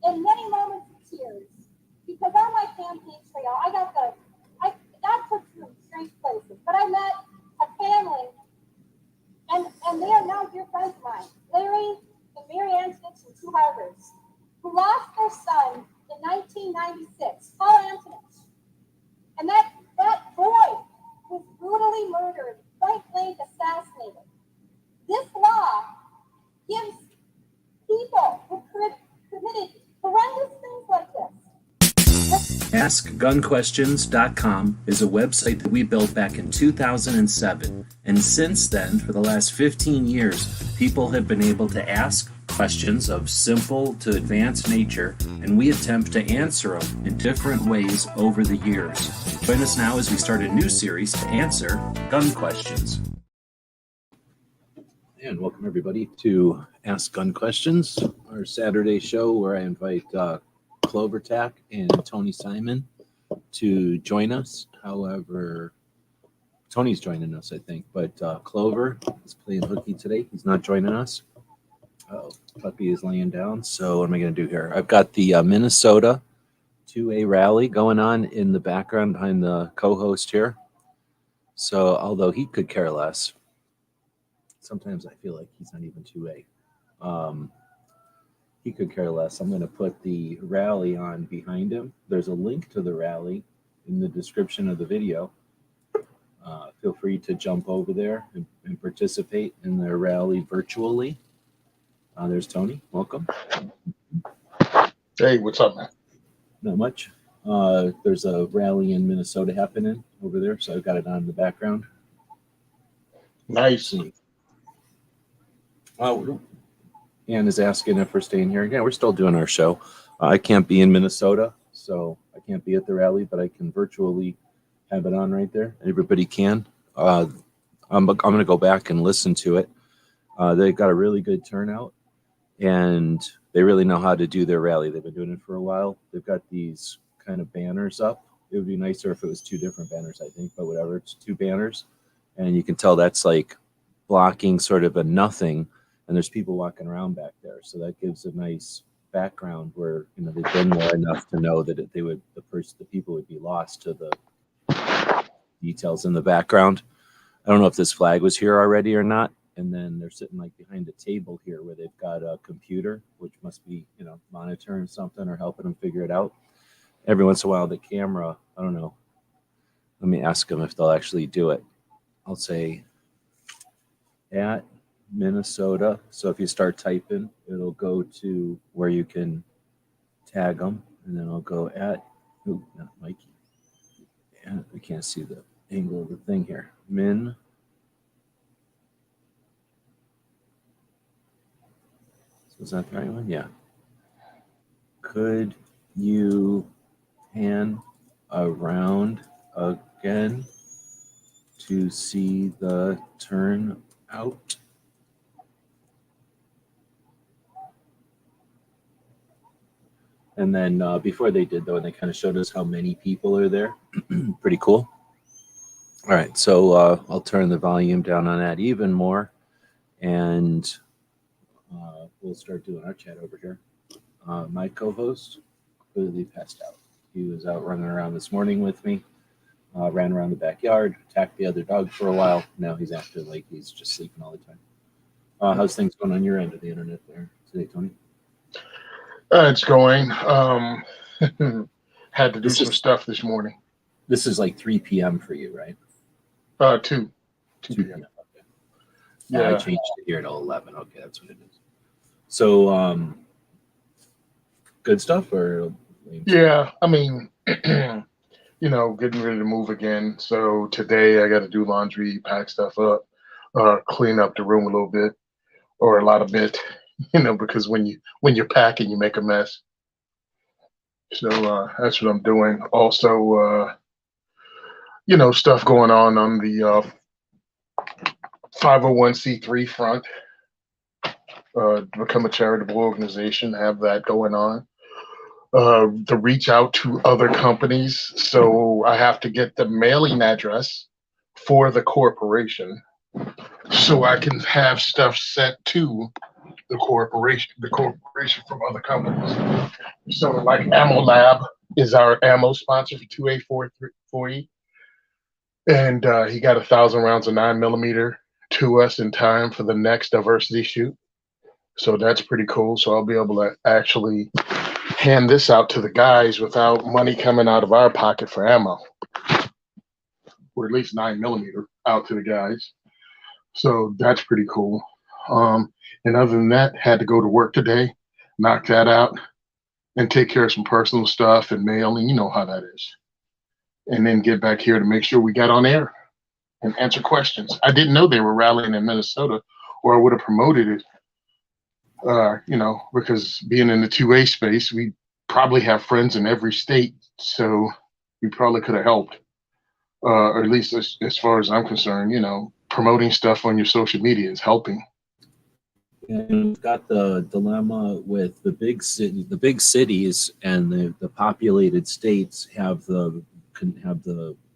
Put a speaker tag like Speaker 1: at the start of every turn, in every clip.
Speaker 1: in many moments of tears, because on my campaign trail, God puts me in strange places, but I met a family, and they are now dear friends of mine, Larry and Mary Ann Dixon, two Harvards, who lost their son in 1996, Paul Antonich. And that boy was brutally murdered, point blank assassinated. This law gives people who committed horrendous things like this.
Speaker 2: AskGunQuestions.com is a website that we built back in 2007, and since then, for the last 15 years, people have been able to ask questions of simple to advanced nature, and we attempt to answer them in different ways over the years. Join us now as we start a new series to answer gun questions. And welcome everybody to Ask Gun Questions, our Saturday show where I invite Clover and Tony Simon to join us. However, Tony's joining us, I think, but Clover is playing hooky today. He's not joining us. Oh, puppy is laying down. So what am I going to do here? I've got the Minnesota 2A rally going on in the background behind the co-host here. So although he could care less, sometimes I feel like he's not even 2A. He could care less. I'm going to put the rally on behind him. There's a link to the rally in the description of the video. Feel free to jump over there and participate in their rally virtually. There's Tony. Welcome.
Speaker 3: Hey, what's up, man?
Speaker 2: Not much. There's a rally in Minnesota happening over there, so I've got it on in the background.
Speaker 3: Nice.
Speaker 2: Ann is asking if we're staying here. Yeah, we're still doing our show. I can't be in Minnesota, so I can't be at the rally, but I can virtually have it on right there. Everybody can. I'm going to go back and listen to it. They got a really good turnout, and they really know how to do their rally. They've been doing it for a while. They've got these kind of banners up. It would be nicer if it was two different banners, I think, but whatever. It's two banners, and you can tell that's like blocking sort of a nothing, and there's people walking around back there. So that gives a nice background where, you know, they've been there enough to know that the people would be lost to the details in the background. I don't know if this flag was here already or not. And then they're sitting like behind a table here where they've got a computer, which must be, you know, monitoring something or helping them figure it out. Every once in a while, the camera, I don't know. Let me ask them if they'll actually do it. I'll say at Minnesota. So if you start typing, it'll go to where you can tag them. And then I'll go at, oh, not Mikey. Yeah, I can't see the angle of the thing here. Was that the right one? Yeah. Could you pan around again to see the turnout? And then before they did, though, they kind of showed us how many people are there. Pretty cool. All right, so I'll turn the volume down on that even more, and we'll start doing our chat over here. My co-host completely passed out. He was out running around this morning with me, ran around the backyard, attacked the other dog for a while. Now he's acting like he's just sleeping all the time. How's things going on your end of the internet there today, Tony?
Speaker 3: It's going. Had to do some stuff this morning.
Speaker 2: This is like 3 p.m. for you, right?
Speaker 3: 2 p.m.
Speaker 2: Okay. Yeah, I changed it here to 11. Okay, that's what it is. So, good stuff or?
Speaker 3: Yeah, I mean, you know, getting ready to move again. So today I got to do laundry, pack stuff up, clean up the room a little bit, or a lot of bit, you know, because when you're packing, you make a mess. So that's what I'm doing. Also, you know, stuff going on the 501c3 front. Become a charitable organization, have that going on. To reach out to other companies. So I have to get the mailing address for the corporation so I can have stuff sent to the corporation from other companies. So like Ammo Lab is our ammo sponsor for 2A4E. And he got 1,000 rounds of 9mm to us in time for the next diversity shoot. So that's pretty cool. So I'll be able to actually hand this out to the guys without money coming out of our pocket for ammo, or at least 9mm out to the guys. So that's pretty cool. And other than that, had to go to work today, knock that out, and take care of some personal stuff and mail, and you know how that is. And then get back here to make sure we got on air and answer questions. I didn't know they were rallying in Minnesota, or I would have promoted it. You know, because being in the 2A space, we probably have friends in every state, so we probably could have helped. Or at least as far as I'm concerned, you know, promoting stuff on your social media is helping.
Speaker 2: And we've got the dilemma with the big cities and the populated states have a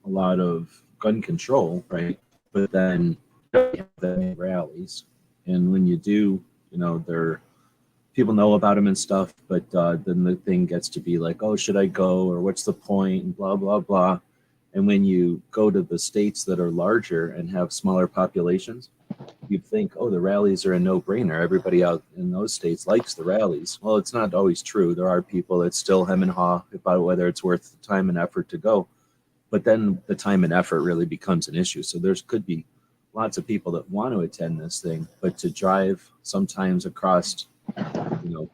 Speaker 2: lot of gun control, right? But then you don't have that many rallies, and when you do, you know, people know about them and stuff, but then the thing gets to be like, oh, should I go, or what's the point, and blah blah blah. And when you go to the states that are larger and have smaller populations, you'd think, oh, the rallies are a no-brainer. Everybody out in those states likes the rallies. Well, it's not always true. There are people that still hem and haw about whether it's worth the time and effort to go. But then the time and effort really becomes an issue. So there could be lots of people that want to attend this thing, but to drive sometimes across, you know,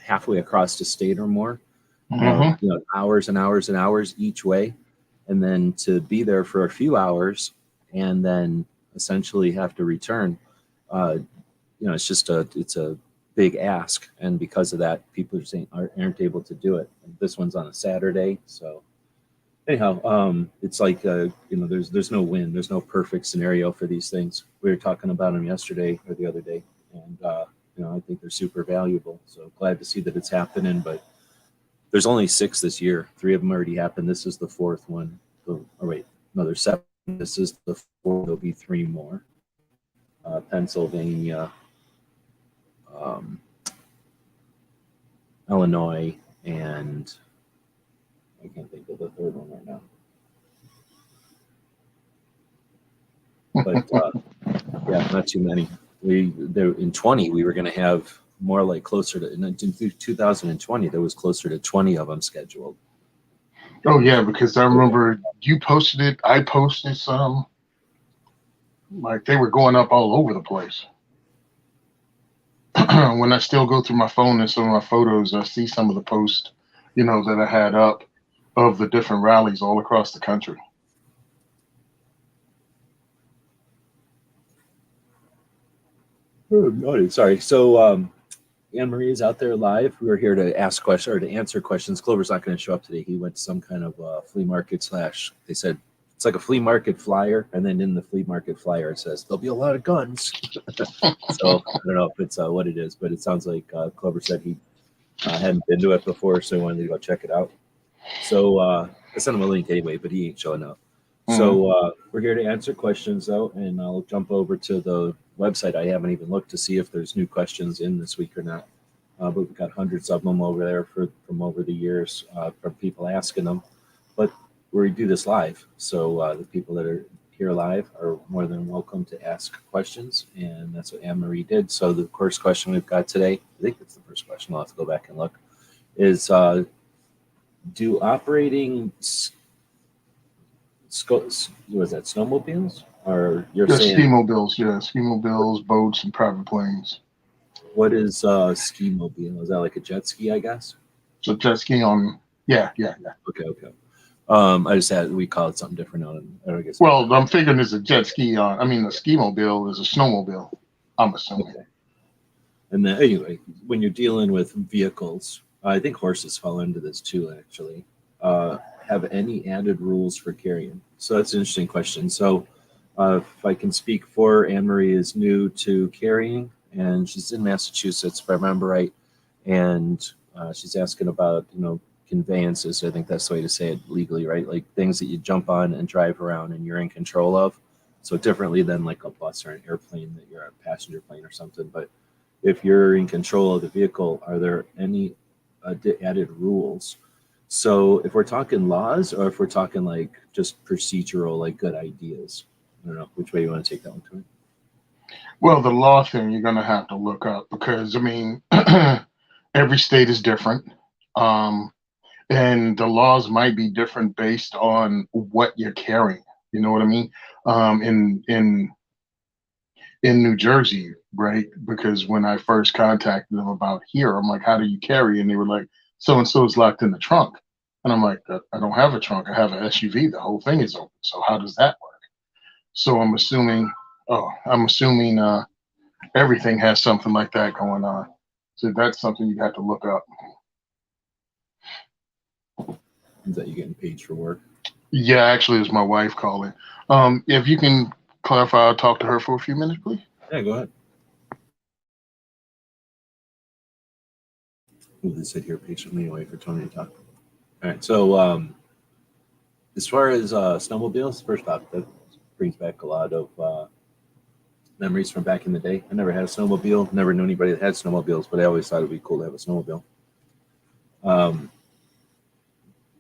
Speaker 2: halfway across the state or more, you know, hours and hours and hours each way, and then to be there for a few hours and then essentially have to return, you know, it's a big ask, and because of that, people are saying aren't able to do it. And this one's on a Saturday, so anyhow, it's like you know, there's no win, there's no perfect scenario for these things. We were talking about them yesterday or the other day, and you know, I think they're super valuable. So glad to see that it's happening, but there's only 6 this year. 3 of them already happened. This is the 4th one. Oh wait, no, there's 7. This is the 4th. There'll be 3 more. Pennsylvania, Illinois, and I can't think of the 3rd one right now. But yeah, not too many. In 20 we were going to have more, like closer to, in 2020 there was closer to 20 of them scheduled.
Speaker 3: Oh yeah, because I remember you posted it, I posted some. Like they were going up all over the place. When I still go through my phone and some of my photos, I see some of the posts, you know, that I had up of the different rallies all across the country.
Speaker 2: Sorry. So AnneMarie is out there live. We were here to ask questions or to answer questions. Clover's not going to show up today. He went to some kind of flea market / they said it's like a flea market flyer, and then in the flea market flyer it says there'll be a lot of guns. So I don't know if it's what it is, but it sounds like Clover said he hadn't been to it before, so he wanted to go check it out. So I sent him a link anyway, but he ain't showing up. So we're here to answer questions though, and I'll jump over to the website. I haven't even looked to see if there's new questions in this week or not, but we've got hundreds of them over there from over the years from people asking them. But we do this live, so the people that are here live are more than welcome to ask questions, and that's what AnneMarie did. So the first question we've got today, I think it's the first question, I'll have to go back and look, is do operating was that snowmobiles, or you're saying
Speaker 3: ski-mobiles? Yeah, ski-mobiles, boats, and private planes.
Speaker 2: What is ski-mobile? Is that like a jet ski, I guess?
Speaker 3: So jet ski on, yeah.
Speaker 2: Okay. I just had, we call it something different on, I guess.
Speaker 3: Well, I'm figuring it's a jet ski on. I mean, the ski-mobile is a snowmobile, I'm assuming.
Speaker 2: Okay. And then anyway, when you're dealing with vehicles, I think horses fall into this too, actually. Have any added rules for carrying? So that's an interesting question. So if I can speak for AnneMarie, is new to carrying, and she's in Massachusetts, if I remember right. And she's asking about, you know, conveyances. I think that's the way to say it legally, right? Like things that you jump on and drive around and you're in control of. So differently than like a bus or an airplane that you're a passenger plane or something. But if you're in control of the vehicle, are there any added rules? So if we're talking laws, or if we're talking like just procedural, like good ideas, I don't know which way you want to take that one to.
Speaker 3: Well, the law thing you're gonna have to look up because I mean, every state is different, um, and the laws might be different based on what you're carrying. You know what I mean? In New Jersey, right? Because when I first contacted them about here, I'm like, "How do you carry?" And they were like, "So and so is locked in the trunk," and I'm like, "I don't have a trunk. I have an SUV. The whole thing is open. So how does that work?" So I'm assuming. Oh, I'm assuming. Everything has something like that going on. So that's something you have to look up.
Speaker 2: Is that you getting paid for work?
Speaker 3: Yeah, actually, it's my wife calling. If you can clarify, I'll talk to her for a few minutes, please.
Speaker 2: Yeah, go ahead. We'll just sit here patiently and wait for Tony to talk. All right. So as far as snowmobiles, first off, that brings back a lot of memories from back in the day. I never had a snowmobile, never knew anybody that had snowmobiles, but I always thought it'd be cool to have a snowmobile.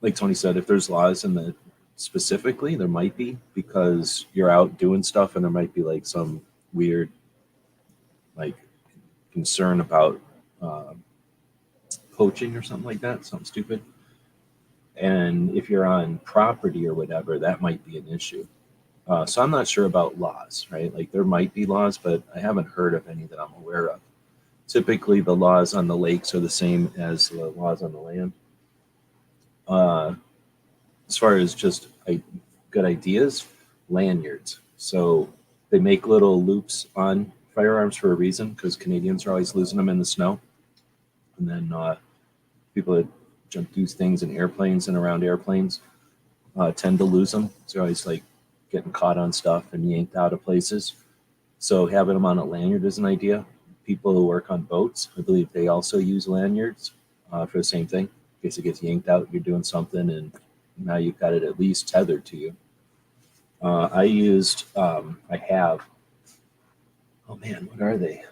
Speaker 2: Like Tony said, if there's laws in the specifically, there might be, because you're out doing stuff and there might be like some weird like concern about poaching or something like that, something stupid. And if you're on property or whatever, that might be an issue. So I'm not sure about laws, right? Like there might be laws, but I haven't heard of any that I'm aware of. Typically, the laws on the lakes are the same as the laws on the land. As far as just good ideas, lanyards. So they make little loops on firearms for a reason, because Canadians are always losing them in the snow. And then people that do things in airplanes and around airplanes tend to lose them. So they're always like getting caught on stuff and yanked out of places. So having them on a lanyard is an idea. People who work on boats, I believe they also use lanyards for the same thing. In case it gets yanked out, you're doing something and now you've got it at least tethered to you. I have, oh man, what are they?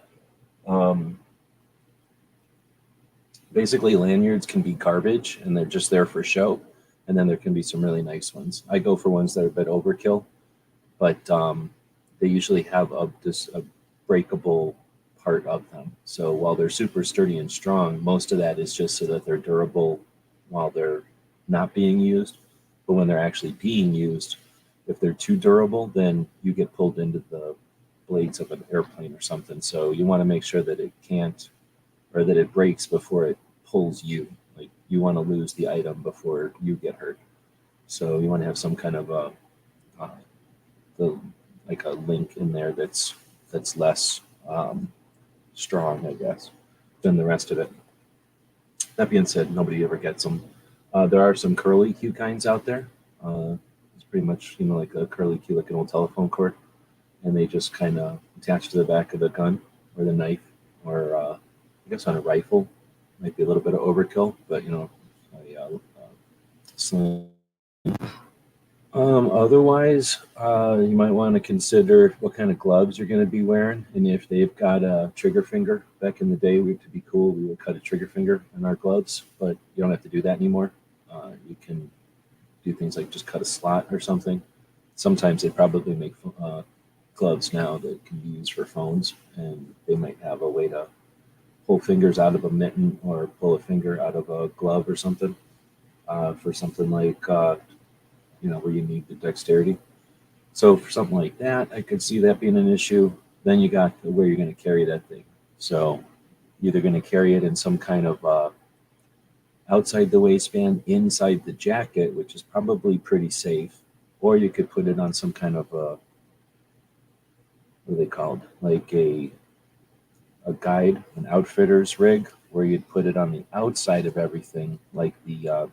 Speaker 2: Basically, lanyards can be garbage and they're just there for show. And then there can be some really nice ones. I go for ones that are a bit overkill, but they usually have a breakable part of them. So while they're super sturdy and strong, most of that is just so that they're durable while they're not being used. But when they're actually being used, if they're too durable, then you get pulled into the blades of an airplane or something. So you want to make sure that it can't, or that it breaks before it pulls you. Like you want to lose the item before you get hurt. So you want to have some kind of like a link in there that's less strong, I guess, than the rest of it. That being said, nobody ever gets them. There are some curly Q kinds out there. It's pretty much like a curly Q, like an old telephone cord, and they just kind of attach to the back of the gun or the knife, or I guess on a rifle. Might be a little bit of overkill, but slim. Otherwise, you might want to consider what kind of gloves you're going to be wearing, and if they've got a trigger finger. Back in the day, to be cool, we would cut a trigger finger in our gloves, but you don't have to do that anymore. You can do things like just cut a slot or something. Sometimes they probably make gloves now that can be used for phones, and they might have a way to pull fingers out of a mitten or pull a finger out of a glove or something for something like where you need the dexterity. So for something like that, I could see that being an issue. Then you got where you're going to carry that thing. So either going to carry it in some kind of outside the waistband, inside the jacket, which is probably pretty safe, or you could put it on some kind of what are they called? Like a guide, an outfitter's rig, where you'd put it on the outside of everything, like the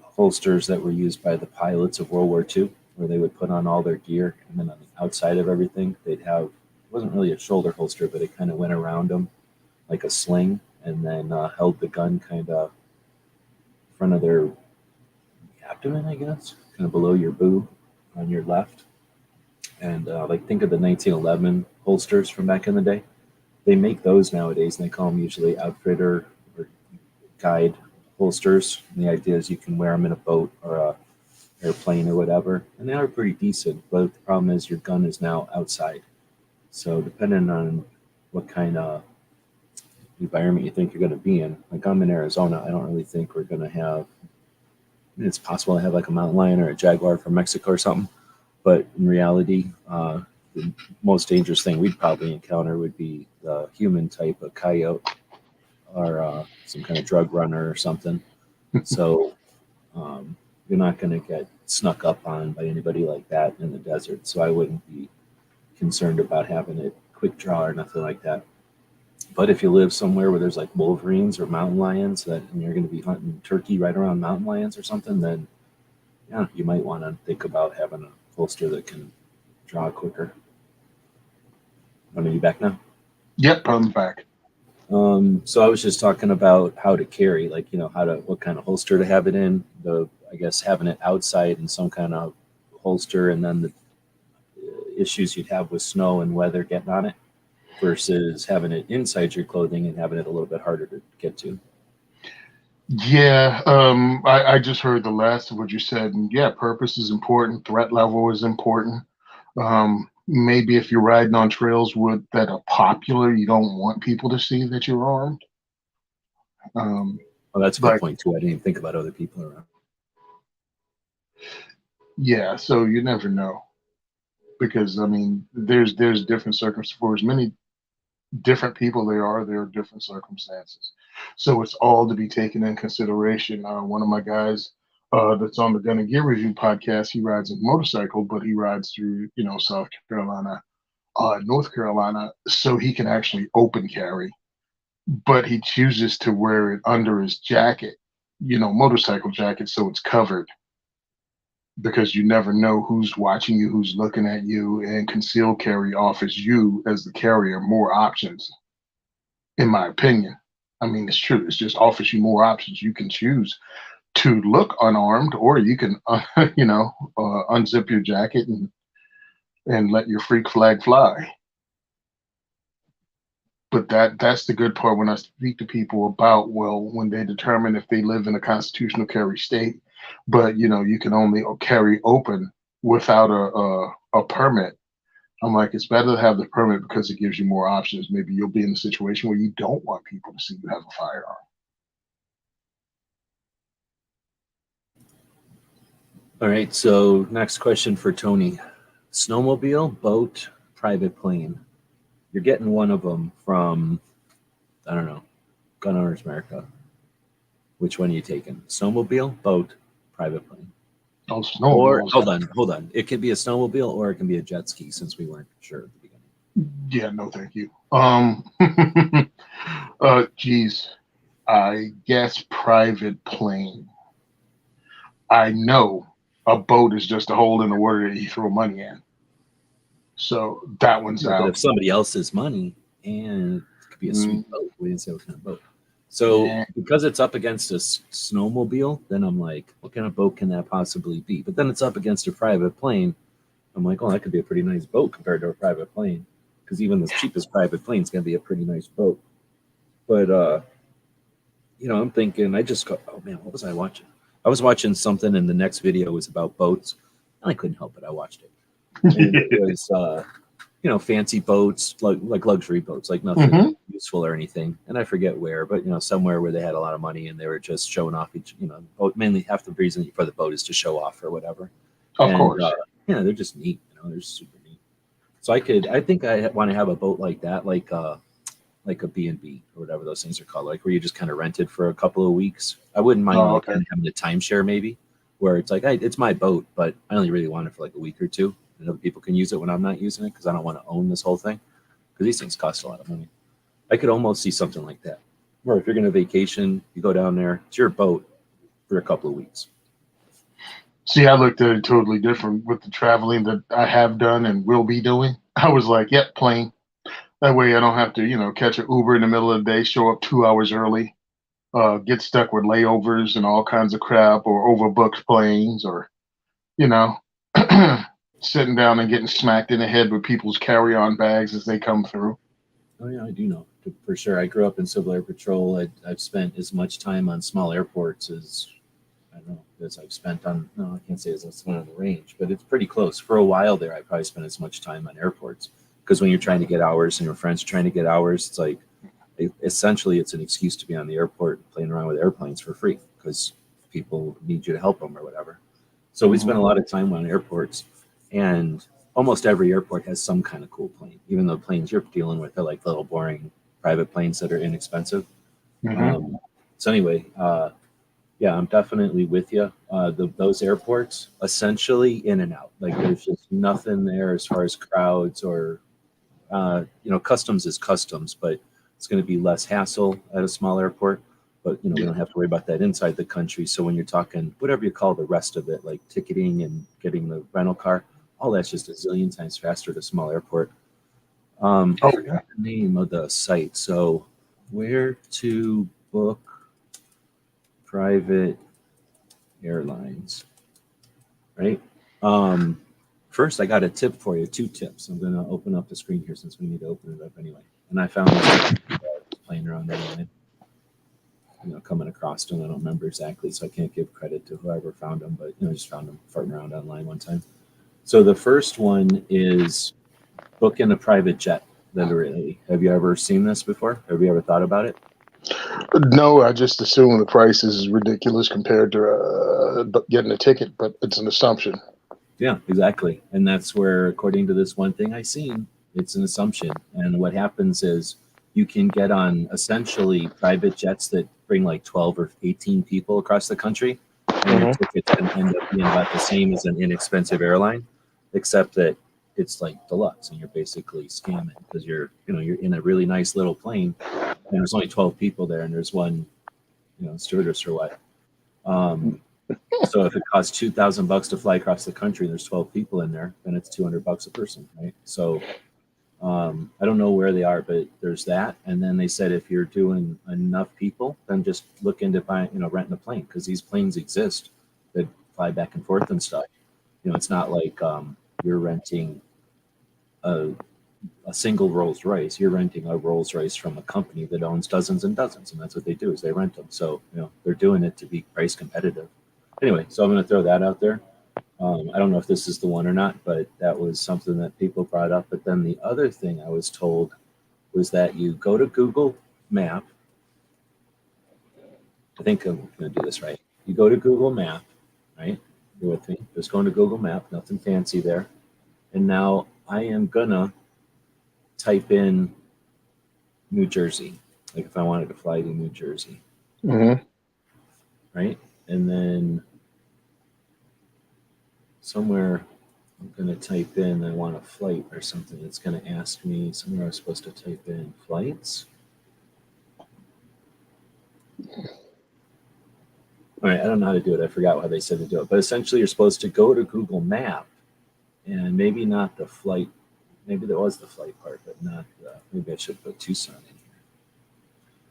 Speaker 2: holsters that were used by the pilots of World War II, where they would put on all their gear, and then on the outside of everything, they'd have, it wasn't really a shoulder holster, but it kind of went around them like a sling, and then held the gun kind of in front of their abdomen, I guess, kind of below your boob on your left. And like think of the 1911 holsters from back in the day. they make those nowadays, and they call them usually outfitter or guide holsters. And the idea is you can wear them in a boat or a airplane or whatever, and they are pretty decent. But the problem is your gun is now outside, so depending on what kind of environment you think you're going to be in, like I'm in Arizona, I don't really think we're going to have. I mean, it's possible to have like a mountain lion or a jaguar from Mexico or something, but in reality, the most dangerous thing we'd probably encounter would be the human type of coyote or some kind of drug runner or something. So you're not going to get snuck up on by anybody like that in the desert. So I wouldn't be concerned about having it quick draw or nothing like that. But if you live somewhere where there's like wolverines or mountain lions and you're going to be hunting turkey right around mountain lions or something, then yeah, you might want to think about having a holster that can draw quicker. Want to be back now?
Speaker 3: Yep, I'm back.
Speaker 2: So I was just talking about how to carry, like, what kind of holster to have it in. I guess having it outside in some kind of holster, and then the issues you'd have with snow and weather getting on it, versus having it inside your clothing and having it a little bit harder to get to.
Speaker 3: Yeah, I just heard the last of what you said, and yeah, purpose is important. Threat level is important. Maybe if you're riding on trails that are popular, you don't want people to see that you're armed.
Speaker 2: Well, that's a good point too. I didn't even think about other people around.
Speaker 3: Yeah, so you never know, because I mean, there's different circumstances for as many different people there are different circumstances. So it's all to be taken in consideration. One of my guys that's on the Gun and Gear Review podcast, he rides a motorcycle, but he rides through, South Carolina, North Carolina, so he can actually open carry, but he chooses to wear it under his jacket, motorcycle jacket, so it's covered, because you never know who's watching you, who's looking at you, and concealed carry offers you as the carrier more options, in my opinion. I mean, it's true. It just offers you more options. You can choose to look unarmed, or you can, unzip your jacket and let your freak flag fly. But that's the good part when I speak to people about, well, when they determine if they live in a constitutional carry state, but you can only carry open without a permit. I'm like, it's better to have the permit because it gives you more options. Maybe you'll be in a situation where you don't want people to see you have a firearm.
Speaker 2: All right, so next question for Tony. Snowmobile, boat, private plane. You're getting one of them from, I don't know, Gun Owners America. Which one are you taking? Snowmobile, boat, private plane?
Speaker 3: Oh,
Speaker 2: or
Speaker 3: snowmobiles.
Speaker 2: hold on. It could be a snowmobile or it can be a jet ski, since we weren't sure at the beginning.
Speaker 3: Yeah, no, thank you. Geez, I guess private plane. I know a boat is just a hole in the water that you throw money in. So that one's
Speaker 2: Yeah,
Speaker 3: out.
Speaker 2: but if somebody else's money, and it could be a sweet boat. We didn't say what kind of boat. So because it's up against a snowmobile, then I'm like, what kind of boat can that possibly be? But then it's up against a private plane. I'm like, oh, that could be a pretty nice boat compared to a private plane. Because even the cheapest private plane is going to be a pretty nice boat. But, I'm thinking, oh man, what was I watching? I was watching something, and the next video was about boats. And I couldn't help it. I watched it. And it was, fancy boats, like luxury boats, like nothing useful or anything. And I forget where, but, somewhere where they had a lot of money and they were just showing off mainly half the reason for the boat is to show off or whatever.
Speaker 3: Of course.
Speaker 2: They're just neat. They're super neat. So I think I want to have a boat like that, like a B&B or whatever those things are called, like where you just kind of rent it for a couple of weeks. I wouldn't mind kind of having a timeshare maybe, where it's like, it's my boat, but I only really want it for like a week or two, and other people can use it when I'm not using it, because I don't want to own this whole thing, because these things cost a lot of money. I could almost see something like that, where if you're going to vacation, you go down there, it's your boat for a couple of weeks.
Speaker 3: See, I looked at it totally different with the traveling that I have done and will be doing. I was like, yep, plane. That way I don't have to, catch an Uber in the middle of the day, show up 2 hours early, get stuck with layovers and all kinds of crap, or overbooked planes, or, sitting down and getting smacked in the head with people's carry-on bags as they come through.
Speaker 2: Oh yeah, I do know for sure. I grew up in Civil Air Patrol. I've spent as much time on small airports as I don't know as I've spent on. No, I can't say as I spent on the range, but it's pretty close. For a while there, I probably spent as much time on airports because when you're trying to get hours and your friends are trying to get hours, it's like essentially it's an excuse to be on the airport playing around with airplanes for free because people need you to help them or whatever. So we spent a lot of time on airports, and almost every airport has some kind of cool plane, even though planes you're dealing with are like little boring private planes that are inexpensive.
Speaker 3: Mm-hmm.
Speaker 2: So anyway, yeah, I'm definitely with you. Those airports, essentially in and out. Like there's just nothing there as far as crowds or, customs is customs, but it's going to be less hassle at a small airport. But we don't have to worry about that inside the country. So when you're talking whatever you call the rest of it, like ticketing and getting the rental car, all that's just a zillion times faster at a small airport. I
Speaker 3: Oh,
Speaker 2: forgot the name of the site. So where to book private airlines, right? Um, First, I got a tip for you. 2 tips. I'm going to open up the screen here since we need to open it up anyway. And I found this playing around online, coming across them. I don't remember exactly, so I can't give credit to whoever found them, but I just found them farting around online one time. So the first one is booking a private jet. Literally, have you ever seen this before? Have you ever thought about it?
Speaker 3: no, I just assume the price is ridiculous compared to getting a ticket, but it's an assumption.
Speaker 2: Yeah, exactly. And that's where, according to this one thing I seen, it's an assumption. And what happens is you can get on essentially private jets that bring like 12 or 18 people across the country, and your
Speaker 3: Mm-hmm.
Speaker 2: ticket's going to end up being about the same as an inexpensive airline, except that it's like deluxe and you're basically scamming because you're in a really nice little plane and there's only 12 people there and there's one, stewardess or what. Um, so if it costs $2,000 to fly across the country, and there's 12 people in there, then it's $200 a person, right? So I don't know where they are, but there's that. And then they said if you're doing enough people, then just look into buying, renting a plane because these planes exist that fly back and forth and stuff. It's not like you're renting a, a single Rolls Royce. You're renting a Rolls Royce from a company that owns dozens and dozens, and that's what they do is they rent them. So they're doing it to be price competitive. Anyway, so I'm going to throw that out there. I don't know if this is the one or not, but that was something that people brought up. But then the other thing I was told was that you go to Google Map. I think I'm going to do this right. You go to Google Map, right? You're with me. Just going to Google Map, nothing fancy there. And now I am going to type in New Jersey, like if I wanted to fly to New Jersey,
Speaker 3: Mm-hmm.
Speaker 2: right? And then somewhere I'm going to type in I want a flight or something. It's going to ask me somewhere I was supposed to type in flights. All right, I don't know how to do it. I forgot how they said to do it. But essentially, you're supposed to go to Google Map and maybe not the flight. Maybe there was the flight part, but not maybe I should put Tucson in here.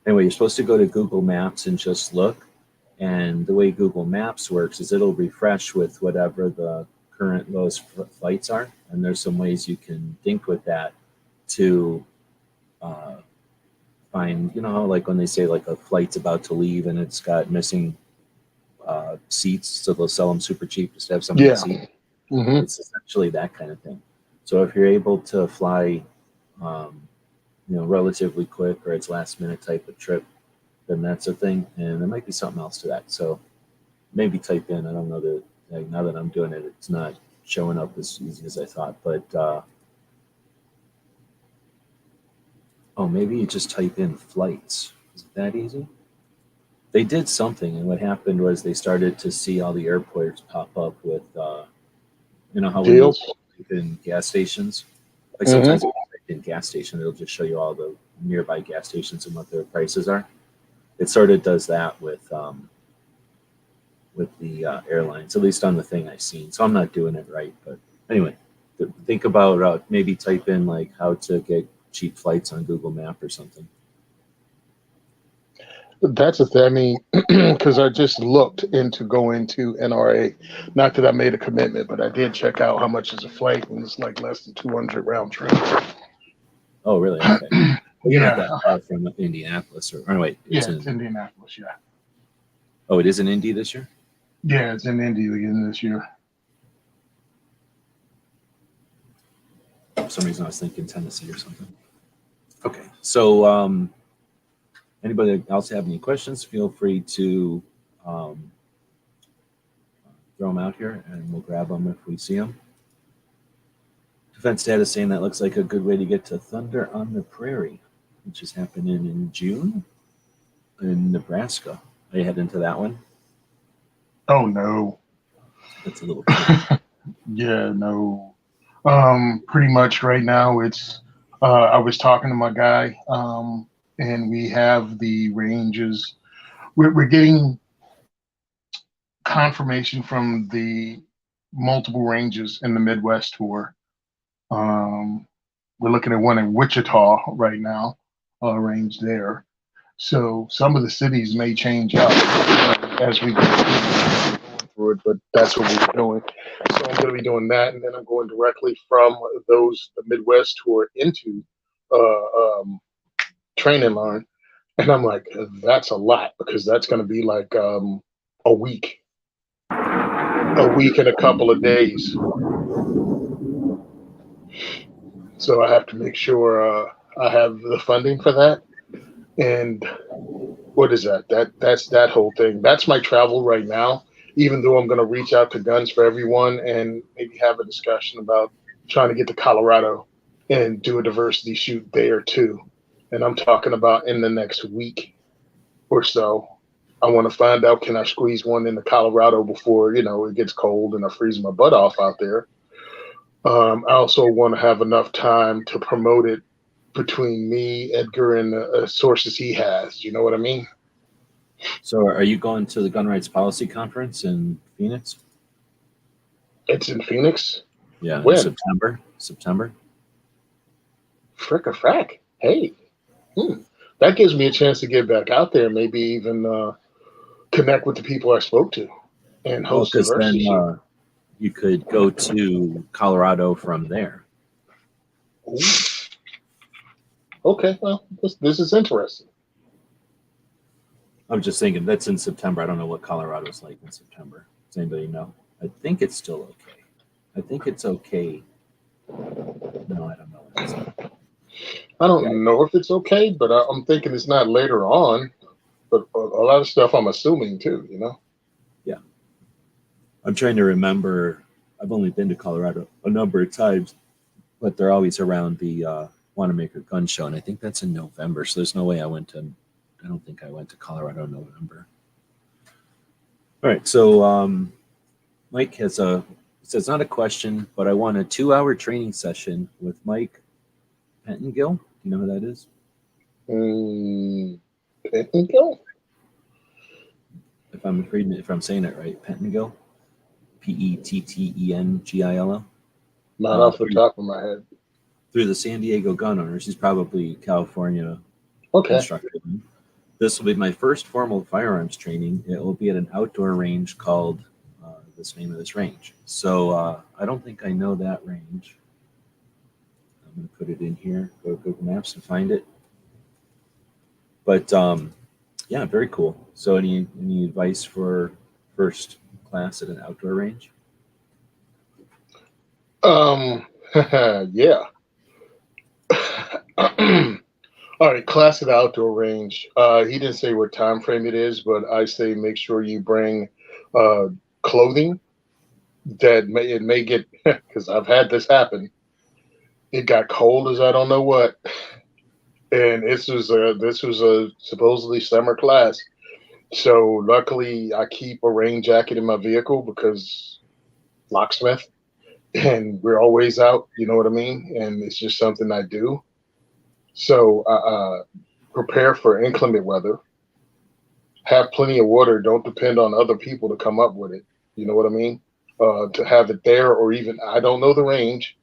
Speaker 2: Anyway, you're supposed to go to Google Maps and just look. And the way Google Maps works is it'll refresh with whatever the current lowest flights are. And there's some ways you can think with that to find, like when they say like a flight's about to leave and it's got missing seats, so they'll sell them super cheap just to have something to see.
Speaker 3: Mm-hmm.
Speaker 2: It's essentially that kind of thing. So if you're able to fly, relatively quick or it's last minute type of trip, then that's a thing. And there might be something else to that. So maybe type in, I don't know that like, now that I'm doing it, it's not showing up as easy as I thought, but maybe you just type in flights. Is it that easy? They did something, and what happened was they started to see all the airports pop up with, how when you
Speaker 3: Deals.
Speaker 2: type in gas stations, like
Speaker 3: Mm-hmm.
Speaker 2: sometimes when you type in gas station, it'll just show you all the nearby gas stations and what their prices are. It sort of does that with the airlines, at least on the thing I've seen. So I'm not doing it right, but anyway, think about maybe type in like how to get cheap flights on Google Map or something.
Speaker 3: That's the thing. I mean, because I just looked into going to NRA. Not that I made a commitment, but I did check out how much is a flight, and it's like less than 200 round trip.
Speaker 2: Oh, really? Okay. You're not
Speaker 3: Yeah,
Speaker 2: that far from Indianapolis, or wait,
Speaker 3: yeah,
Speaker 2: it's
Speaker 3: it's
Speaker 2: in.
Speaker 3: Indianapolis. Yeah,
Speaker 2: Oh, it is in Indy this year.
Speaker 3: yeah, it's in Indy again this year.
Speaker 2: For some reason, I was thinking Tennessee or something. Okay, so anybody else have any questions? Feel free to throw them out here, and we'll grab them if we see them. Defense Data saying that looks like a good way to get to Thunder on the Prairie, which is happening in June in Nebraska. Are you heading into that one?
Speaker 3: Oh no.
Speaker 2: That's a little.
Speaker 3: Yeah, no. Pretty much right now it's I was talking to my guy, and we have the ranges. We're getting confirmation from the multiple ranges in the Midwest tour. We're looking at one in Wichita right now, range there. So some of the cities may change up as we go through it, but that's what we're doing. So I'm going to be doing that, and then I'm going directly from the Midwest tour into training line. And I'm like, that's a lot, because that's going to be like a week and a couple of days. So I have to make sure I have the funding for that. And what is that? That's that whole thing. That's my travel right now, even though I'm going to reach out to Guns for Everyone and maybe have a discussion about trying to get to Colorado and do a diversity shoot there too. And I'm talking about in the next week or so. I want to find out, can I squeeze one into Colorado before, it gets cold and I freeze my butt off out there. I also want to have enough time to promote it between me, Edgar, and the sources he has. You know what I mean?
Speaker 2: So, are you going to the Gun Rights Policy Conference in Phoenix?
Speaker 3: It's in Phoenix?
Speaker 2: Yeah,
Speaker 3: When?
Speaker 2: in September.
Speaker 3: Frick a frack. Hey. That gives me a chance to get back out there, maybe even connect with the people I spoke to and host
Speaker 2: Because then
Speaker 3: diversity.
Speaker 2: you could go to Colorado from there.
Speaker 3: Ooh. Okay, well, this is interesting.
Speaker 2: I'm just thinking that's in September. I don't know what Colorado's like in September. Does anybody know? I think it's still okay. I think it's okay. No, I don't know. What it's like.
Speaker 3: I don't know if it's okay, but I'm thinking it's not later on. But a lot of stuff I'm assuming too,
Speaker 2: Yeah. I'm trying to remember. I've only been to Colorado a number of times, but they're always around the Wanamaker Gun Show, and I think that's in November. So there's no way I don't think I went to Colorado in November. All right, so Mike says not a question, but I want a 2-hour training session with Mike Pettengill. Do you know who that is?
Speaker 3: Pettengill?
Speaker 2: If I'm saying it right, Pettengill, Pettengill.
Speaker 3: Not off the top of my head.
Speaker 2: Through the San Diego Gun Owners. He's probably California instructor. This will be my first formal firearms training. It will be at an outdoor range called this name of this range. So I don't think I know that range. I'm going to put it in here, go to Google Maps and find it. But yeah, very cool. So any advice for first class at an outdoor range?
Speaker 3: Yeah. All right, class at outdoor range. He didn't say what time frame it is, but I say make sure you bring clothing that it may get, because I've had this happen. It got cold as I don't know what, and this was a supposedly summer class. So luckily, I keep a rain jacket in my vehicle because locksmith, and we're always out. You know what I mean? And it's just something I do. So prepare for inclement weather. Have plenty of water. Don't depend on other people to come up with it. You know what I mean? To have it there, or even, I don't know the range,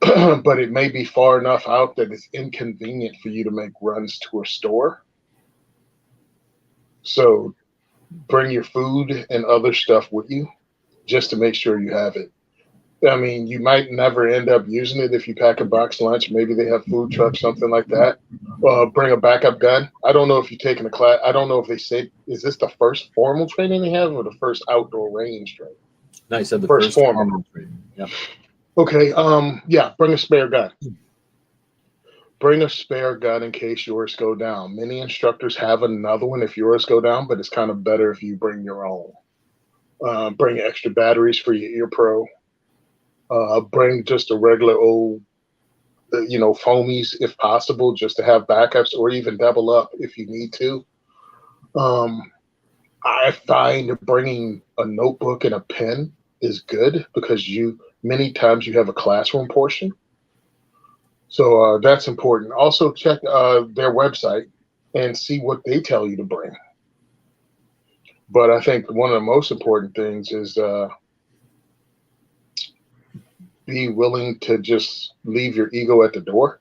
Speaker 3: but it may be far enough out that it's inconvenient for you to make runs to a store. So bring your food and other stuff with you just to make sure you have it. I mean, you might never end up using it if you pack a box lunch. Maybe they have food trucks, something like that. Bring a backup gun. I don't know if you're taking a class. I don't know if they say, is this the first formal training they have or the first outdoor range training?
Speaker 2: No, I said the
Speaker 3: First
Speaker 2: first
Speaker 3: formal.
Speaker 2: formal training. Yep.
Speaker 3: Okay. Yeah. Bring a spare gun. Bring a spare gun in case yours go down. Many instructors have another one if yours go down, but it's kind of better if you bring your own. Bring extra batteries for your ear pro. Bring just a regular old, foamies if possible, just to have backups or even double up if you need to. Um, I find bringing a notebook and a pen is good because many times you have a classroom portion. So that's important. Also check their website and see what they tell you to bring. But I think one of the most important things is be willing to just leave your ego at the door.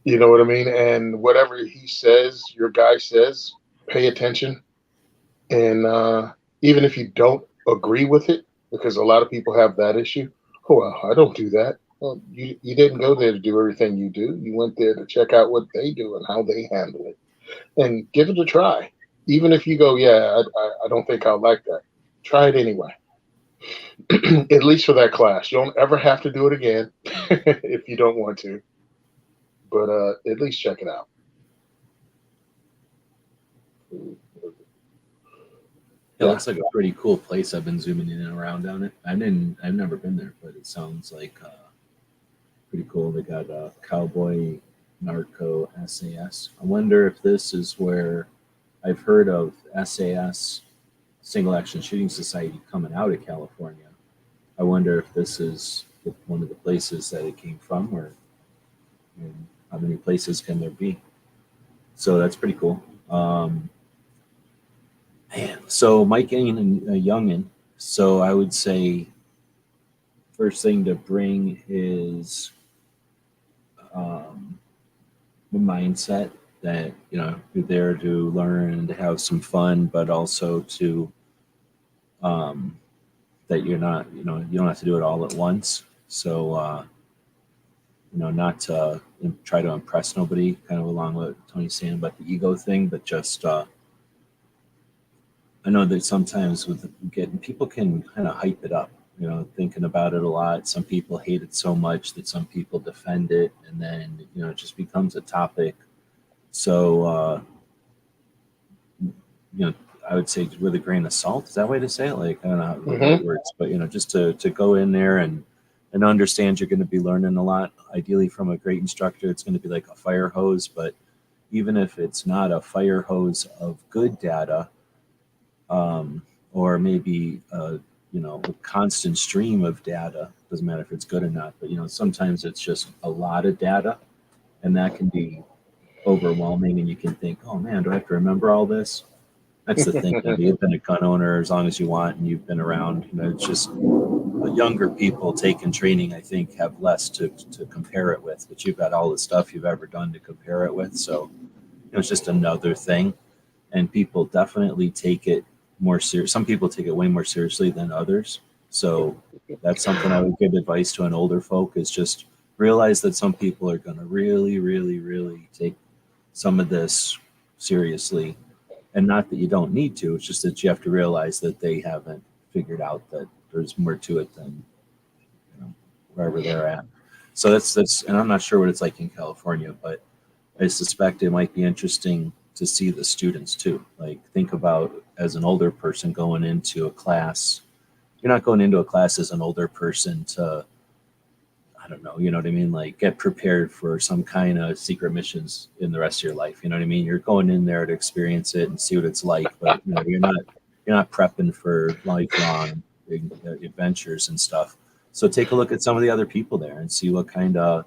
Speaker 3: You know what I mean? And whatever he says, your guy says, pay attention. And even if you don't agree with it, because a lot of people have that issue. Oh, well, I don't do that. Well, you didn't go there to do everything you do. You went there to check out what they do and how they handle it, and give it a try. Even if you go, yeah, I don't think I'll like that. Try it anyway. At least for that class. You don't ever have to do it again if you don't want to. But at least check it out.
Speaker 2: It looks like a pretty cool place. I've been zooming in and around on it. I've never been there, but it sounds like pretty cool. They got Cowboy Narco SAS. I wonder if this is where I've heard of SAS, Single Action Shooting Society, coming out of California. I wonder if this is one of the places that it came from, or how many places can there be? So that's pretty cool. Man, so Mike ain't a youngin'. So I would say first thing to bring is the mindset that you're there to learn and to have some fun, but also to that you're not you don't have to do it all at once. So not to try to impress nobody, kind of along with Tony's saying about the ego thing, but just I know that sometimes with getting people can kind of hype it up, thinking about it a lot. Some people hate it so much that some people defend it, and then it just becomes a topic. So I would say with a grain of salt. Is that a way to say it? Like, I don't know how the right words, but just to go in there and understand you're going to be learning a lot. Ideally, from a great instructor, it's going to be like a fire hose. But even if it's not a fire hose of good data, or maybe a constant stream of data, doesn't matter if it's good or not, but sometimes it's just a lot of data, and that can be overwhelming, and you can think, oh man, do I have to remember all this? That's the thing. You've been a gun owner as long as you want, and you've been around. It's just younger people taking training, I think, have less to compare it with, but you've got all the stuff you've ever done to compare it with. So it's just another thing, and people definitely take it more serious. Some people take it way more seriously than others. So that's something I would give advice to an older folk, is just realize that some people are going to really, really, really take some of this seriously. And not that you don't need to, it's just that you have to realize that they haven't figured out that there's more to it than wherever they're at. So that's and I'm not sure what it's like in California, but I suspect it might be interesting to see the students too. Like, think about, as an older person going into a class, you're not going into a class as an older person to, I don't know, you know what I mean? Like, get prepared for some kind of secret missions in the rest of your life. You know what I mean? You're going in there to experience it and see what it's like, but you're not prepping for lifelong adventures and stuff. So take a look at some of the other people there and see what kind of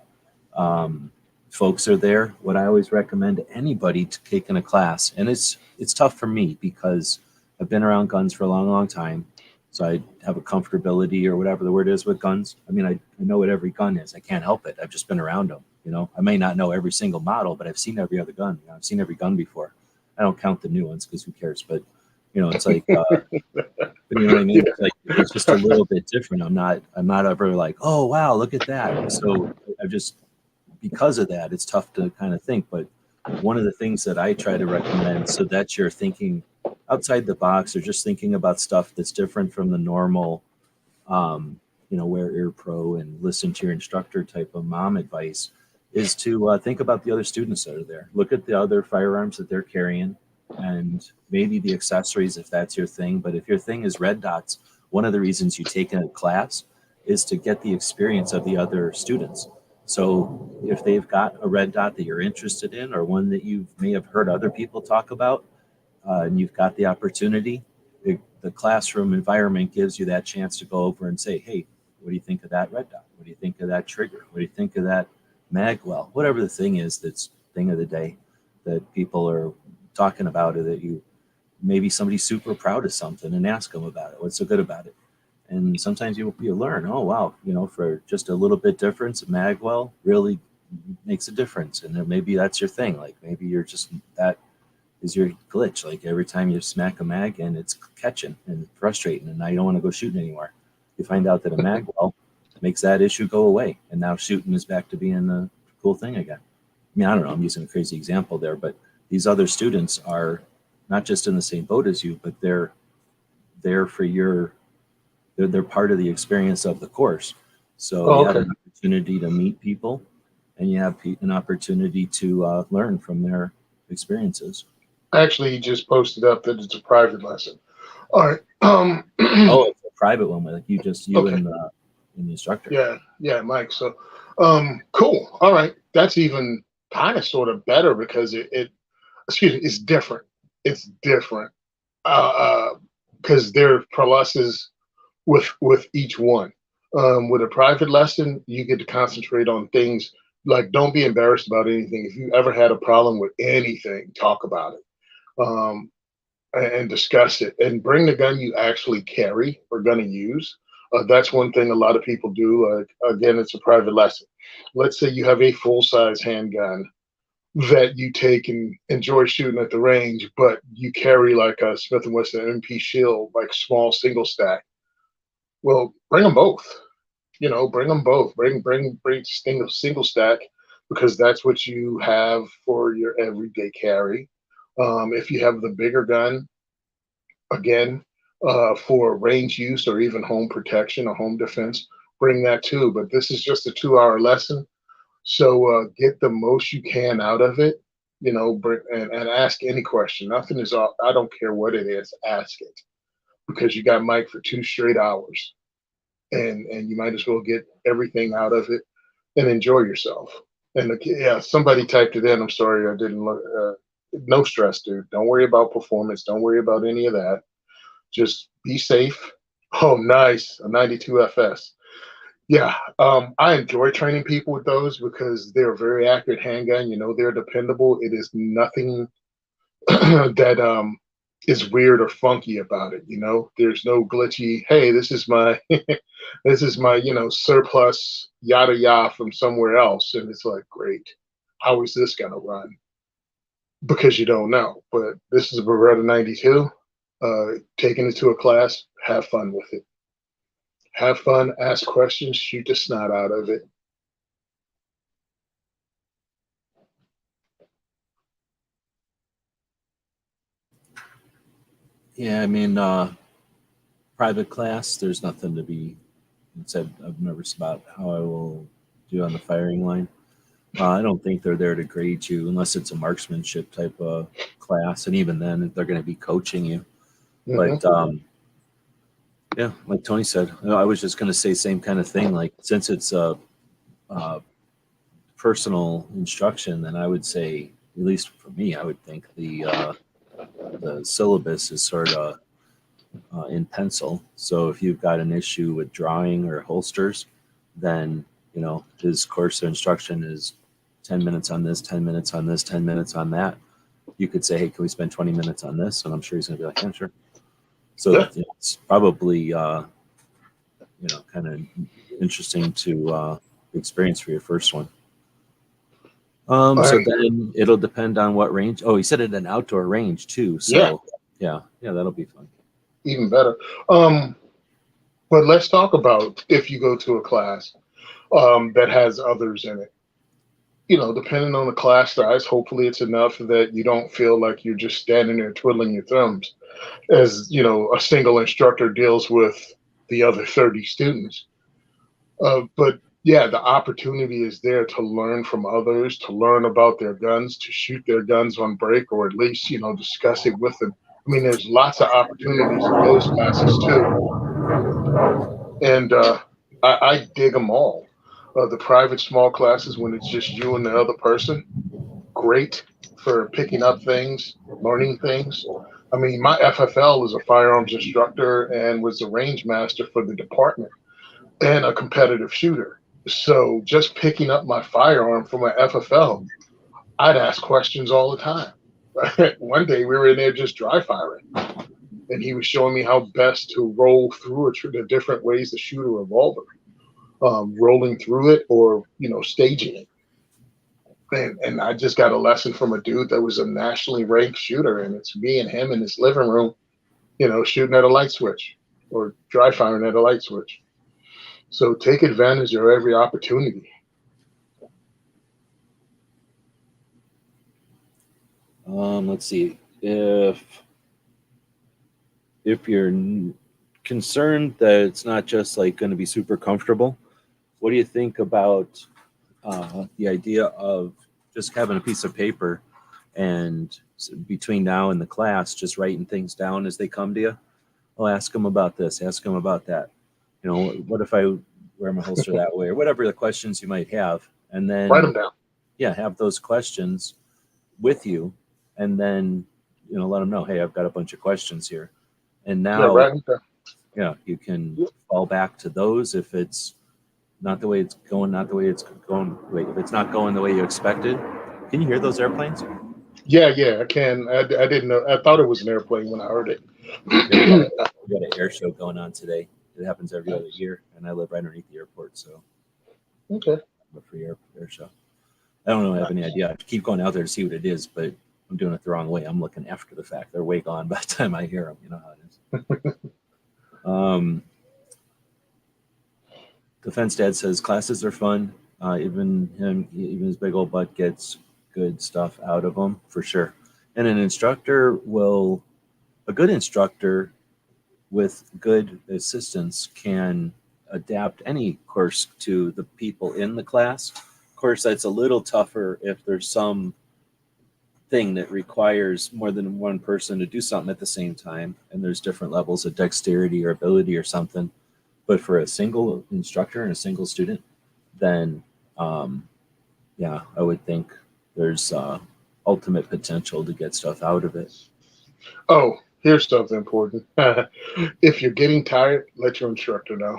Speaker 2: folks are there. What I always recommend to anybody taking a class, and it's tough for me because I've been around guns for a long, long time. So I have a comfortability, or whatever the word is, with guns. I mean, I know what every gun is. I can't help it. I've just been around them. I may not know every single model, but I've seen every other gun. I've seen every gun before. I don't count the new ones because who cares? But it's like But you know what I mean? Like, it's just a little bit different. I'm not ever like, oh wow, look at that. So I just, because of that, it's tough to kind of think. But one of the things that I try to recommend, so that you're thinking outside the box or just thinking about stuff that's different from the normal, wear ear pro and listen to your instructor type of mom advice, is to think about the other students that are there. Look at the other firearms that they're carrying and maybe the accessories if that's your thing. But if your thing is red dots, one of the reasons you take a class is to get the experience of the other students. So if they've got a red dot that you're interested in or one that you may have heard other people talk about, and you've got the opportunity, the classroom environment gives you that chance to go over and say, hey, what do you think of that red dot? What do you think of that trigger? What do you think of that mag well? Whatever the thing is that's thing of the day that people are talking about, or that you, maybe somebody's super proud of something, and ask them about it. What's so good about it? And sometimes you learn, oh, wow, for just a little bit difference, Magwell really makes a difference. And then maybe that's your thing. Like maybe you're just, that is your glitch. Like every time you smack a mag and it's catching and frustrating, and now you don't want to go shooting anymore. You find out that a Magwell makes that issue go away. And now shooting is back to being a cool thing again. I mean, I don't know, I'm using a crazy example there, but these other students are not just in the same boat as you, but they're there for they're part of the experience of the course. So you have an opportunity to meet people, and you have an opportunity to learn from their experiences.
Speaker 3: Actually, he just posted up that it's a private lesson. All right.
Speaker 2: Oh, it's a private one, like you
Speaker 3: Okay.
Speaker 2: and the instructor.
Speaker 3: Yeah, Mike. So, cool. All right, that's even kind of sort of better because it's different. It's different because there are pluses with each one. With a private lesson, you get to concentrate on things like, don't be embarrassed about anything. If you ever had a problem with anything, talk about it. And discuss it, and bring the gun you actually carry or gonna use. That's one thing a lot of people do. Again, it's a private lesson. Let's say you have a full-size handgun that you take and enjoy shooting at the range, but you carry like a Smith & Wesson MP Shield, like small single stack. Well, bring them both. Bring them both. Bring single stack, because that's what you have for your everyday carry. If you have the bigger gun, again, for range use or even home protection or home defense, bring that too. But this is just a 2-hour lesson. So get the most you can out of it, and ask any question. Nothing is off. I don't care what it is, ask it, because you got Mike for 2 straight hours, and you might as well get everything out of it and enjoy yourself. And yeah, somebody typed it in. I'm sorry, I didn't look. No stress, dude. Don't worry about performance. Don't worry about any of that. Just be safe. Oh, nice. A 92 FS. Yeah. I enjoy training people with those because they're a very accurate handgun. They're dependable. It is nothing that is weird or funky about it. There's no glitchy, hey, this is my this is my, surplus yada yada from somewhere else. And it's like, great. How is this gonna run? Because you don't know. But this is a Beretta 92. Taking it to a class, have fun with it. Have fun, ask questions, shoot the snot out of it.
Speaker 2: Yeah, I mean, private class, there's nothing to be said. I'm nervous about how I will do on the firing line. I don't think they're there to grade you unless it's a marksmanship type of class, and even then, they're going to be coaching you.
Speaker 3: Mm-hmm.
Speaker 2: But yeah, like Tony said, I was just going to say same kind of thing. Like since it's a personal instruction, then I would say, at least for me, I would think the syllabus is sort of in pencil. So if you've got an issue with drawing or holsters, then his course of instruction is 10 minutes on this, 10 minutes on this, 10 minutes on that. You could say, hey, can we spend 20 minutes on this? And I'm sure he's going to be like, yeah, sure. So
Speaker 3: Yeah.
Speaker 2: it's probably, kind of interesting to experience for your first one. So then it'll depend on what range. Oh, he said it an outdoor range too. So yeah, that'll be fun.
Speaker 3: even better. Um, but let's talk about if you go to a class that has others in it. You know, depending on the class size, hopefully it's enough that you don't feel like you're just standing there twiddling your thumbs as, you know, a single instructor deals with the other 30 students. But yeah, the opportunity is there to learn from others, to learn about their guns, to shoot their guns on break, or at least, you know, discuss it with them. I mean, there's lots of opportunities in those classes too. And I dig them all. The private small classes, when it's just you and the other person, great for picking up things, learning things. I mean, my FFL is a firearms instructor and was a range master for the department and a competitive shooter. So just picking up my firearm from my FFL, I'd ask questions all the time. One day we were in there just dry firing, and he was showing me how best to roll through the different ways to shoot a revolver, rolling through it or, you know, staging it. And I just got a lesson from a dude that was a nationally ranked shooter, and it's me and him in his living room, you know, shooting at a light switch or dry firing at a light switch. So take advantage of every opportunity.
Speaker 2: Let's see. If you're concerned that it's not just like going to be super comfortable, what do you think about the idea of just having a piece of paper and between now and the class, just writing things down as they come to you? I'll ask them about this, ask them about that. You know, what if I wear my holster that way, or whatever the questions you might have, and then
Speaker 3: Write them down.
Speaker 2: yeah, have those questions with you, and then you know let them know, hey, I've got a bunch of questions here, and
Speaker 3: Yeah,
Speaker 2: now
Speaker 3: write them down.
Speaker 2: yeah, you can fall back to those if it's not the way it's going, not the way it's going. Wait, if it's not going the way you expected, can you hear those airplanes?
Speaker 3: Yeah, I can. I didn't know. I thought it was an airplane when I heard
Speaker 2: Yeah, we got
Speaker 3: it.
Speaker 2: an air show going on today. It happens every other year, and I live right underneath the airport, so
Speaker 3: Okay.
Speaker 2: a free air show. I don't have any idea. I keep going out there to see what it is, but I'm doing it the wrong way. I'm looking after the fact. They're way gone by the time I hear them. You know how it is. Defense Dad says classes are fun. Even his big old butt gets good stuff out of them for sure. And a good instructor with good assistance can adapt any course to the people in the class. Of course, that's a little tougher if there's some thing that requires more than one person to do something at the same time, and there's different levels of dexterity or ability or something. But for a single instructor and a single student, then yeah, I would think there's ultimate potential to get stuff out of it.
Speaker 3: Oh, here's something important. If you're getting tired, let your instructor know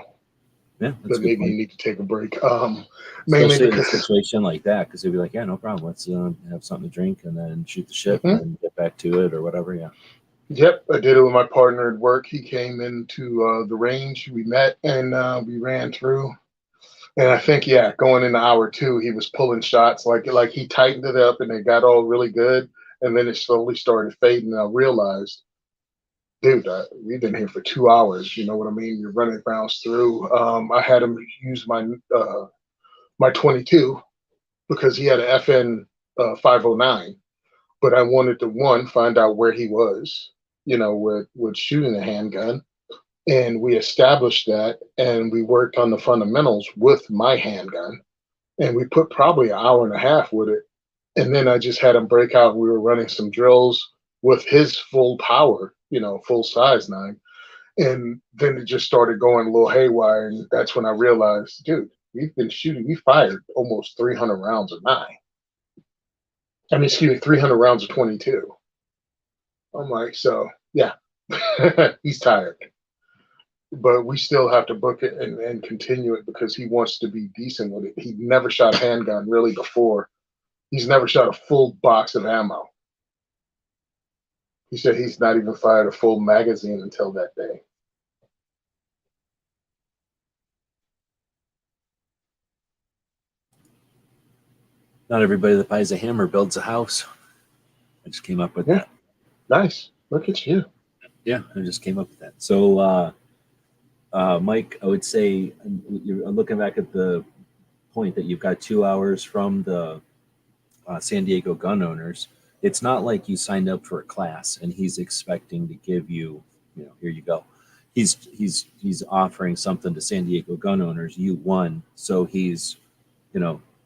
Speaker 2: Yeah, that's
Speaker 3: that
Speaker 2: a good
Speaker 3: maybe you
Speaker 2: point.
Speaker 3: need to take a break. Mainly
Speaker 2: Especially in a
Speaker 3: because
Speaker 2: situation like that, because they'd be like, yeah, no problem. Let's have something to drink and then shoot the shit and
Speaker 3: Mhm.
Speaker 2: then get back to it or whatever. Yeah.
Speaker 3: Yep, I did it with my partner at work. He came into the range. We met and we ran through. And I think, yeah, going into hour two, he was pulling shots like he tightened it up and it got all really good. And then it slowly started fading. And I realized, dude, we've been here for 2 hours. You know what I mean? You're running rounds through. I had him use my 22 because he had an FN 509, but I wanted to one find out where he was, you know, with shooting a handgun, and we established that, and we worked on the fundamentals with my handgun, and we put probably an hour and a half with it, and then I just had him break out. We were running some drills with his full power, you know, full size 9. And then it just started going a little haywire. And that's when I realized, dude, we fired almost 300 rounds of 9. I mean, excuse me, 300 rounds of 22. I'm like, so yeah, he's tired. But we still have to book it and continue it because he wants to be decent with it. He never shot a handgun really before. He's never shot a full box of ammo. He said he's not even fired a full magazine until that day.
Speaker 2: Not everybody that buys a hammer builds a house. I just came up with
Speaker 3: Yeah,
Speaker 2: that.
Speaker 3: nice. Look at you.
Speaker 2: Yeah, I just came up with that. So, Mike, I would say you're looking back at the point that you've got 2 hours from the San Diego gun owners. It's not like you signed up for a class and he's expecting to give you, here you go. He's offering something to San Diego gun owners. You won, so he's,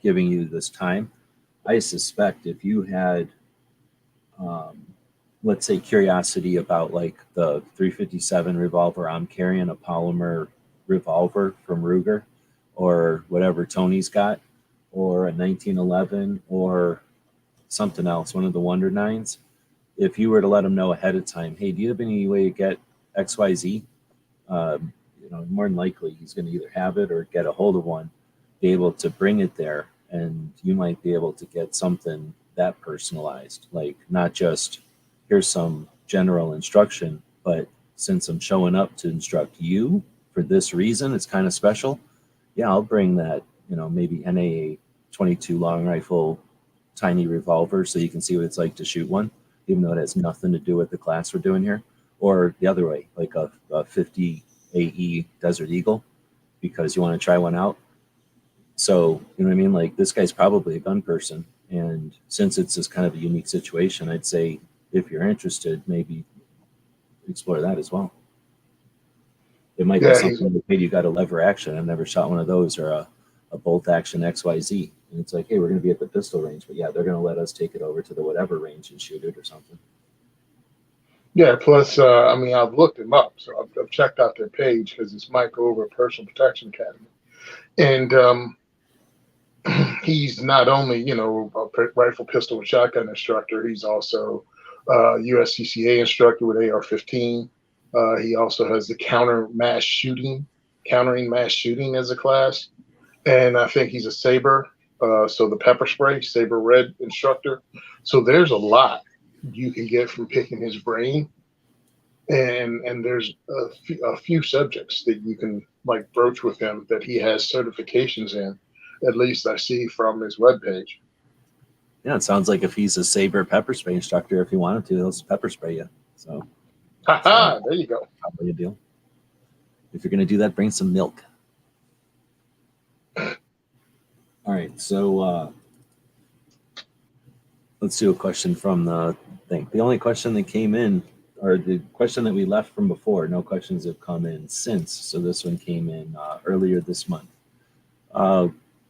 Speaker 2: giving you this time. I suspect if you had, um, let's say, curiosity about like the 357 revolver I'm carrying, a polymer revolver from Ruger, or whatever Tony's got, or a 1911, or something else, one of the Wonder Nines. If you were to let him know ahead of time, hey, do you have any way to get XYZ? More than likely he's going to either have it or get a hold of one, be able to bring it there, and you might be able to get something that personalized, like not just here's some general instruction, but since I'm showing up to instruct you for this reason, it's kind of special. Yeah, I'll bring that, maybe NAA 22 long rifle, tiny revolver, so you can see what it's like to shoot one, even though it has nothing to do with the class we're doing here. Or the other way, like a 50 AE Desert Eagle, because you want to try one out. So, you know what I mean? Like, this guy's probably a gun person. And since it's this kind of a unique situation, I'd say if you're interested, maybe explore that as well. It might be
Speaker 3: Yeah, he's
Speaker 2: something that, hey, you got a lever action. I've never shot one of those, or a bolt action XYZ. And it's like, hey, we're going to be at the pistol range, but yeah, they're going to let us take it over to the whatever range and shoot it or something.
Speaker 3: yeah. Plus, I mean, I've looked him up, so I've checked out their page because it's Mike Clover Personal Protection Academy, and he's not only a rifle, pistol, and shotgun instructor. He's also USCCA instructor with AR-15. He also has the countering mass shooting as a class, and I think he's a saber. So the pepper spray, saber red instructor. So there's a lot you can get from picking his brain, and there's a few subjects that you can like broach with him that he has certifications in. At least I see from his webpage.
Speaker 2: Yeah, it sounds like if he's a saber pepper spray instructor, if he wanted to, he'll pepper spray you. So,
Speaker 3: Haha, there you go.
Speaker 2: probably a deal. If you're going to do that, bring some milk. All right, so let's do a question from the thing. The only question that came in, or the question that we left from before, no questions have come in since. So this one came in earlier this month.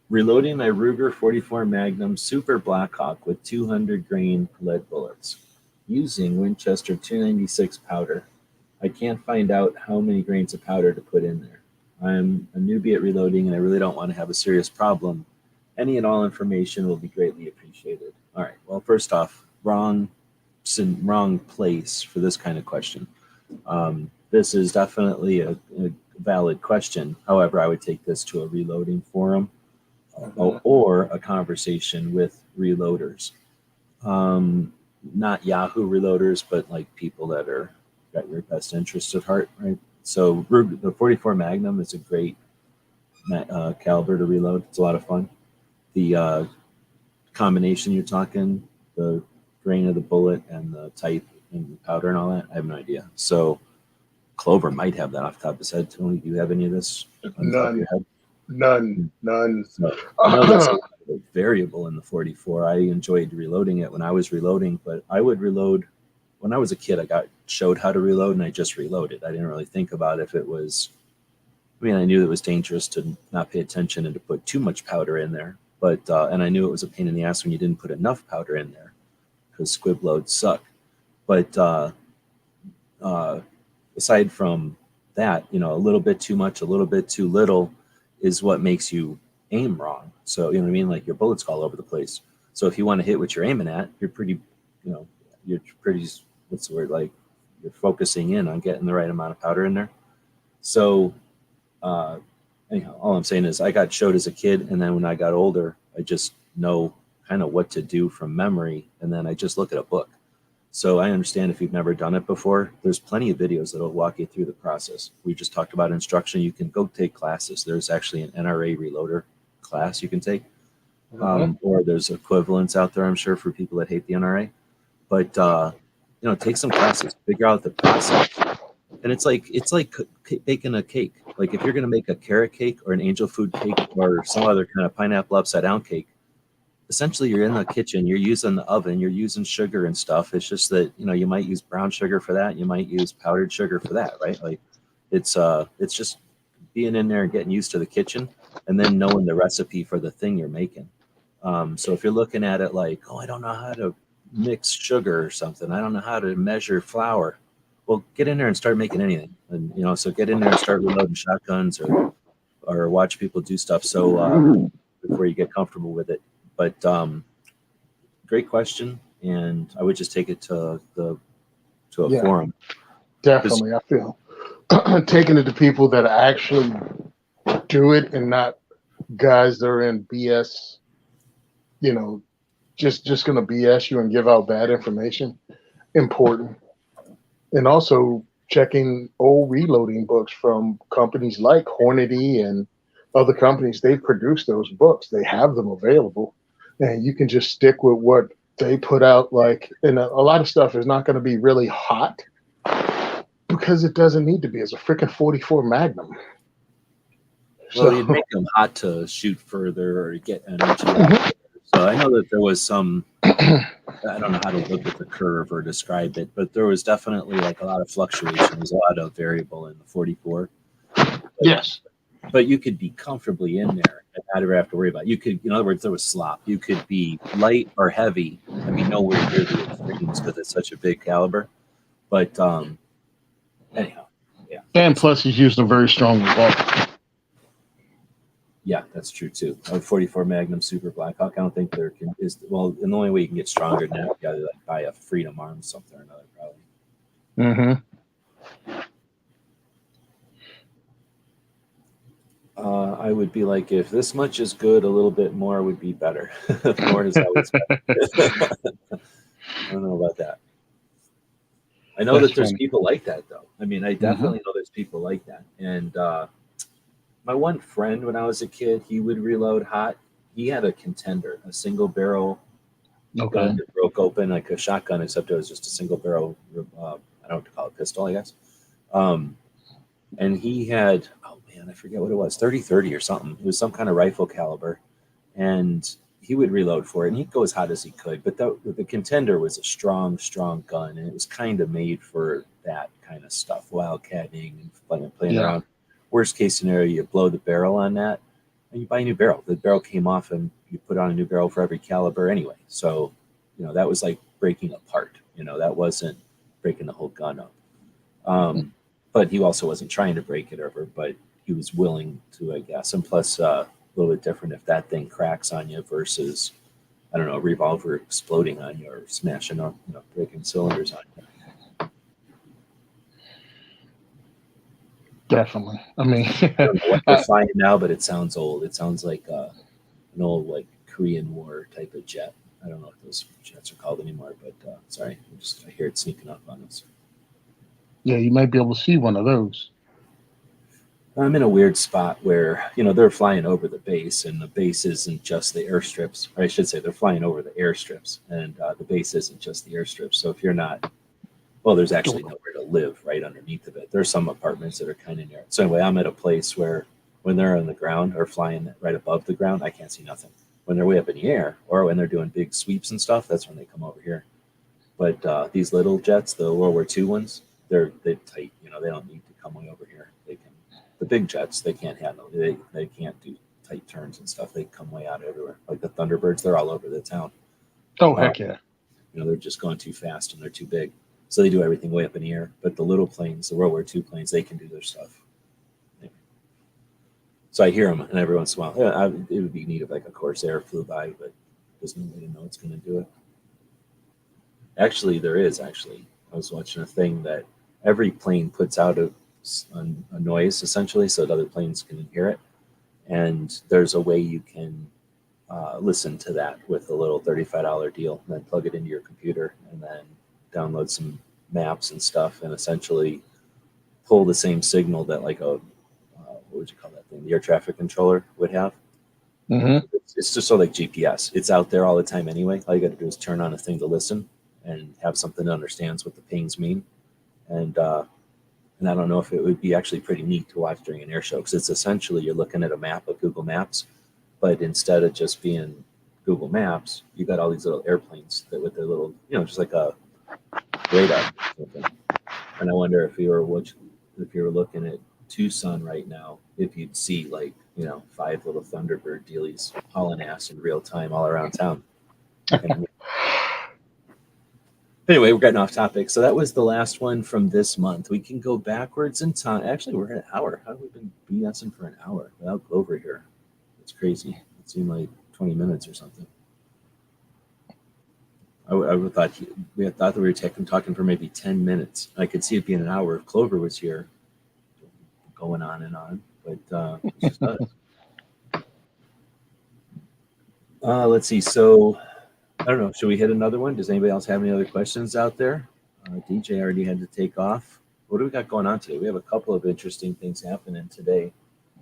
Speaker 2: Reloading my Ruger 44 Magnum Super Blackhawk with 200 grain lead bullets using Winchester 296 powder. I can't find out how many grains of powder to put in there. I'm a newbie at reloading and I really don't want to have a serious problem. Any and all information will be greatly appreciated. All right. Well, first off, wrong place for this kind of question. This is definitely a valid question. However, I would take this to a reloading forum or a conversation with reloaders. Not Yahoo reloaders, but like people that are got your best interest at heart, right? So the 44 Magnum is a great caliber to reload. It's a lot of fun. The combination you're talking, the grain of the bullet and the type and the powder and all that, I have no idea. So Clover might have that off the top of his head. Tony, do you have any of this on the top of your head?
Speaker 3: None.
Speaker 2: So I know that's a variable in the 44. I enjoyed reloading it when I was reloading, but I would reload when I was a kid. I got showed how to reload and I just reloaded. I didn't really think about if it was, I knew it was dangerous to not pay attention and to put too much powder in there, but and I knew it was a pain in the ass when you didn't put enough powder in there because squib loads suck. But aside from that, a little bit too much, a little bit too little is what makes you aim wrong. So, you know what I mean? Like your bullets all over the place. So if you want to hit what you're aiming at, you're pretty, what's the word? Like you're focusing in on getting the right amount of powder in there. So, anyhow, all I'm saying is I got showed as a kid. And then when I got older, I just know kind of what to do from memory. And then I just look at a book. So I understand if you've never done it before, there's plenty of videos that'll walk you through the process. We just talked about instruction. You can go take classes. There's actually an NRA reloader class you can take. Or there's equivalents out there, I'm sure, for people that hate the NRA. But take some classes, figure out the process. And it's like baking a cake. Like if you're going to make a carrot cake or an angel food cake or some other kind of pineapple upside down cake, essentially you're in the kitchen, you're using the oven, you're using sugar and stuff. It's just that, you might use brown sugar for that. You might use powdered sugar for that, right? Like it's just being in there and getting used to the kitchen and then knowing the recipe for the thing you're making. So if you're looking at it like, oh, I don't know how to mix sugar or something, I don't know how to measure flour. Well, get in there and start making anything. And, so get in there and start reloading shotguns or watch people do stuff. So before you get comfortable with it. But great question. And I would just take it to a forum.
Speaker 3: Definitely. I feel taking it to people that actually do it and not guys that are in BS, just going to BS you and give out bad information. Important. And also checking old reloading books from companies like Hornady and other companies. They've produced those books. They have them available. And you can just stick with what they put out. And a lot of stuff is not going to be really hot because it doesn't need to be. It's a freaking 44 Magnum.
Speaker 2: Well, you'd make them hot to shoot further or get energy. So I know that there was some, I don't know how to look at the curve or describe it, but there was definitely like a lot of fluctuation. There's a lot of variable in the 44.
Speaker 3: Yes.
Speaker 2: But you could be comfortably in there and not ever have to worry about it. You could, in other words, there was slop. You could be light or heavy. I mean, nowhere near the extremes because it's such a big caliber. But anyhow, yeah.
Speaker 3: And plus, he's used a very strong revolver.
Speaker 2: Yeah, that's true too. A 44 Magnum Super Blackhawk. I don't think there is. Well, and the only way you can get stronger than that, you got to like buy a Freedom Arms something or another, probably.
Speaker 3: Mm-hmm.
Speaker 2: I would be like, if this much is good, a little bit more would be better. More is always better. I don't know about that. I know that there's people like that, though. I mean, I definitely know there's people like that. And my one friend, when I was a kid, he would reload hot. He had a Contender, a single barrel gun that broke open like a shotgun, except it was just a single barrel. I don't know what to call it, pistol, I guess. And he had, I forget what it was, 30-30 or something. It was some kind of rifle caliber, and he would reload for it, and he'd go as hot as he could. But the Contender was a strong gun, and it was kind of made for that kind of stuff, wildcatting and playing around. Worst case scenario, you blow the barrel on that, and you buy a new barrel. The barrel came off, and you put on a new barrel for every caliber anyway. So, that was like breaking apart. That wasn't breaking the whole gun up. But he also wasn't trying to break it over, but he was willing to, I guess. And plus, a little bit different if that thing cracks on you versus, I don't know, a revolver exploding on you or smashing up, breaking cylinders on you.
Speaker 3: Definitely. I mean,
Speaker 2: I don't know what they're flying now, but it sounds old. It sounds like an old, like, Korean War type of jet. I don't know what those jets are called anymore, but sorry, I hear it sneaking up on us.
Speaker 3: Yeah, you might be able to see one of those.
Speaker 2: I'm in a weird spot where, they're flying over the base, and the base isn't just the airstrips, or I should say they're flying over the airstrips, and the base isn't just the airstrips. So if you're not, well, there's actually nowhere to live right underneath of it. There's some apartments that are kind of near it. So anyway, I'm at a place where when they're on the ground or flying right above the ground, I can't see nothing. When they're way up in the air or when they're doing big sweeps and stuff, that's when they come over here. But these little jets, the World War II ones, they're tight. They don't need to come way over here. They can. The big jets, they can't handle. They can't do tight turns and stuff. They come way out everywhere. Like the Thunderbirds, they're all over the town.
Speaker 3: Oh, heck yeah.
Speaker 2: They're just going too fast and they're too big. So they do everything way up in the air. But the little planes, the World War II planes, they can do their stuff. Anyway. So I hear them, and every once in a while, it would be neat if like a Corsair flew by, but there's no way to know it's going to do it. Actually, there is. I was watching a thing that every plane puts out a noise, essentially, so that other planes can hear it. And there's a way you can listen to that with a little $35 deal, and then plug it into your computer, and then download some maps and stuff, and essentially pull the same signal that like a what would you call that thing? The air traffic controller would have.
Speaker 3: Mm-hmm.
Speaker 2: It's just so like GPS. It's out there all the time anyway. All you got to do is turn on a thing to listen, and have something that understands what the pings mean. And I don't know if it would be actually pretty neat to watch during an air show, because it's essentially you're looking at a map of Google Maps, but instead of just being Google Maps, you got all these little airplanes that with their little, just like a radar. And I wonder if you were looking at Tucson right now, if you'd see 5 little Thunderbird dealies hauling ass in real time all around town. Anyway, we're getting off topic. So that was the last one from this month. We can go backwards in time. Actually, we're at an hour. How have we been BSing for an hour without Clover here? It's crazy. It seemed like 20 minutes or something. I would thought we thought that we were talking for maybe 10 minutes. I could see it being an hour if Clover was here, going on and on. But it's just us. Let's see. So I don't know. Should we hit another one? Does anybody else have any other questions out there? DJ already had to take off. What do we got going on today? We have a couple of interesting things happening today.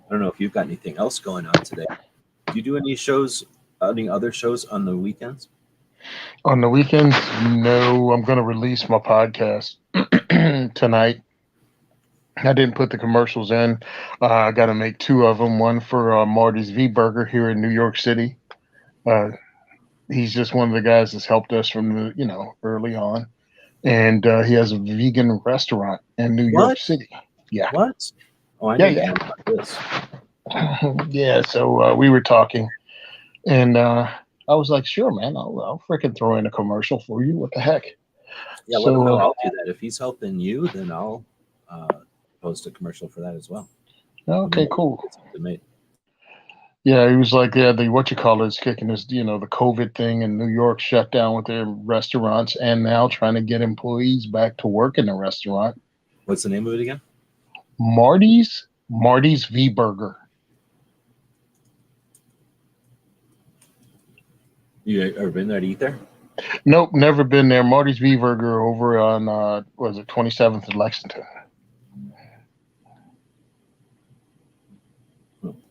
Speaker 2: I don't know if you've got anything else going on today. Do you do any other shows on the weekends?
Speaker 3: On the weekends, no. I'm going to release my podcast tonight. I didn't put the commercials in. I got to make 2 of them. One for Marty's V Burger here in New York City. He's just one of the guys that's helped us from early on, and he has a vegan restaurant in New York City. Yeah.
Speaker 2: What? Oh, I didn't know about this.
Speaker 3: Yeah. So we were talking, and I was like, "Sure, man. I'll freaking throw in a commercial for you. What the heck?"
Speaker 2: Yeah. So I'll do that. If he's helping you, then I'll post a commercial for that as well.
Speaker 3: Okay. Cool. Yeah, he was like, is kicking this, the COVID thing in New York shut down with their restaurants, and now trying to get employees back to work in the restaurant.
Speaker 2: What's the name of it again?
Speaker 3: Marty's V Burger.
Speaker 2: You ever been there to eat there?
Speaker 3: Nope, never been there. Marty's V Burger over on 27th in Lexington.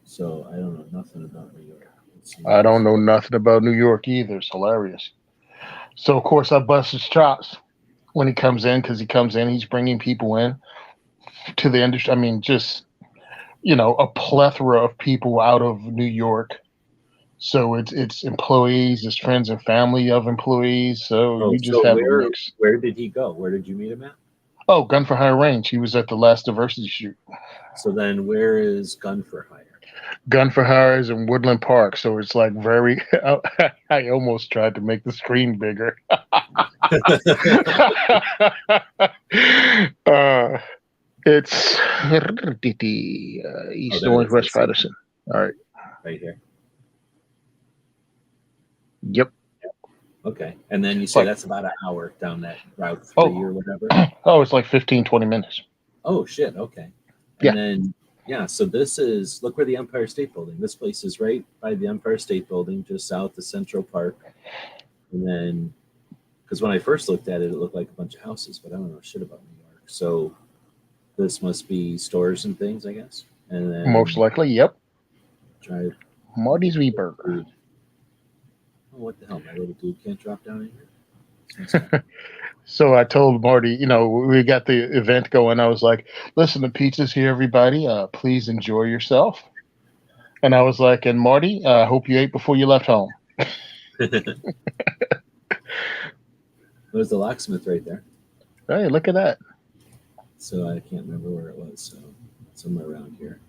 Speaker 2: So I don't know nothing about New York.
Speaker 3: I don't know nothing about New York either. It's hilarious. So of course I bust his chops when he comes in, because he's bringing people in to the industry. I mean, just a plethora of people out of New York. So it's employees, it's friends and family of employees. So you just have a mix.
Speaker 2: Where did he go? Where did you meet him at?
Speaker 3: Oh, Gun for Hire Range. He was at the last diversity shoot.
Speaker 2: So then where is Gun for Hire?
Speaker 3: Gun for Hire is in Woodland Park, so it's like very. I almost tried to make the screen bigger. It's East Orange, West Patterson. All right,
Speaker 2: right here.
Speaker 3: Yep.
Speaker 2: Okay, and then you say that's about an hour down that Route 3 or whatever.
Speaker 3: Oh, it's like 15-20 minutes.
Speaker 2: Oh shit! Okay. And then. Yeah, so this is, look where the Empire State Building, this place is right by the Empire State Building, just south of Central Park. And then, because when I first looked at it, it looked like a bunch of houses, but I don't know shit about New York. So this must be stores and things, I guess. And then
Speaker 3: most likely, yep.
Speaker 2: Try
Speaker 3: Marty's V Burger.
Speaker 2: Oh, what the hell? My little dude can't drop down in here.
Speaker 3: So I told Marty, we got the event going. I was like, listen, the pizza's here, everybody. Please enjoy yourself. And I was like, and Marty, I hope you ate before you left home.
Speaker 2: There's the locksmith right there.
Speaker 3: Hey, look at that.
Speaker 2: So I can't remember where it was. So somewhere around here.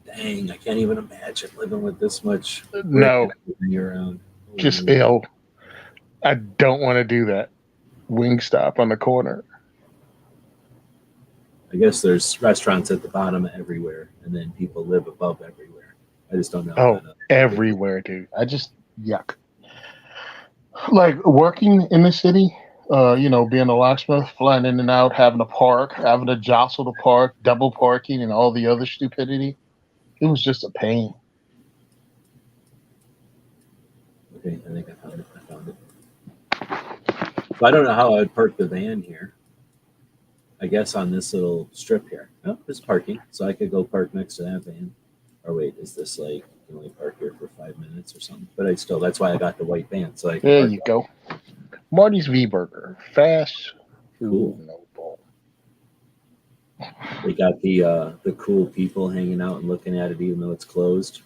Speaker 2: Dang, I can't even imagine living with this much.
Speaker 3: No.
Speaker 2: Around.
Speaker 3: Just ill. I don't want to do that. Wingstop on the corner.
Speaker 2: I guess there's restaurants at the bottom everywhere, and then people live above everywhere. I just don't know.
Speaker 3: Oh, everywhere, dude. I just yuck. Like working in the city, being a locksmith, flying in and out, having to park, having to jostle the park, double parking, and all the other stupidity. It was just a pain.
Speaker 2: Okay, I think I found it. So I don't know how I would park the van here. I guess on this little strip here. Oh, there's parking. So I could go park next to that van. Or wait, is this like, you can only park here for 5 minutes or something? But that's why I got the white van. So there
Speaker 3: you go. Marty's V Burger, fast
Speaker 2: Cool.
Speaker 3: food, no bull.
Speaker 2: They got the cool people hanging out and looking at it, even though it's closed.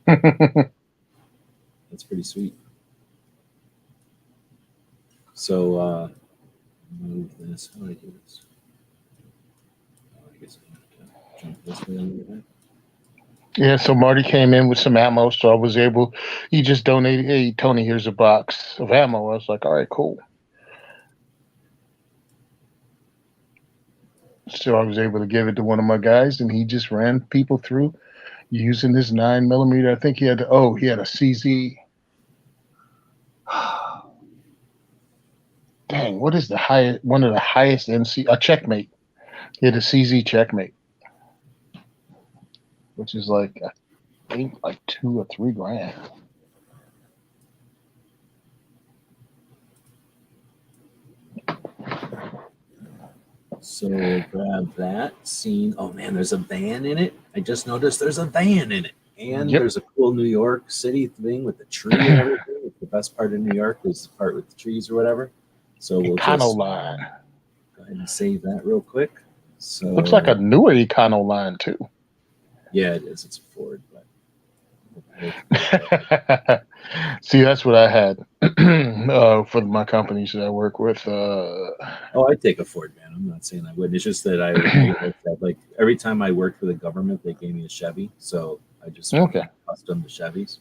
Speaker 2: That's pretty sweet. So move this. How do I do this? Oh, I guess I have to jump this way on the back.
Speaker 3: Yeah, so Marty came in with some ammo, so I was able. He just donated. Hey, Tony, here's a box of ammo. I was like, all right, cool. So I was able to give it to one of my guys, and he just ran people through using this 9mm. I think he had. He had a CZ. Dang, what is the highest? One of the highest NC. A checkmate. He had a CZ checkmate, which is like I think like $2 or $3 grand.
Speaker 2: So grab that scene. Oh man, there's a van in it. I just noticed there's a van in it. And
Speaker 3: Yep.
Speaker 2: there's a cool New York City thing with the tree and everything. The best part of New York is the part with the trees or whatever. So we'll just
Speaker 3: Econoline.
Speaker 2: go ahead and save that real quick. So
Speaker 3: Looks like a newer Econoline too.
Speaker 2: yeah, it is. It's a Ford, but
Speaker 3: See, that's what I had for my companies that I work with.
Speaker 2: oh, I'd take a Ford, man. I'm not saying I wouldn't. It's just that I looked at, like every time I worked for the government, they gave me a Chevy, so I just
Speaker 3: Okay.
Speaker 2: custom the Chevys.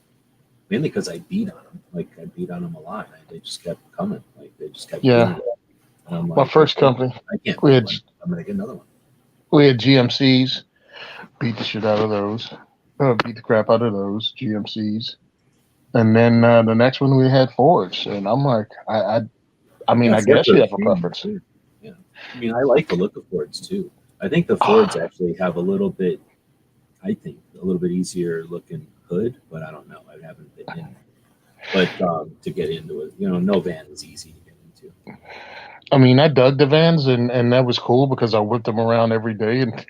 Speaker 2: Mainly because I beat on them. Like I beat on them a lot. They just kept coming. Like they just kept
Speaker 3: Yeah.
Speaker 2: getting it. And I'm like,
Speaker 3: My first company,
Speaker 2: I can't.
Speaker 3: we
Speaker 2: beat
Speaker 3: had
Speaker 2: one. I'm gonna get another one.
Speaker 3: we had GMCs. Beat the shit out of those. Beat the crap out of those GMCs. And then the next one we had Fords, and I'm like, I mean,
Speaker 2: Yeah,
Speaker 3: I
Speaker 2: Fords
Speaker 3: guess you
Speaker 2: are
Speaker 3: have a
Speaker 2: huge,
Speaker 3: preference.
Speaker 2: too. Yeah, I mean, I like the look of Fords too. I think the Fords actually have a little bit. I think a little bit easier looking hood, but I don't know. I haven't been in. But to get into it, no van is easy to get into.
Speaker 3: I mean, I dug the vans, and that was cool because I whipped them around every day. And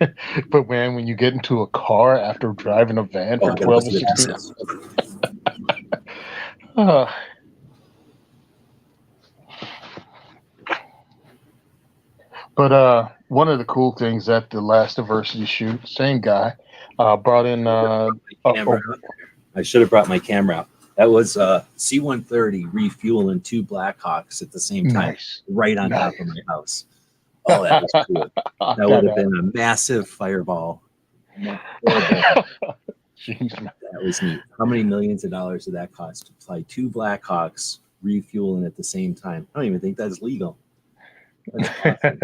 Speaker 3: but man, when you get into a car after driving a van for
Speaker 2: Oh, I gotta
Speaker 3: 12 or
Speaker 2: listen to
Speaker 3: 16,
Speaker 2: this.
Speaker 3: uh, but one of the cool things at the last diversity shoot, same guy, brought in
Speaker 2: I should have brought my camera out. That was C-130 refueling 2 Blackhawks at the same time,
Speaker 3: nice,
Speaker 2: right on top of my house. Oh, that was cool. That would have been a massive fireball.
Speaker 3: Jeez, man.
Speaker 2: That was neat. How many millions of dollars did that cost to fly 2 Blackhawks refueling at the same time? I don't even think that's legal. That's awesome.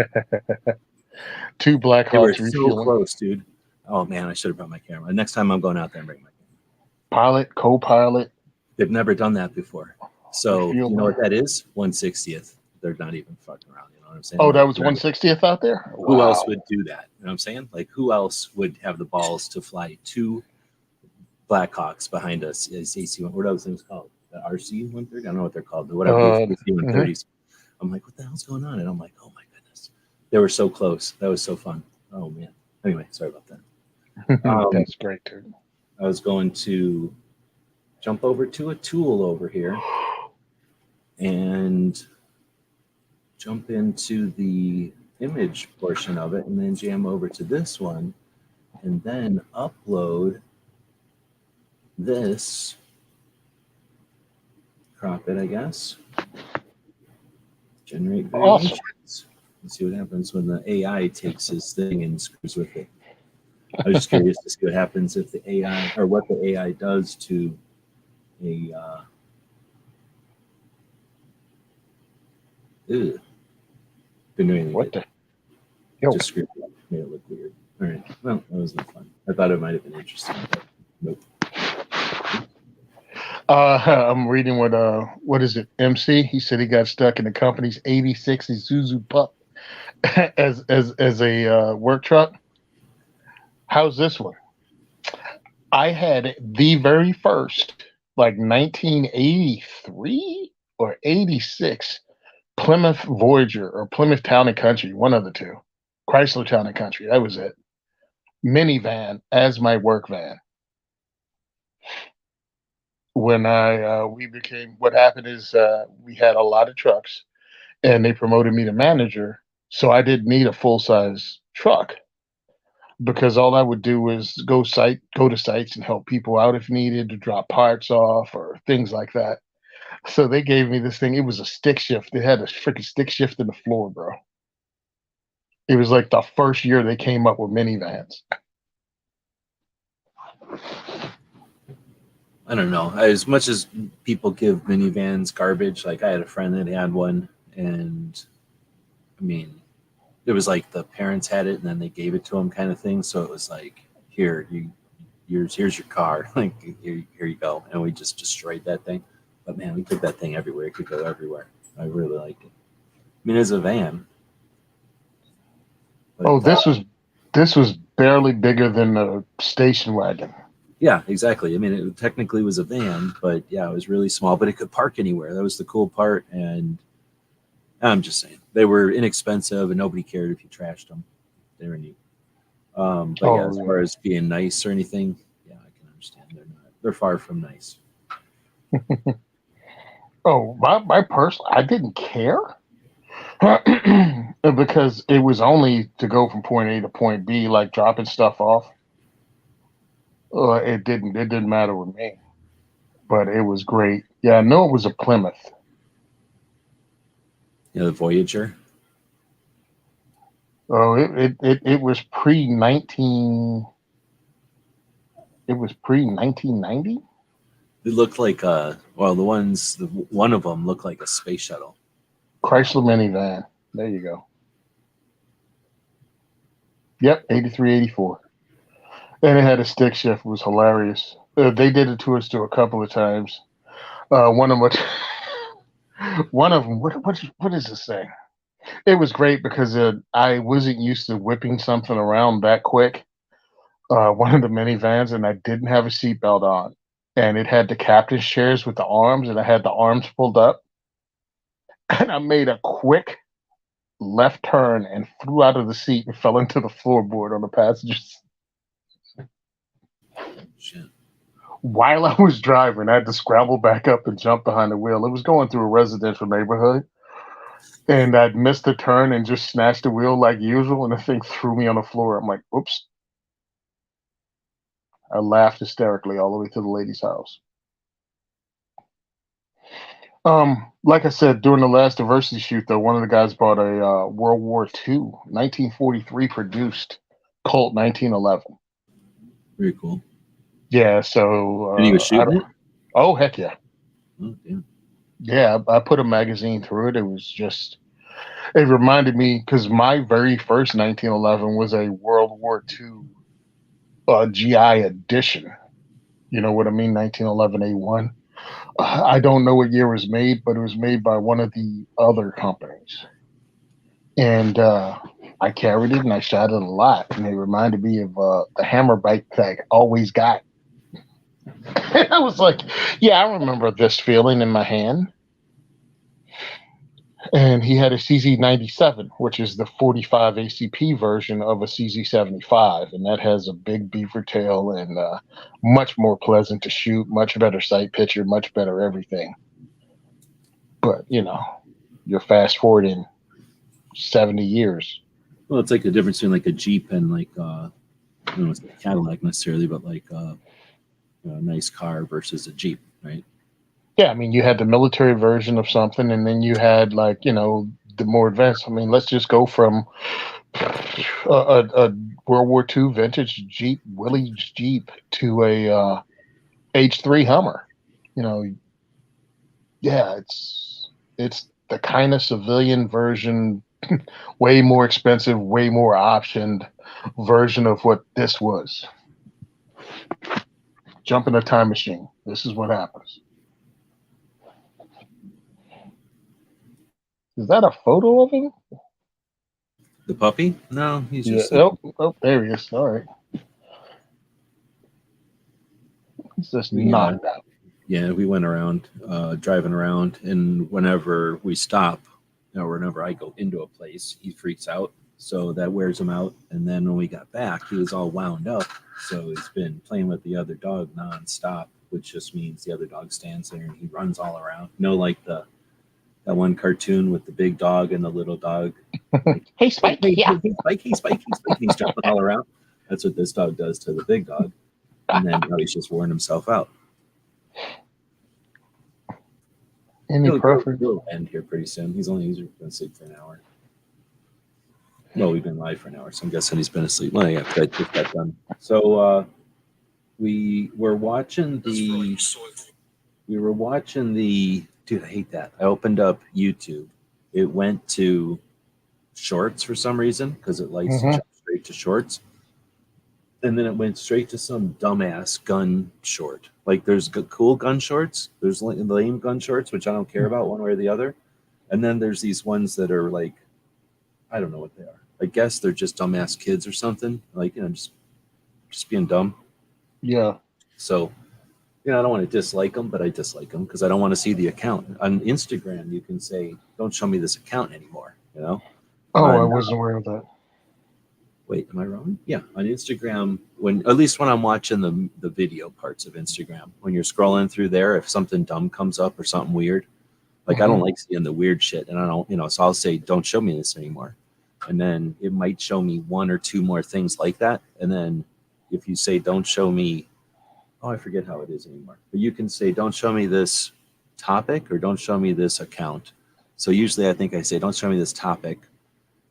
Speaker 3: 2
Speaker 2: They were
Speaker 3: Blackhawks
Speaker 2: so
Speaker 3: refueling.
Speaker 2: close, dude. Oh man, I should have brought my camera. Next time I'm going out there and bring my camera.
Speaker 3: Pilot, co-pilot.
Speaker 2: They've never done that before. So
Speaker 3: Refuel.
Speaker 2: you know what that is? 1/60th. They're not even fucking around. You know what I'm saying?
Speaker 3: Oh, that
Speaker 2: Like,
Speaker 3: was 1/60th out there?
Speaker 2: Who
Speaker 3: Wow.
Speaker 2: else would do that? You know what I'm saying? Like who else would have the balls to fly 2 Blackhawks behind us? AC1. What are those things called? The RC-130? I don't know what they're called. But whatever these AC-130s. I'm like, what the hell's going on? And I'm like, oh my goodness. They were so close. That was so fun. Oh man. Anyway, sorry about that.
Speaker 3: That's great, too.
Speaker 2: I was going to jump over to a tool over here and jump into the image portion of it and then jam over to this one and then upload this, crop it, I guess, generate variations.
Speaker 3: Awesome.
Speaker 2: Let's see what happens when the AI takes his thing and screws with it. I was just curious to see what happens if the AI, or what the AI does to a couldn't do anything.
Speaker 3: What the?
Speaker 2: Just screwed it up, made it look weird. All right, well, that was not fun. I thought it might have been interesting, but nope.
Speaker 3: I'm reading what is it? MC. He said he got stuck in the company's '86 Isuzu Pup as a work truck. How's this one? I had the very first, like 1983 or 86 Plymouth Voyager or Plymouth Town and Country, one of the two. Chrysler Town and Country, that was it. Minivan as my work van. when what happened is we had a lot of trucks and they promoted me to manager. So I didn't need a full size truck because all I would do was go to sites and help people out if needed to drop parts off or things like that. So they gave me this thing. It was a stick shift. They had a freaking stick shift in the floor, bro. It was like the first year they came up with minivans.
Speaker 2: I don't know. As much as people give minivans garbage, like I had a friend that had one, and I mean, it was like the parents had it and then they gave it to him, kind of thing. So it was like, here's your car, like here you go, and we just destroyed that thing. But man, we took that thing everywhere. It could go everywhere. I really liked it. I mean, it's a van. But,
Speaker 3: Oh, this was barely bigger than the station wagon.
Speaker 2: yeah, exactly. I mean, it technically was a van, but yeah, it was really small, but it could park anywhere. That was the cool part. And I'm just saying, they were inexpensive and nobody cared if you trashed them. They were neat. But yeah, as far as being nice or anything, yeah, I can understand. They're far from nice.
Speaker 3: Oh, my personal, I didn't care because it was only to go from point A to point B, like dropping stuff off. It didn't matter with me, but it was great. Yeah, I know it was a Plymouth.
Speaker 2: Yeah, the Voyager.
Speaker 3: Oh, it was pre-19. It was pre-1990.
Speaker 2: It looked like one of them looked like a space shuttle.
Speaker 3: Chrysler minivan. There you go. Yep, 83, 84. And it had a stick shift. It was hilarious. They did it to us a couple of times. One of them, what is this thing? It was great because I wasn't used to whipping something around that quick. One of the minivans, and I didn't have a seatbelt on. And it had the captain's chairs with the arms, and I had the arms pulled up. And I made a quick left turn and flew out of the seat and fell into the floorboard on the passenger seat.
Speaker 2: Shit.
Speaker 3: While I was driving, I had to scramble back up and jump behind the wheel. It was going through a residential neighborhood, and I'd missed a turn and just snatched the wheel like usual, and the thing threw me on the floor. I'm like, oops. I laughed hysterically all the way to the lady's house. Like I said, during the last diversity shoot, though, one of the guys bought a World War II, 1943 produced Colt 1911.
Speaker 2: Very cool.
Speaker 3: Yeah, so
Speaker 2: And he was shooting it?
Speaker 3: Oh, heck yeah.
Speaker 2: Oh, damn.
Speaker 3: Yeah, I put a magazine through it. It reminded me, because my very first 1911 was a World War II GI edition. You know what I mean? 1911 A1. I don't know what year it was made, but it was made by one of the other companies. And I carried it and I shot it a lot. And it reminded me of the hammer bite that I always got. And I was like, yeah, I remember this feeling in my hand. And he had a CZ97, which is the 45 ACP version of a CZ75. And that has a big beaver tail and much more pleasant to shoot, much better sight picture, much better everything. But, you're fast forwarding 70 years.
Speaker 2: Well, it's like the difference between like a Jeep and like I don't know, it's not a Cadillac necessarily, but like a nice car versus a Jeep, right?
Speaker 3: Yeah, I mean, you had the military version of something, and then you had like, the more advanced. I mean, let's just go from a World War II vintage Jeep, Willys Jeep, to a H3 Hummer. Yeah, it's the kind of civilian version, way more expensive, way more optioned version of what this was. Jump in a time machine. This is what happens. Is that a photo of him?
Speaker 2: The puppy? No, he's just.
Speaker 3: Oh, there he is. All right. He's just knocked out.
Speaker 2: Yeah, we went around, driving around, and whenever we stop, or whenever I go into a place, he freaks out. So that wears him out. And then when we got back, he was all wound up. So he's been playing with the other dog nonstop. which just means the other dog stands there and he runs all around. You know, like that one cartoon with the big dog and the little dog. Like,
Speaker 4: Hey, Spike.
Speaker 2: hey,
Speaker 4: Yeah.
Speaker 2: hey, Spike, hey, Spike, hey, Spike. And he's jumping all around. That's what this dog does to the big dog. And then he's just worn himself out.
Speaker 3: Any preference?
Speaker 2: He'll end here pretty soon. He's going to sleep for an hour. No, we've been live for an hour, so I'm guessing he's been asleep. Well, yeah, I just got done. So we were watching the. Dude, I hate that. I opened up YouTube. It went to shorts for some reason because it likes to jump straight to shorts. And then it went straight to some dumbass gun short. Like there's cool gun shorts. There's lame gun shorts, which I don't care about one way or the other. And then there's these ones that are like, I don't know what they are. I guess they're just dumbass kids or something. Like, you know, just being dumb.
Speaker 3: Yeah.
Speaker 2: So, you know, I don't want to dislike them, but I dislike them because I don't want to see the account. On Instagram, you can say, don't show me this account anymore, you know?
Speaker 3: Oh, I wasn't aware of that.
Speaker 2: Wait, am I wrong? Yeah, on Instagram, at least when I'm watching the video parts of Instagram, when you're scrolling through there, if something dumb comes up or something weird, like I don't like seeing the weird shit, and I don't, you know, so I'll say, don't show me this anymore. And then it might show me one or two more things like that. And then if you say, don't show me, oh, I forget how it is anymore. But you can say, don't show me this topic or don't show me this account. So usually I think I say, don't show me this topic.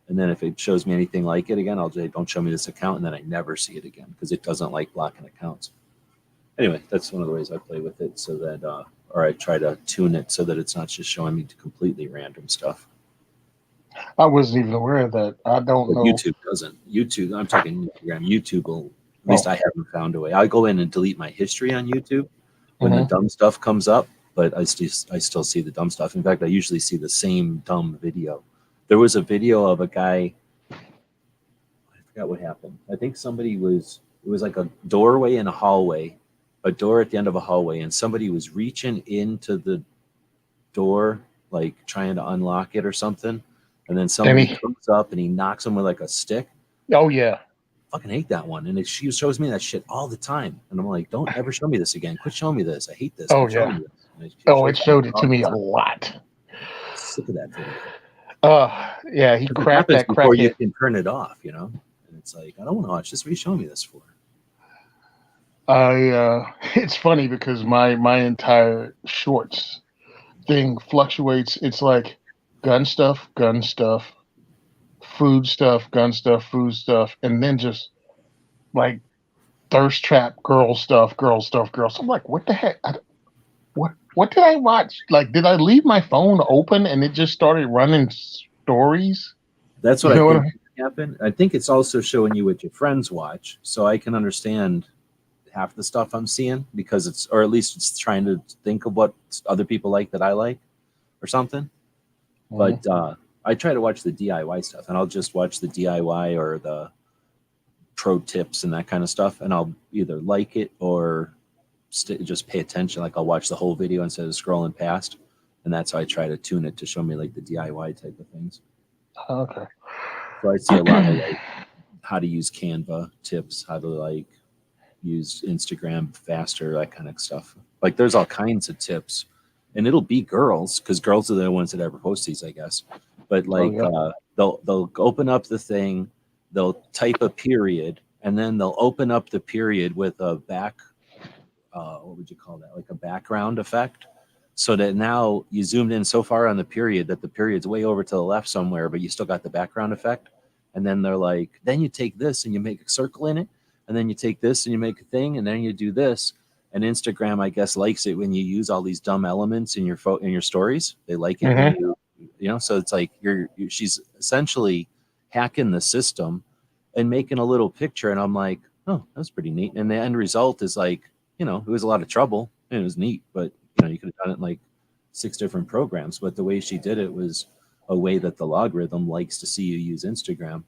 Speaker 2: And then if it shows me anything like it again, I'll say, don't show me this account. And then I never see it again because it doesn't like blocking accounts. Anyway, that's one of the ways I play with it so that, or I try to tune it so that it's not just showing me completely random stuff.
Speaker 3: I wasn't even aware of that. I don't know.
Speaker 2: YouTube doesn't. YouTube, I'm talking Instagram. YouTube will, at least I haven't found a way. I'll go in and delete my history on YouTube when the dumb stuff comes up, but I still see the dumb stuff. In fact, I usually see the same dumb video. There was a video of a guy, I forgot what happened. I think it was like a doorway in a hallway, a door at the end of a hallway, and somebody was reaching into the door, like trying to unlock it or something. And then somebody comes up and he knocks him with like a stick.
Speaker 3: Oh, yeah.
Speaker 2: Fucking hate that one. And she shows me that shit all the time. And I'm like, don't ever show me this again. Quit showing me this. I hate this.
Speaker 3: Oh, yeah. It showed it to me a lot.
Speaker 2: Sick of that thing.
Speaker 3: Yeah, he cracked that
Speaker 2: before
Speaker 3: crackhead.
Speaker 2: you can turn it off, you know? And it's like, I don't want to watch this. What are you showing me this for?
Speaker 3: It's funny because my entire shorts thing fluctuates. It's like gun stuff, food stuff, gun stuff, food stuff, and then just like thirst trap, girl stuff. I'm like, what the heck? What did I watch? Like, did I leave my phone open and it just started running stories?
Speaker 2: That's what I think happened. I think it's also showing you what your friends watch, so I can understand half the stuff I'm seeing because it's, or at least it's trying to think of what other people like that I like or something. But I try to watch the DIY stuff, and I'll just watch the DIY or the pro tips and that kind of stuff, and I'll either like it or just pay attention. Like I'll watch the whole video instead of scrolling past, and that's how I try to tune it to show me like the DIY type of things.
Speaker 3: Okay.
Speaker 2: So I see a lot of like how to use Canva tips, how to like use Instagram faster, that kind of stuff. Like there's all kinds of tips. And it'll be girls because girls are the ones that ever post these, I guess. But like they'll open up the thing, they'll type a period, and then they'll open up the period with a what would you call that? Like a background effect. So that now you zoomed in so far on the period that the period's way over to the left somewhere, but you still got the background effect. And then they're like, then you take this and you make a circle in it, and then you take this and you make a thing, and then you do this. And Instagram, I guess, likes it when you use all these dumb elements in your stories. They like it when you know. So it's like she's essentially hacking the system and making a little picture. And I'm like, oh, that's pretty neat. And the end result is like, you know, it was a lot of trouble and it was neat, but you know, you could have done it in like 6 different programs. But the way she did it was a way that the logarithm likes to see you use Instagram.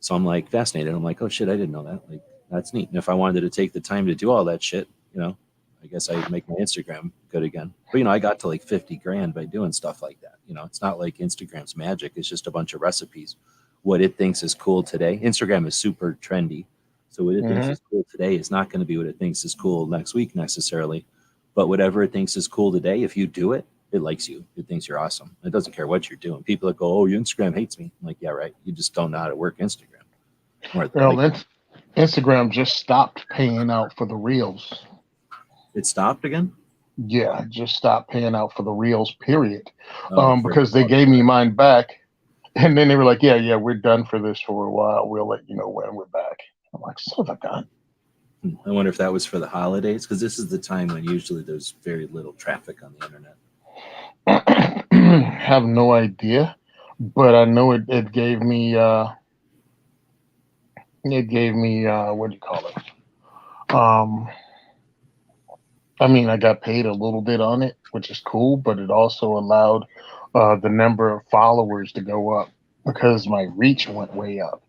Speaker 2: So I'm like fascinated. I'm like, oh shit, I didn't know that. Like that's neat. And if I wanted to take the time to do all that shit, you know, I guess I'd make my Instagram good again. But, you know, I got to like 50 grand by doing stuff like that. You know, it's not like Instagram's magic. It's just a bunch of recipes. What it thinks is cool today. Instagram is super trendy. So what it thinks is cool today is not going to be what it thinks is cool next week necessarily. But whatever it thinks is cool today, if you do it, it likes you. It thinks you're awesome. It doesn't care what you're doing. People that go, "Oh, your Instagram hates me." I'm like, yeah, right. You just don't know how to work Instagram. Or,
Speaker 3: Well,
Speaker 2: like,
Speaker 3: Instagram just stopped paying out for the reels.
Speaker 2: it stopped again?
Speaker 3: Yeah, it just stopped paying out for the reels, period.
Speaker 2: Oh,
Speaker 3: Because they gave me mine back, and then they were like, yeah, we're done for this for a while. We'll let you know when we're back. I'm like, son of a gun.
Speaker 2: I wonder if that was for the holidays, because this is the time when usually there's very little traffic on the internet.
Speaker 3: Have no idea, but I know it gave me what do you call it? I mean, I got paid a little bit on it, which is cool, but it also allowed the number of followers to go up because my reach went way up.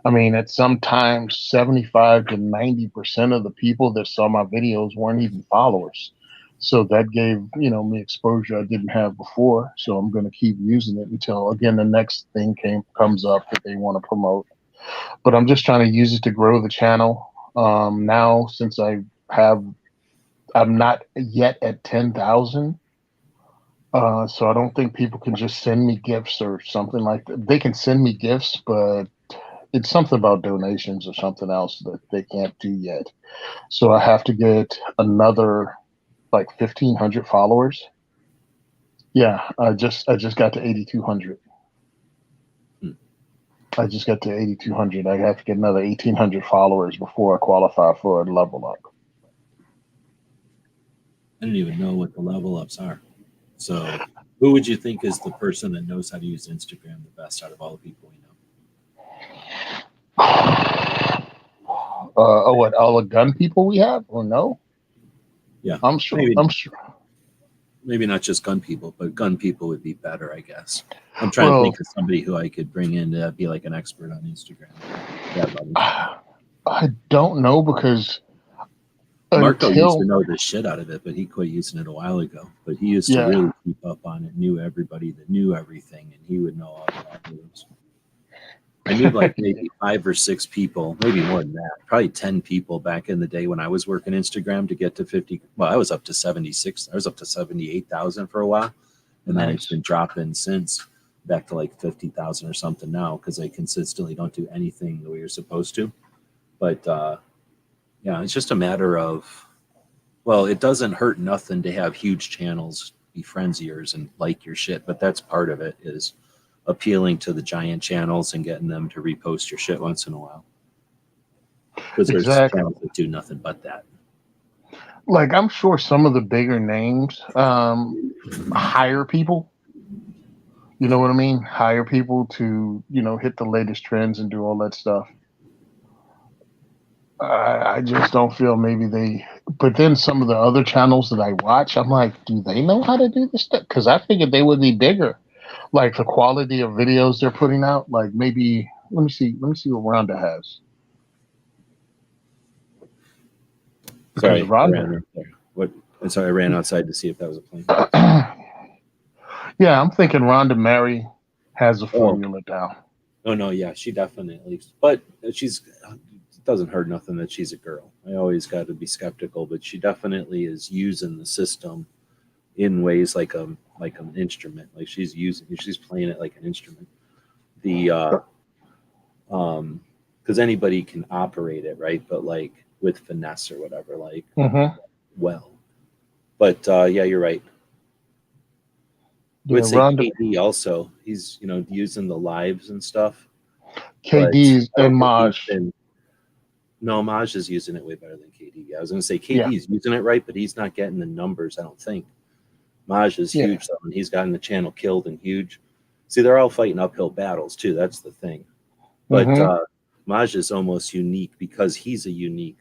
Speaker 3: I mean, at sometimes 75 to 90% of the people that saw my videos weren't even followers. So that gave, me exposure I didn't have before. So I'm going to keep using it until, again, the next thing comes up that they want to promote. But I'm just trying to use it to grow the channel. Now, since I'm not yet at 10,000. So I don't think people can just send me gifts or something like that. They can send me gifts, but it's something about donations or something else that they can't do yet. So I have to get another like 1,500 followers. Yeah, I just got to 8,200. I just got to 8,200. I have to get another 1,800 followers before I qualify for a level up.
Speaker 2: I don't even know what the level ups are. So who would you think is the person that knows how to use Instagram the best out of all the people we know?
Speaker 3: What, all the gun people we have or no?
Speaker 2: Yeah,
Speaker 3: I'm sure.
Speaker 2: Maybe not just gun people, but gun people would be better, I guess. I'm trying to think of somebody who I could bring in to be like an expert on Instagram.
Speaker 3: I don't know because
Speaker 2: Marco used to know the shit out of it, but he quit using it a while ago. But he used to really keep up on it, knew everybody that knew everything, and he would know all the algorithms. I knew like maybe 5 or 6 people, maybe more than that, probably 10 people back in the day when I was working Instagram to get to 50. Well, I was up to 76. I was up to 78,000 for a while. And then it's been dropping since back to like 50,000 or something now because I consistently don't do anything the way you're supposed to. But yeah, it's just a matter of, well, it doesn't hurt nothing to have huge channels be friends of yours and like your shit. But that's part of it is appealing to the giant channels and getting them to repost your shit once in a while. Because there's channels that do nothing but that.
Speaker 3: Like, I'm sure some of the bigger names hire people. You know what I mean? Hire people to, hit the latest trends and do all that stuff. I just don't feel but then some of the other channels that I watch, I'm like, do they know how to do this stuff? Because I figured they would be bigger. Like the quality of videos they're putting out, like maybe let me see what Rhonda has.
Speaker 2: Sorry, Rhonda, I ran outside to see if that was a plane.
Speaker 3: Yeah, I'm thinking AnneMarie has a formula down.
Speaker 2: Oh no, yeah, she definitely. But it doesn't hurt nothing that she's a girl. I always got to be skeptical, but she definitely is using the system in ways like an instrument. Like she's playing it like an instrument. Because anybody can operate it, right? But like with finesse or whatever, like well. But yeah, you're right. I would say KD also. He's using the lives and stuff.
Speaker 3: KD's and Maj.
Speaker 2: No, Maj is using it way better than KD. I was going to say KD's using it right, but he's not getting the numbers, I don't think. Maj is huge, though, and he's gotten the channel killed and huge. See, they're all fighting uphill battles, too. That's the thing. But Maj is almost unique because he's a unique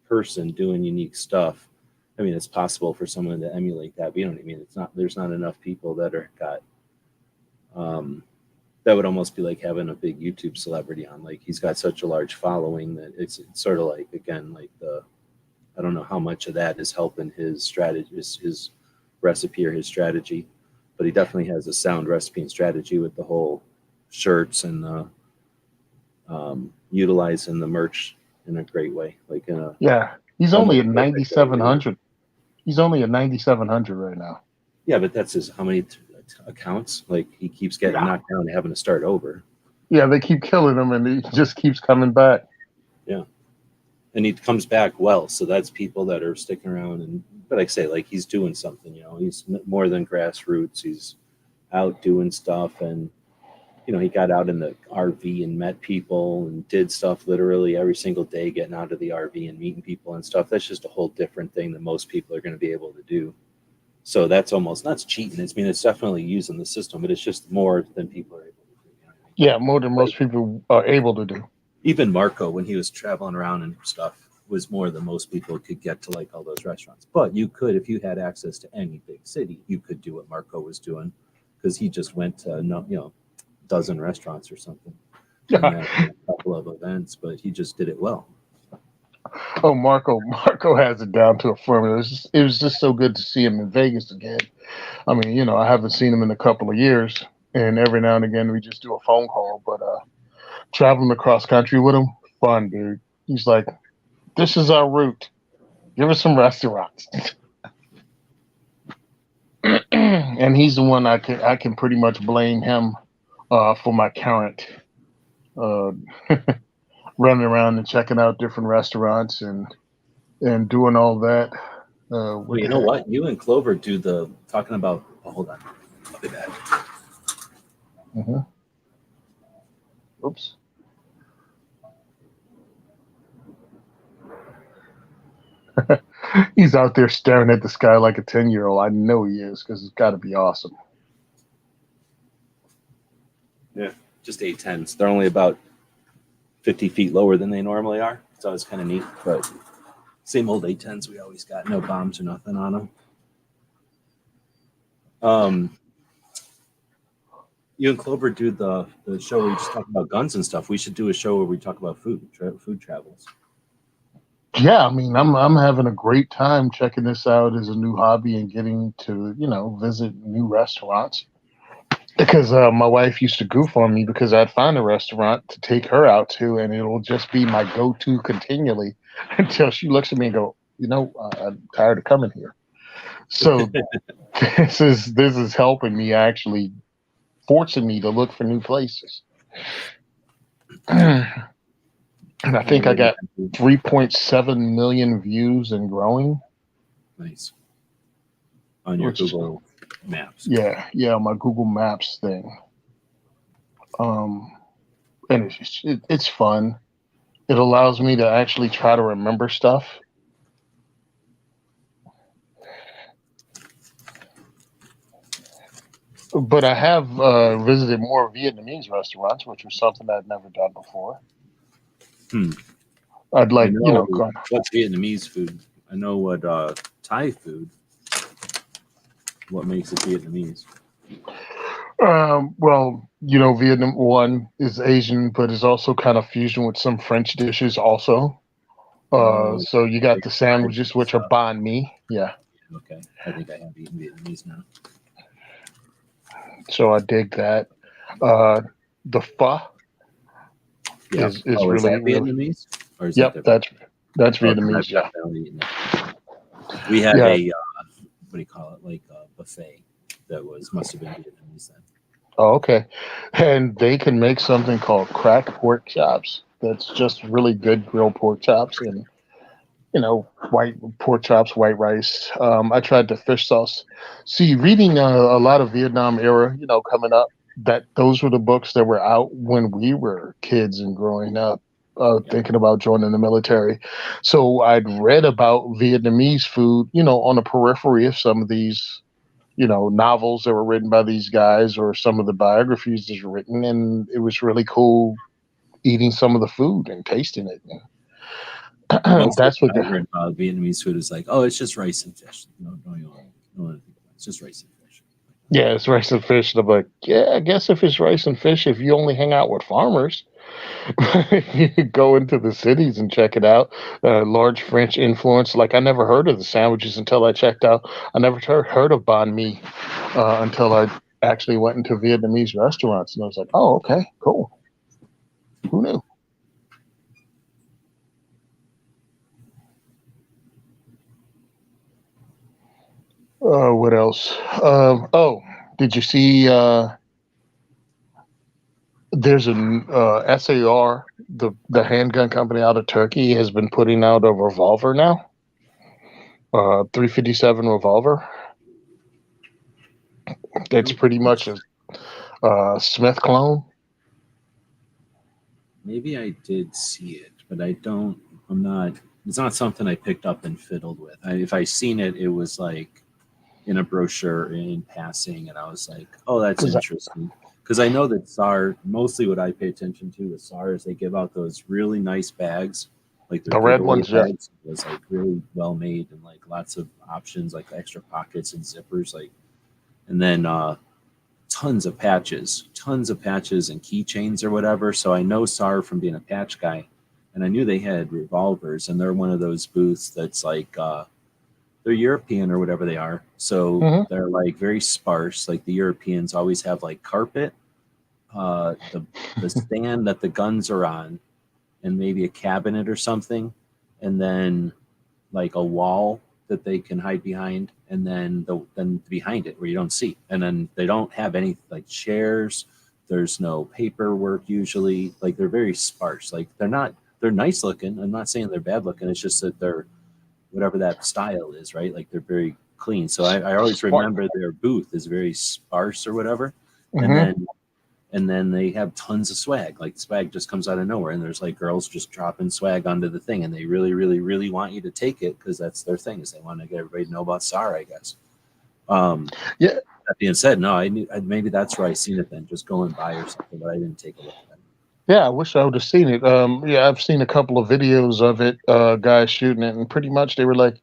Speaker 2: person doing unique stuff. I mean, it's possible for someone to emulate that, but you know what I mean? There's not enough people that got that would almost be like having a big YouTube celebrity on. Like he's got such a large following that it's sort of like, again, like I don't know how much of that is helping his strategy, his recipe or his strategy, but he definitely has a sound recipe and strategy with the whole shirts and utilizing the merch in a great way. Like he's
Speaker 3: only at 9,700. He's only at 9,700 right now.
Speaker 2: Yeah, but that's his how many accounts? Like he keeps getting knocked down and having to start over.
Speaker 3: Yeah, they keep killing him, and he just keeps coming back.
Speaker 2: Yeah, and he comes back well. So that's people that are sticking around. And but like I say, like he's doing something. You know, he's more than grassroots. He's out doing stuff, and you know, he got out in the RV and met people and did stuff literally every single day, getting out of the RV and meeting people and stuff. That's just a whole different thing than most people are going to be able to do. So that's almost not cheating. I mean, it's definitely using the system, but it's just more than people are able to do. You know what I mean?
Speaker 3: Yeah, more than most people are able to do.
Speaker 2: Even Marco, when he was traveling around and stuff, was more than most people could get to like all those restaurants. But you could, if you had access to any big city, you could do what Marco was doing because he just went to dozen restaurants or something. And had a couple of events, but he just did it well.
Speaker 3: Oh, Marco has it down to a formula. It was just so good to see him in Vegas again. I mean, you know, I haven't seen him in a couple of years, and every now and again we just do a phone call. But traveling across country with him, fun, dude. He's like, "This is our route. Give us some restaurants." And he's the one I can pretty much blame him for my current uh, running around and checking out different restaurants and doing all that.
Speaker 2: Well, you know what? You and Clover do the talking about. Oh, hold on, I'll be back.
Speaker 3: Mm-hmm. Oops. He's out there staring at the sky like a 10-year-old. I know he is because it's got to be awesome.
Speaker 2: Yeah, just A10s. They're only about 50 feet lower than they normally are. So it's kind of neat, but same old A10s we always got. No bombs or nothing on them. You and Clover do the show where you just talk about guns and stuff. We should do a show where we talk about food travels.
Speaker 3: Yeah, I mean, I'm having a great time checking this out as a new hobby and getting to, you know, visit new restaurants. Because my wife used to goof on me because I'd find a restaurant to take her out to, and it'll just be my go-to continually until she looks at me and go, you know, I'm tired of coming here. So this is helping me, actually forcing me to look for new places. And I think I got 3.7 million views and growing.
Speaker 2: Nice. On your Google Maps.
Speaker 3: Yeah, my Google Maps thing. And it's fun. It allows me to actually try to remember stuff. But I have visited more Vietnamese restaurants, which was something I'd never done before. I'd like,
Speaker 2: what's Vietnamese food? I know what Thai food. What makes it Vietnamese?
Speaker 3: Well, you know, Vietnam one is Asian, but is also kind of fusion with some French dishes also. So you got the sandwiches, which are banh mi. Yeah.
Speaker 2: Okay. I think I have eaten Vietnamese now.
Speaker 3: So I dig that. The pho is really,
Speaker 2: that Vietnamese? Or is
Speaker 3: yep,
Speaker 2: that
Speaker 3: that's Vietnamese. Yeah.
Speaker 2: We had a what do you call it? Like a buffet that must have been Vietnamese then.
Speaker 3: Oh, okay. And they can make something called cracked pork chops. That's just really good grilled pork chops and, you know, white pork chops, white rice. I tried the fish sauce. See, reading a lot of Vietnam era, you know, coming up, that those were the books that were out when we were kids and growing up, thinking about joining the military. So I'd read about Vietnamese food, you know, on the periphery of some of these, you know, novels that were written by these guys or some of the biographies that were written. And it was really cool eating some of the food and tasting it. That's what
Speaker 2: I read about Vietnamese food is like, oh, it's just rice and fish. No, it's just rice and fish.
Speaker 3: Yeah, it's rice and fish. And I'm like, yeah, I guess if it's rice and fish, if you only hang out with farmers, you go into the cities and check it out. Large French influence. Like I never heard of the sandwiches until I checked out. I never heard of banh mi until I actually went into Vietnamese restaurants, and I was like, oh, okay, cool. Who knew? What else? Oh, did you see? There's an SAR, the handgun company out of Turkey, has been putting out a revolver now. 357 revolver. It's pretty much a Smith clone.
Speaker 2: Maybe I did see it, but I'm not. It's not something I picked up and fiddled with. If I seen it, it was like in a brochure in passing, and I was like, "Oh, that's
Speaker 3: 'Cause
Speaker 2: interesting." Because I know that SAR, mostly what I pay attention to with SAR is they give out those really nice bags, like their
Speaker 3: The red
Speaker 2: giveaway
Speaker 3: ones, yeah.
Speaker 2: bags. It was like really well made and like lots of options, like extra pockets and zippers, like, and then tons of patches and keychains or whatever. So I know SAR from being a patch guy, and I knew they had revolvers, and they're one of those booths that's like they're European or whatever they are. So
Speaker 3: Mhm.
Speaker 2: they're like very sparse. Like the Europeans always have like carpet, the stand that the guns are on, and maybe a cabinet or something, and then like a wall that they can hide behind, and then behind it where you don't see, and then they don't have any like chairs. There's no paperwork usually. Like they're very sparse. Like they're nice looking. I'm not saying they're bad looking. It's just that they're whatever that style is, right? Like they're very clean. So I always remember their booth is very sparse or whatever, and
Speaker 3: Mhm.
Speaker 2: then they have tons of swag. Like swag just comes out of nowhere, and there's like girls just dropping swag onto the thing, and they really, really, really want you to take it because that's their thing. Is they want to get everybody to know about SAR, I guess.
Speaker 3: Yeah.
Speaker 2: That being said, no, I knew maybe that's where I seen it then, just going by or something, but I didn't take a look at it.
Speaker 3: Yeah, I wish I would have seen it. Yeah, I've seen a couple of videos of it, guys shooting it, and pretty much they were like,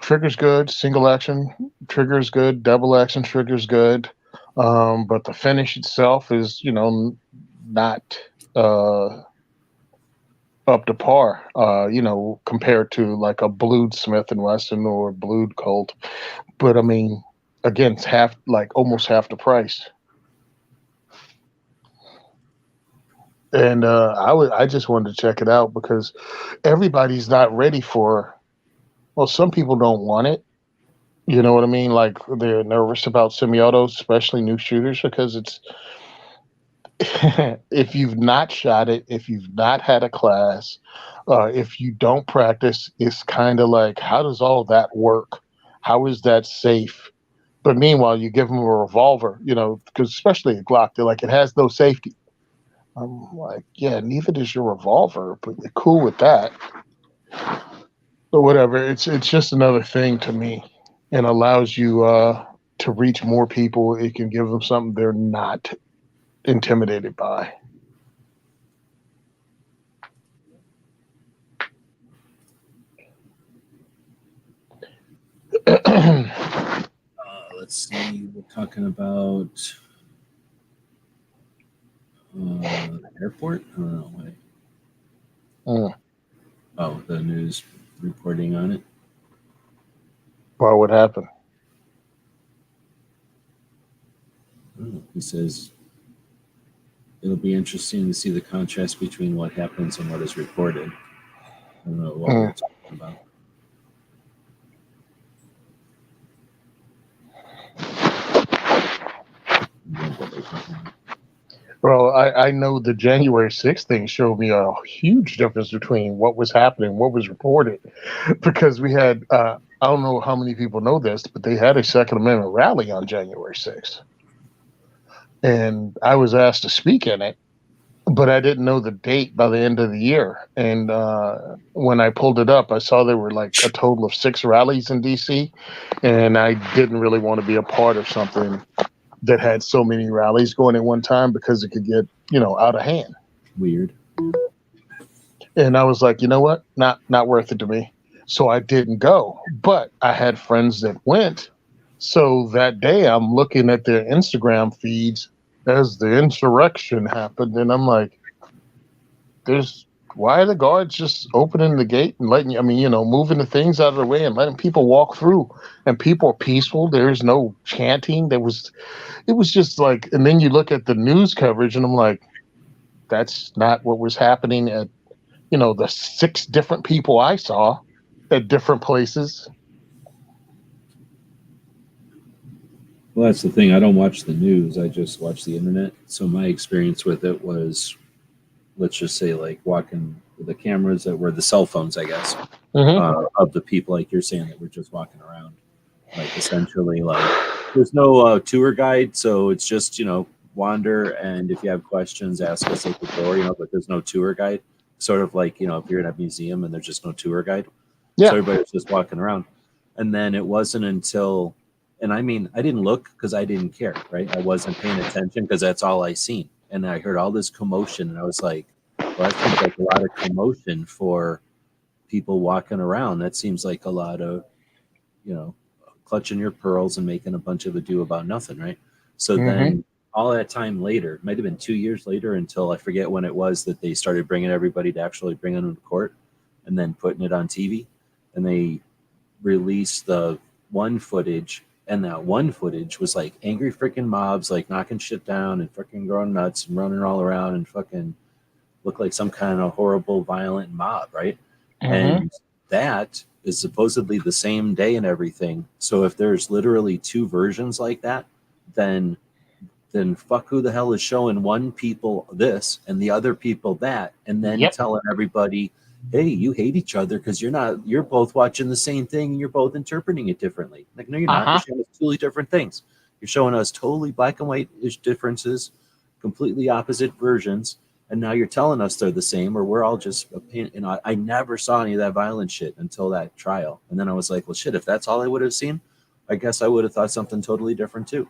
Speaker 3: trigger's good, single action trigger's good, double action trigger's good, but the finish itself is, not uh, up to par, compared to like a blued Smith and Wesson or blued Colt. But I mean, again, it's almost half the price. And I just wanted to check it out because everybody's not ready for. Well, some people don't want it. You know what I mean? Like they're nervous about semi-autos, especially new shooters, because it's if you've not shot it, if you've not had a class, if you don't practice, it's kind of like, how does all that work? How is that safe? But meanwhile, you give them a revolver, because especially a Glock, they're like, it has no safety. I'm like, yeah, neither does your revolver, but you're cool with that. But whatever, it's just another thing to me, and allows you to reach more people. It can give them something they're not intimidated by.
Speaker 2: Let's see. We're talking about airport. I don't know. Wait. Oh, the news reporting on it.
Speaker 3: Well, what happened?
Speaker 2: Oh, he says it'll be interesting to see the contrast between what happens and what is reported. I don't know what we're talking about.
Speaker 3: Well, I know the January 6th thing showed me a huge difference between what was happening, what was reported, because we had, I don't know how many people know this, but they had a Second Amendment rally on January 6th. And I was asked to speak in it, but I didn't know the date by the end of the year. And when I pulled it up, I saw there were like a total of 6 rallies in DC, and I didn't really want to be a part of something that had so many rallies going at one time because it could get, out of hand.
Speaker 2: Weird.
Speaker 3: And I was like, you know what? Not worth it to me. So I didn't go. But I had friends that went. So that day I'm looking at their Instagram feeds as the insurrection happened, and I'm like, why are the guards just opening the gate and moving the things out of the way and letting people walk through? And people are peaceful. There's no chanting. It was just like, and then you look at the news coverage and I'm like, that's not what was happening at, the 6 different people I saw at different places.
Speaker 2: Well, that's the thing. I don't watch the news. I just watch the internet. So my experience with it was, let's just say, like walking with the cameras that were the cell phones, I guess, of the people, like you're saying, that were just walking around. Like essentially, like there's no tour guide, so it's just wander, and if you have questions, ask us at the door. But there's no tour guide. Sort of like if you're in a museum and there's just no tour guide, so
Speaker 3: Yeah.
Speaker 2: everybody's just walking around. And then it wasn't until, and I mean, I didn't look because I didn't care, right? I wasn't paying attention because that's all I seen, and I heard all this commotion, and I was like, well, that seems like a lot of commotion for people walking around. That seems like a lot of you know clutching your pearls and making a bunch of ado about nothing, right? So
Speaker 3: Mm-hmm.
Speaker 2: then all that time later, it might have been 2 years later, until I forget when it was, that they started bringing everybody to actually bring them to court and then putting it on TV. And they released the one footage, and that one footage was like angry freaking mobs, like knocking shit down and freaking going nuts and running all around and fucking look like some kind of horrible, violent mob, right?
Speaker 3: Mm-hmm.
Speaker 2: And that is supposedly the same day and everything. So if there's literally two versions like that, then fuck, who the hell is showing one people this and the other people that, and then
Speaker 3: Yep.
Speaker 2: telling everybody, hey, you hate each other because you're both watching the same thing and you're both interpreting it differently. Like, no, you're not. You're
Speaker 3: Uh-huh.
Speaker 2: showing us totally different things. You're showing us totally black and white ish differences, completely opposite versions, and now you're telling us they're the same, or we're all just I never saw any of that violent shit until that trial, and then I was like, well, shit, if that's all I would have seen, I guess I would have thought something totally different too.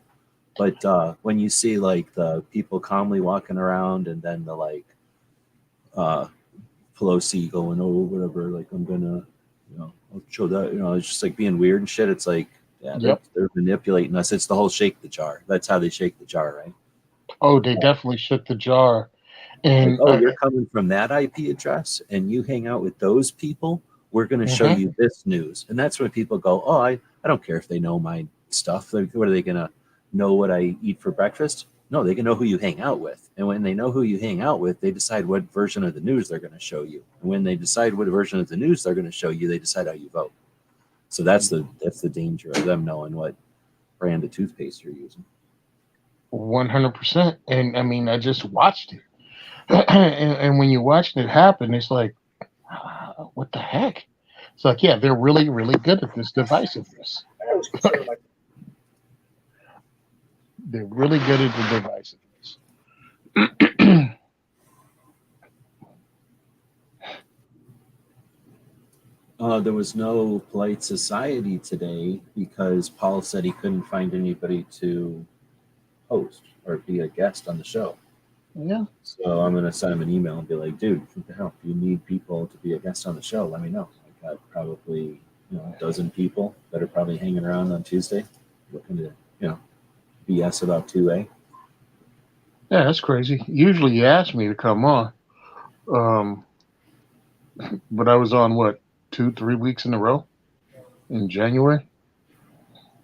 Speaker 2: But when you see like the people calmly walking around, and then the like uh, Pelosi going, oh, whatever, like I'm gonna, I'll show that, it's just like being weird and shit. It's like, yeah,
Speaker 3: Yep.
Speaker 2: they're manipulating us. It's the whole shake the jar. That's how they shake the jar, right?
Speaker 3: Oh, they definitely shook the jar.
Speaker 2: Like,
Speaker 3: And
Speaker 2: oh, you're coming from that IP address and you hang out with those people. We're going to show
Speaker 3: mhm.
Speaker 2: you this news. And that's when people go, oh, I don't care if they know my stuff. Like, what are they going to know what I eat for breakfast? No, they can know who you hang out with. And when they know who you hang out with, they decide what version of the news they're going to show you. And when they decide what version of the news they're going to show you, they decide how you vote. So that's the danger of them knowing what brand of toothpaste you're using.
Speaker 3: 100%. And I mean, I just watched it. And when you watched it happen, it's like, what the heck? It's like, yeah, they're really, really good at this divisiveness. They're really good at the divisiveness.
Speaker 2: There was no polite society today because Paul said he couldn't find anybody to host or be a guest on the show.
Speaker 3: Yeah.
Speaker 2: So I'm going to send him an email and be like, dude, what the hell? If you need people to be a guest on the show, let me know. I've got probably a dozen people that are probably hanging around on Tuesday looking to BS about 2A.
Speaker 3: Yeah, that's crazy. Usually you ask me to come on. Um, but I was on what, 2, 3 weeks in a row in January?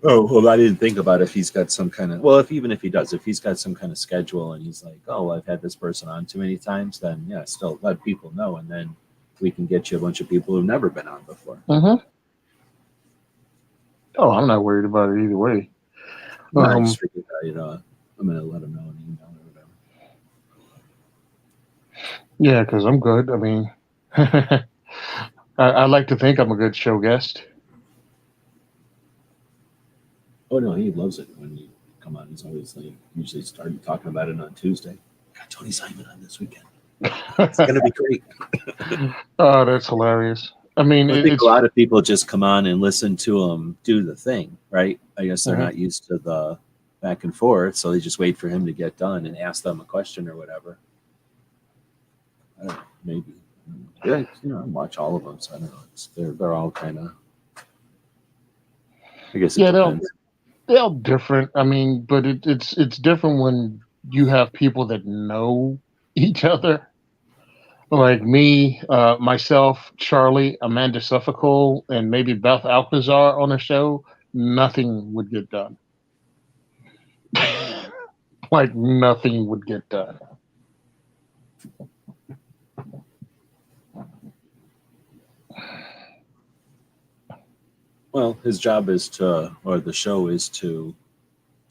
Speaker 2: Oh, well, I didn't think about if he's got some kind of, well, if he does, if he's got some kind of schedule and he's like, oh, I've had this person on too many times, then yeah, still let people know. And then we can get you a bunch of people who've never been on before.
Speaker 3: Mm-hmm. Oh, I'm not worried about it either way.
Speaker 2: I just figured I'm going to let him know an email or whatever.
Speaker 3: Yeah, because I'm good. I mean, I like to think I'm a good show guest.
Speaker 2: Oh, no, he loves it when you come on. He's always like, usually started talking about it on Tuesday. Got Tony Simon on this weekend. It's going to be great.
Speaker 3: Oh, that's hilarious. I mean,
Speaker 2: I think
Speaker 3: it's
Speaker 2: a lot of people just come on and listen to him do the thing, right? I guess they're
Speaker 3: Mhm.
Speaker 2: not used to the back and forth, so they just wait for him to get done and ask them a question or whatever. I don't know, maybe. Yeah, I watch all of them, so I don't know. They're all kind of. I guess it
Speaker 3: yeah,
Speaker 2: depends.
Speaker 3: they're all different. I mean, but it's different when you have people that know each other. Like me, myself, Charlie, Amanda Suffolk, and maybe Beth Alcazar on a show, nothing would get done. Like nothing would get done.
Speaker 2: Well, his job is to, or the show is to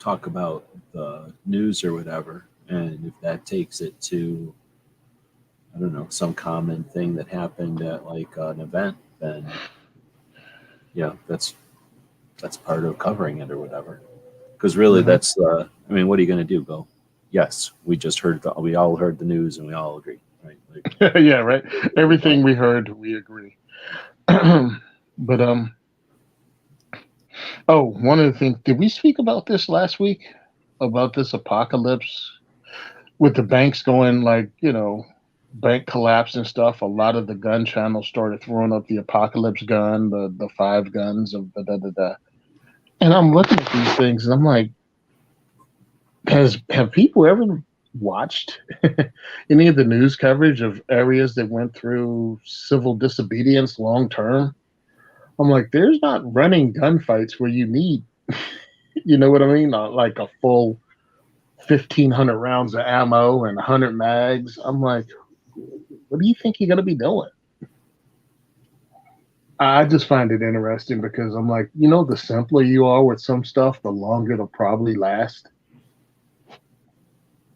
Speaker 2: talk about the news or whatever, and if that takes it to, I don't know, some common thing that happened at like an event, then yeah, that's part of covering it or whatever. Because really, that's I mean, what are you going to do? Go, yes, we all heard the news and we all agree, right? Like,
Speaker 3: Yeah, right. Everything we heard, we agree. But oh, one of the things, did we speak about this last week? About this apocalypse with the banks going like, bank collapse and stuff. A lot of the gun channels started throwing up the apocalypse gun, the 5 guns of da da da da. And I'm looking at these things and I'm like, have people ever watched any of the news coverage of areas that went through civil disobedience long term? I'm like, there's not running gunfights where you need, you know what I mean? Like a full 1,500 rounds of ammo and 100 mags. I'm like, what do you think you're going to be doing? I just find it interesting because I'm like, the simpler you are with some stuff, the longer it'll probably last.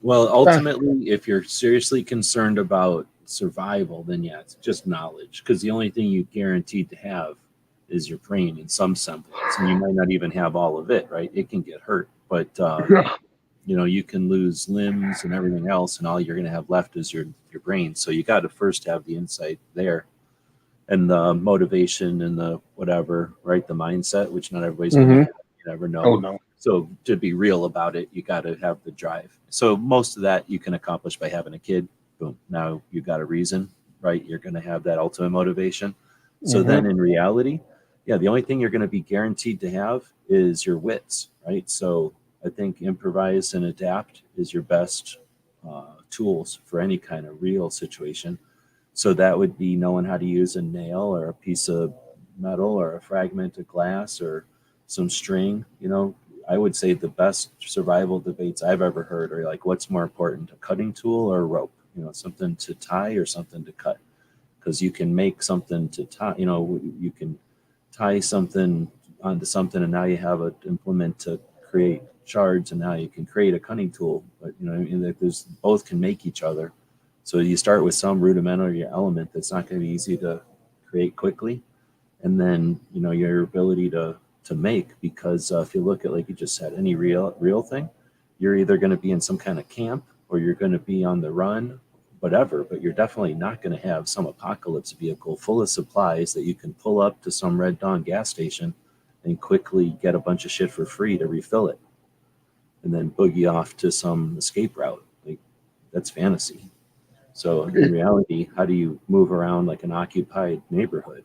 Speaker 2: well, ultimately, if you're seriously concerned about survival, then yeah, it's just knowledge. Because the only thing you're guaranteed to have is your brain in some semblance, and you might not even have all of it, right? It can get hurt, but you can lose limbs and everything else, and all you're going to have left is your brain. So you got to first have the insight there, and the motivation and the whatever, right? The mindset, which not everybody's going to have. You never know.
Speaker 3: Oh, no.
Speaker 2: So to be real about it, you got to have the drive. So most of that you can accomplish by having a kid. Boom. Now you got a reason, right? You're going to have that ultimate motivation. So then in reality, yeah, the only thing you're going to be guaranteed to have is your wits, right? So I think improvise and adapt is your best tools for any kind of real situation. So that would be knowing how to use a nail or a piece of metal or a fragment of glass or some string. I would say the best survival debates I've ever heard are like, what's more important, a cutting tool or a rope? Something to tie or something to cut. Because you can make something to tie, you can tie something onto something, and now you have an implement to create shards, and now you can create a cutting tool. But there's both can make each other. So you start with some rudimentary element that's not going to be easy to create quickly, and then your ability to make, because if you look at, like you just said, any real thing, you're either going to be in some kind of camp or you're going to be on the run, whatever, but you're definitely not going to have some apocalypse vehicle full of supplies that you can pull up to some Red Dawn gas station and quickly get a bunch of shit for free to refill it and then boogie off to some escape route. Like, that's fantasy. So in reality, how do you move around like an occupied neighborhood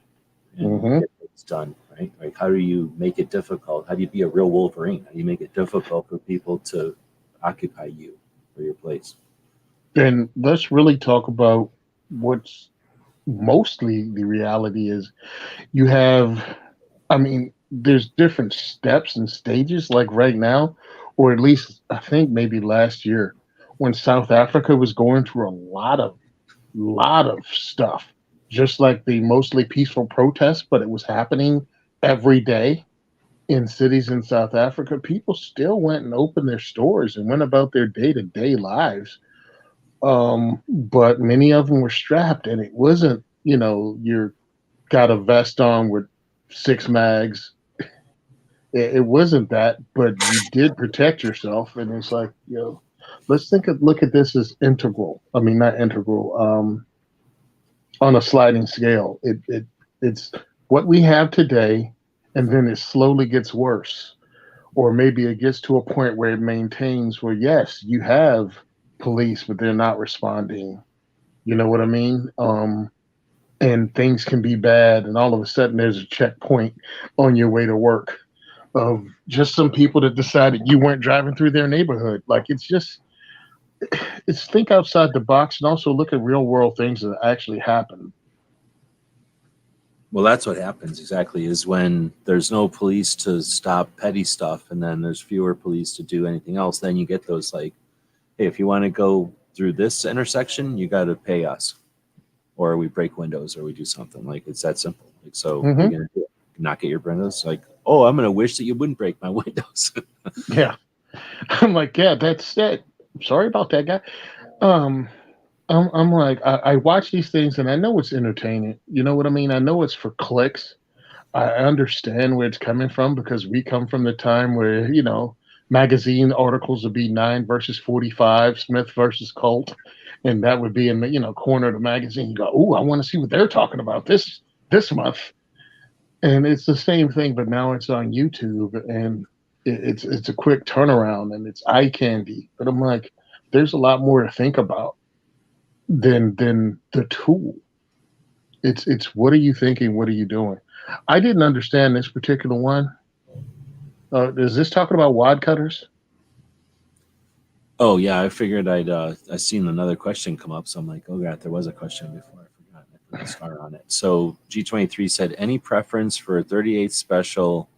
Speaker 2: and get things done, right? Like, how do you make it difficult? How do you be a real Wolverine? How do you make it difficult for people to occupy you or your place?
Speaker 3: And let's really talk about what's mostly the reality is. You have, there's different steps and stages, like right now, or at least I think maybe last year, when South Africa was going through a lot of stuff, just like the mostly peaceful protests, but it was happening every day in cities in South Africa. People still went and opened their stores and went about their day-to-day lives. But many of them were strapped, and it wasn't, you're got a vest on with 6 mags. It wasn't that, but you did protect yourself. And it's like, let's look at this as integral. I mean, not integral, on a sliding scale. It's what we have today, and then it slowly gets worse. Or maybe it gets to a point where it maintains where, yes, you have police, but they're not responding. You know what I mean? And things can be bad, and all of a sudden there's a checkpoint on your way to work of just some people that decided you weren't driving through their neighborhood. Like, it's think outside the box and also look at real world things that actually happen.
Speaker 2: Well, that's what happens exactly, is when there's no police to stop petty stuff, and then there's fewer police to do anything else, then you get those like, hey, if you want to go through this intersection, you got to pay us, or we break windows, or we do something. Like, it's that simple. Like, so what are you gonna do? Knock at your windows? Like, oh, I'm gonna wish that you wouldn't break my windows.
Speaker 3: Yeah. I'm like, yeah, that's that. Sorry about that, guy. Um, I'm like, I watch these things and I know it's entertaining. You know what I mean? I know it's for clicks. I understand where it's coming from because we come from the time where, magazine articles would be 9 versus 45, Smith versus Colt, and that would be in the, corner of the magazine. You go, oh, I want to see what they're talking about this month. And it's the same thing, but now it's on YouTube and it's a quick turnaround and it's eye candy. But I'm like, there's a lot more to think about than the tool. It's what are you thinking? What are you doing? I didn't understand this particular one. Is this talking about wad cutters?
Speaker 2: Oh yeah, I figured I seen another question come up, so I'm like, oh god, there was a question before I forgot. I put a star on it. So G23 said, any preference for 38 special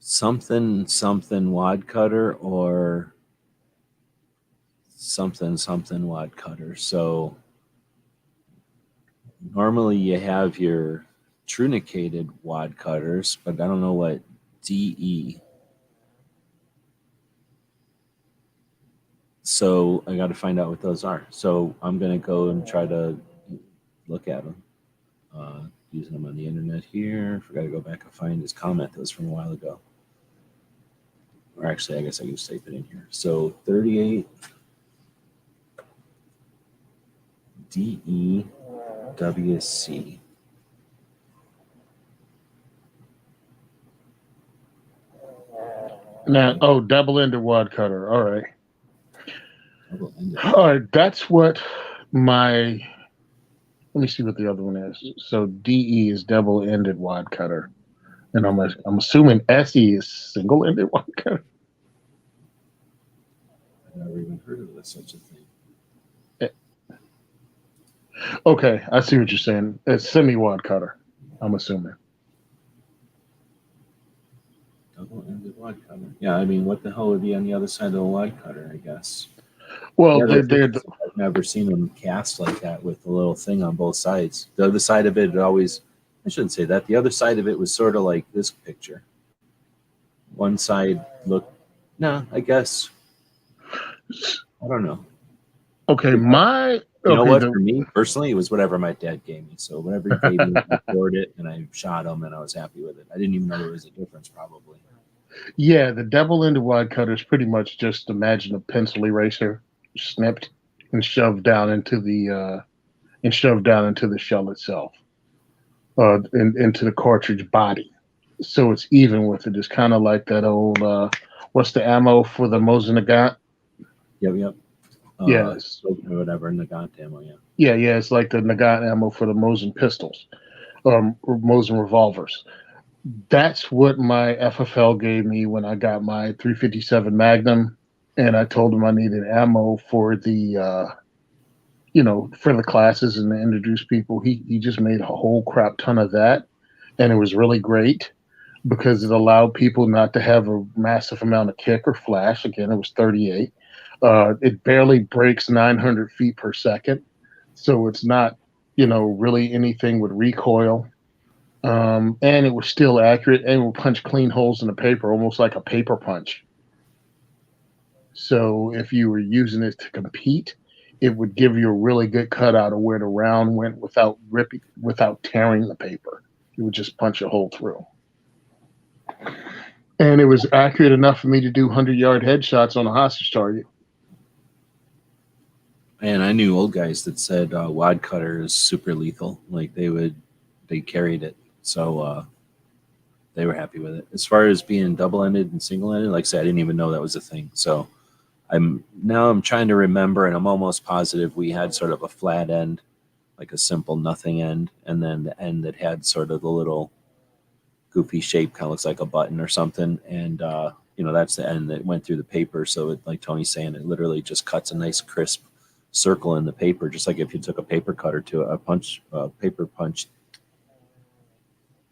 Speaker 2: something wad cutter or something wad cutter? So normally you have your trunicated wad cutters, but I don't know what DE. So I got to find out what those are. So I'm going to go and try to look at them. Using them on the internet here. Forgot to go back and find his comment that was from a while ago. Or actually, I guess I can just type it in here. So 38 DEWC.
Speaker 3: Now, double-ended wad cutter. All right.
Speaker 2: Double-ended.
Speaker 3: All right, that's what my. Let me see what the other one is. So DE is double-ended wad cutter, and I'm assuming SE is single-ended wad cutter.
Speaker 2: I've never even heard of such a thing.
Speaker 3: Okay, I see what you're saying. It's semi-wad cutter, I'm assuming.
Speaker 2: Double-ended wad cutter. Yeah, I mean, what the hell would be on the other side of the wad cutter, I guess?
Speaker 3: Well,
Speaker 2: Yeah,
Speaker 3: they're
Speaker 2: I've never seen them cast like that with the little thing on both sides. The other side of it always, I shouldn't say that. The other side of it was sort of like this picture. One side looked, no, I guess, I don't know.
Speaker 3: okay.
Speaker 2: You know
Speaker 3: Okay,
Speaker 2: what? For me personally, it was whatever my dad gave me. So whatever he gave me, I scored it and I shot him and I was happy with it. I didn't even know there was a difference, probably.
Speaker 3: yeah, the double-ended wad cutter is pretty much just imagine a pencil eraser snipped and shoved down into the shell itself, into the cartridge body. So it's even with it. It's kind of like that old what's the ammo for the Mosin Nagant?
Speaker 2: Yep.
Speaker 3: Yes.
Speaker 2: Whatever, Nagant ammo, yeah.
Speaker 3: Yeah. It's like the Nagant ammo for the Mosin pistols, Mosin revolvers. That's what my FFL gave me when I got my 357 Magnum, and I told him I needed ammo for the for the classes and to introduce people. He just made a whole crap ton of that, and it was really great because it allowed people not to have a massive amount of kick or flash. Again, it was 38. It barely breaks 900 feet per second, so it's not really anything with recoil. And it was still accurate and would punch clean holes in the paper, almost like a paper punch. So if you were using it to compete, it would give you a really good cutout of where the round went without tearing the paper. It would just punch a hole through. And it was accurate enough for me to do 100-yard headshots on a hostage target.
Speaker 2: And I knew old guys that said wad cutter is super lethal. Like they carried it. So they were happy with it. As far as being double-ended and single-ended, like I said, I didn't even know that was a thing. So I'm trying to remember, and I'm almost positive we had sort of a flat end, like a simple nothing end, and then the end that had sort of the little goofy shape, kind of looks like a button or something. And that's the end that went through the paper. So it, like Tony's saying, it literally just cuts a nice crisp circle in the paper, just like if you took a paper cutter to a paper punch.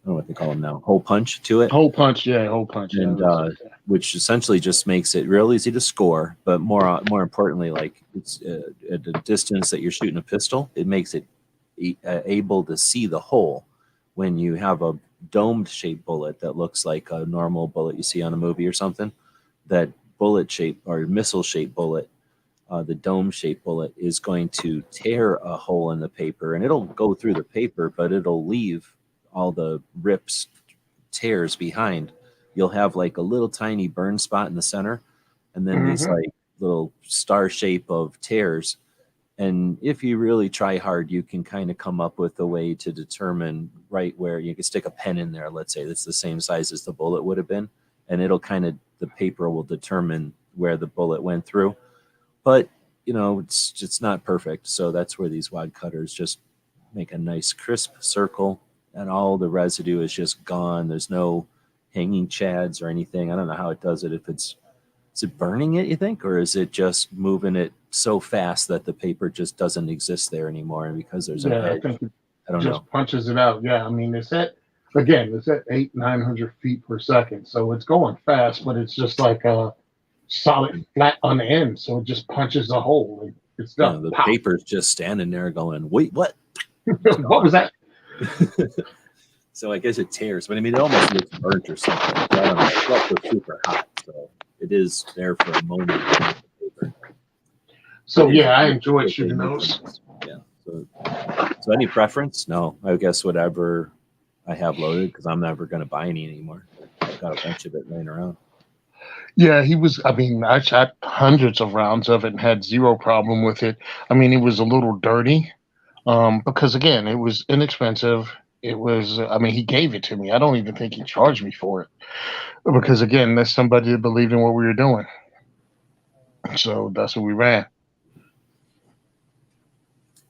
Speaker 2: I don't know what they call them now. Hole punch to it.
Speaker 3: Hole punch, yeah, hole punch.
Speaker 2: And which essentially just makes it real easy to score, but more importantly, like it's at the distance that you're shooting a pistol, it makes it able to see the hole. When you have a domed shaped bullet that looks like a normal bullet you see on a movie or something, that bullet shape or missile shaped bullet, the dome shaped bullet, is going to tear a hole in the paper, and it'll go through the paper, but it'll leave all the rips, tears behind. You'll have like a little tiny burn spot in the center, and then these like little star shape of tears. And if you really try hard, you can kind of come up with a way to determine right where you can stick a pen in there. Let's say that's the same size as the bullet would have been, and it'll kind of, the paper will determine where the bullet went through. But you know, it's not perfect, so that's where these wad cutters just make a nice crisp circle, and all the residue is just gone. There's no hanging chads or anything. I don't know how it does it. If it's, is it burning it, you think, or is it just moving it so fast that the paper just doesn't exist there anymore? And because there's an edge,
Speaker 4: I think it
Speaker 2: I don't
Speaker 4: just
Speaker 2: know.
Speaker 4: punches it out. Yeah, I mean, it's at 800-900 feet per second, so it's going fast, but it's just like a solid flat on the end, so it just punches a hole. It's
Speaker 2: Yeah,
Speaker 4: not
Speaker 2: the
Speaker 4: pop.
Speaker 2: paper's just standing there going, wait, what?
Speaker 4: What was that?
Speaker 2: So I guess it tears, but I mean, it almost looks burnt or something. I don't know. It's also super hot, so it is there for a moment.
Speaker 4: So yeah, I enjoyed shooting those.
Speaker 2: Yeah. So any preference? No, I guess whatever I have loaded, because I'm never going to buy any anymore. I've got a bunch of it laying around.
Speaker 4: Yeah, I mean, I shot hundreds of rounds of it and had zero problem with it. I mean, it was a little dirty, because again, it was inexpensive. It was, I mean, he gave it to me. I don't even think he charged me for it, because again, that's somebody that believed in what we were doing. So that's what we ran.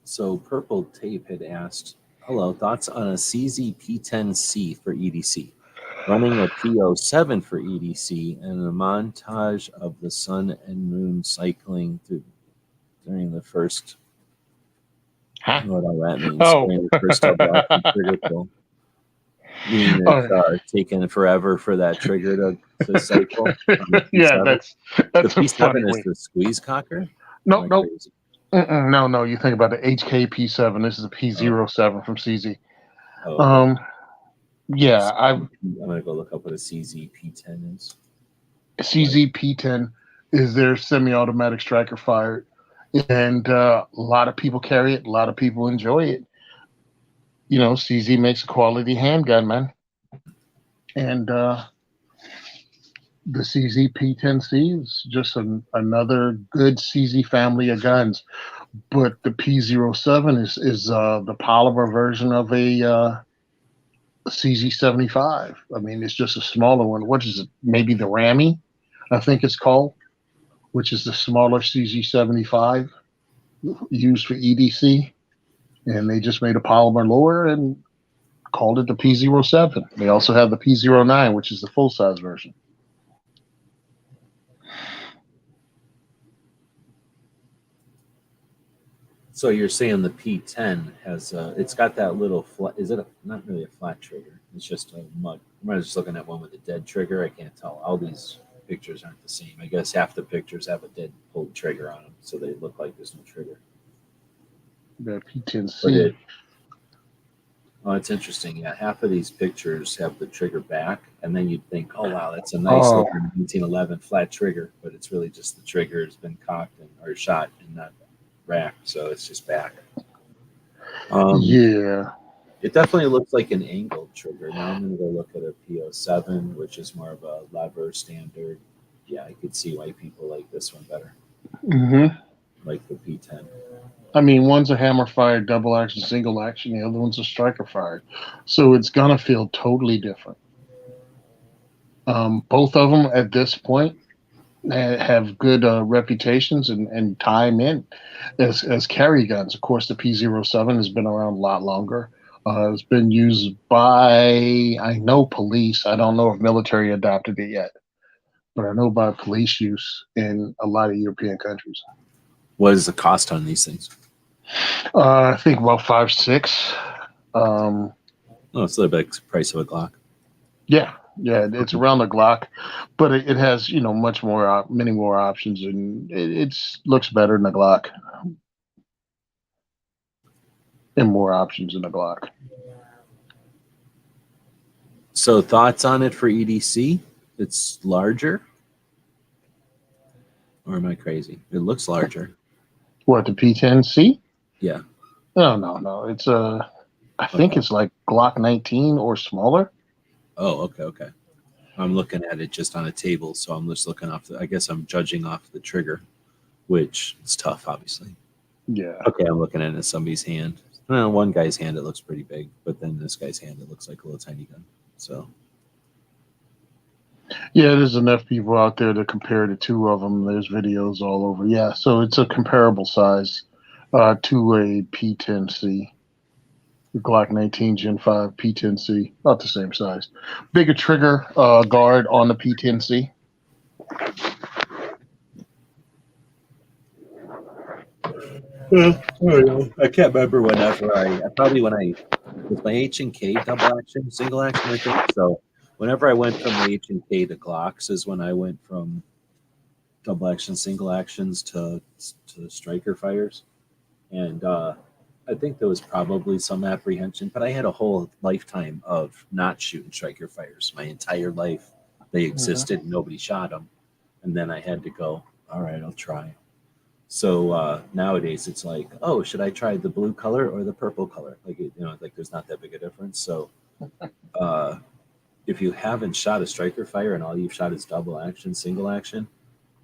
Speaker 2: So Purple Tape had asked, hello, thoughts on a CZ P10C for EDC? Running a P07 for EDC and a montage of the sun and moon cycling during the first. I don't know what all that means.
Speaker 4: Oh.
Speaker 2: During the first trigger pull. Meaning it's taking forever for that trigger to cycle.
Speaker 4: Yeah, that's
Speaker 2: the
Speaker 4: a funny
Speaker 2: P7 is
Speaker 4: way.
Speaker 2: the squeeze cocker.
Speaker 4: No. No, you think about the HK P7. This is a P07 from CZ.
Speaker 2: Oh.
Speaker 4: Yeah,
Speaker 2: I'm gonna go look up what a CZ P10 is.
Speaker 4: CZ P10 is their semi-automatic striker fired, and a lot of people carry it. A lot of people enjoy it. You know, CZ makes a quality handgun, man, and the CZ P10C is just another good CZ family of guns. But the P07 is the polymer version of a CZ75. I mean, it's just a smaller one. What is it? Maybe the Rammy, I think it's called, which is the smaller CZ75 used for EDC. And they just made a polymer lower and called it the P07. They also have the P09, which is the full-size version.
Speaker 2: So you're saying the P10 has it's got that little flat, is it not really a flat trigger? It's just a mud. I'm just looking at one with a dead trigger. I can't tell. All these pictures aren't the same. I guess half the pictures have a dead pulled trigger on them, so they look like there's no trigger.
Speaker 4: The P10C.
Speaker 2: Oh, it's interesting. Yeah, half of these pictures have the trigger back, and then you'd think, oh wow, that's a nice looking 1911 flat trigger, but it's really just the trigger has been cocked or shot and not racked, so it's just back.
Speaker 4: Yeah,
Speaker 2: it definitely looks like an angled trigger. Now I'm going to go look at a P07, which is more of a lever standard. Yeah, I could see why people like this one better. Like the P10.
Speaker 4: I mean, one's a hammer fired double action, single action. The other one's a striker fired. So it's going to feel totally different. Both of them at this point have good reputations and time in as carry guns. Of course, the P07 has been around a lot longer. It's been used by, I know, police. I don't know if military adopted it yet, but I know about police use in a lot of European countries.
Speaker 2: What is the cost on these things?
Speaker 4: I think about 5, 6.
Speaker 2: Oh, it's a little bit price of a Glock.
Speaker 4: Yeah, it's around the Glock, but it has, you know, many more options, and it looks better than the Glock, and more options than the Glock.
Speaker 2: So thoughts on it for EDC? It's larger. Or am I crazy? It looks larger.
Speaker 4: What, the P10C?
Speaker 2: Yeah.
Speaker 4: No. It's I think
Speaker 2: Okay.
Speaker 4: it's like Glock 19 or smaller.
Speaker 2: Oh, okay. I'm looking at it just on a table, so I'm just looking off I guess I'm judging off the trigger, which is tough, obviously.
Speaker 4: Yeah.
Speaker 2: Okay, I'm looking at it in somebody's hand. Well, one guy's hand, it looks pretty big, but then this guy's hand, it looks like a little tiny gun. So,
Speaker 4: Yeah, there's enough people out there to compare the two of them. There's videos all over. Yeah, so it's a comparable size to a P10C. The Glock 19 Gen 5 P10C, about the same size. Bigger trigger guard on the P10C.
Speaker 2: I can't remember whenever when I was my H&K double action, single action, I think. So, whenever I went from the H&K to Glocks is when I went from double action, single actions to striker fires. And I think there was probably some apprehension, but I had a whole lifetime of not shooting striker fires. My entire life, they existed. Nobody shot them, and then I had to go. All right, I'll try. So nowadays, it's like, oh, should I try the blue color or the purple color? Like there's not that big a difference. So uh, if you haven't shot a striker fire and all you've shot is double action, single action,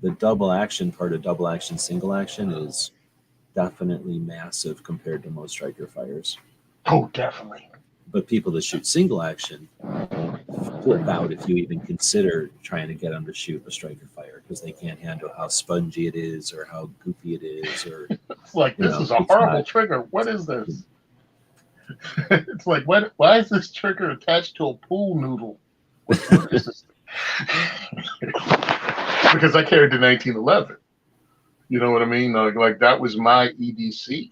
Speaker 2: the double action part of double action, single action is definitely massive compared to most striker fires.
Speaker 4: Oh, definitely.
Speaker 2: But people that shoot single action flip out if you even consider trying to get them to shoot a striker fire because they can't handle how spongy it is or how goofy it is. Or
Speaker 4: It's like, this is a horrible trigger. What is this? It's like, why is this trigger attached to a pool noodle? What is this? Because I carried the 1911. You know what I mean? Like that was my EDC.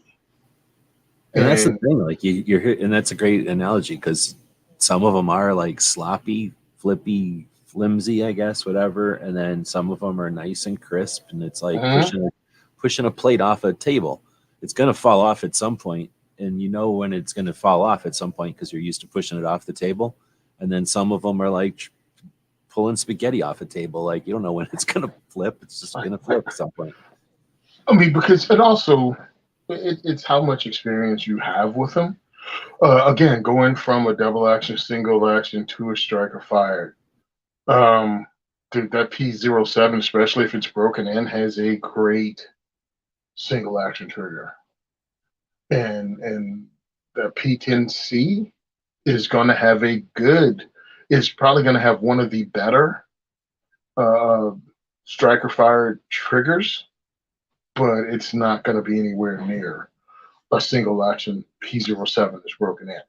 Speaker 2: And that's the thing. Like you're here, and that's a great analogy because some of them are like sloppy, flippy, flimsy, I guess, whatever. And then some of them are nice and crisp, and it's like pushing a plate off a table. It's gonna fall off at some point, and you know when it's gonna fall off at some point because you're used to pushing it off the table. And then some of them are like pulling spaghetti off a table. Like you don't know when it's gonna flip. It's just gonna flip at some point.
Speaker 3: I mean, because it also it's how much experience you have with them. Again, going from a double action, single action to a striker fired. That P07, especially if it's broken in, has a great single action trigger. And the P10C is going to have is probably going to have one of the better striker fired triggers, but it's not going to be anywhere near a single action P07 that's broken in.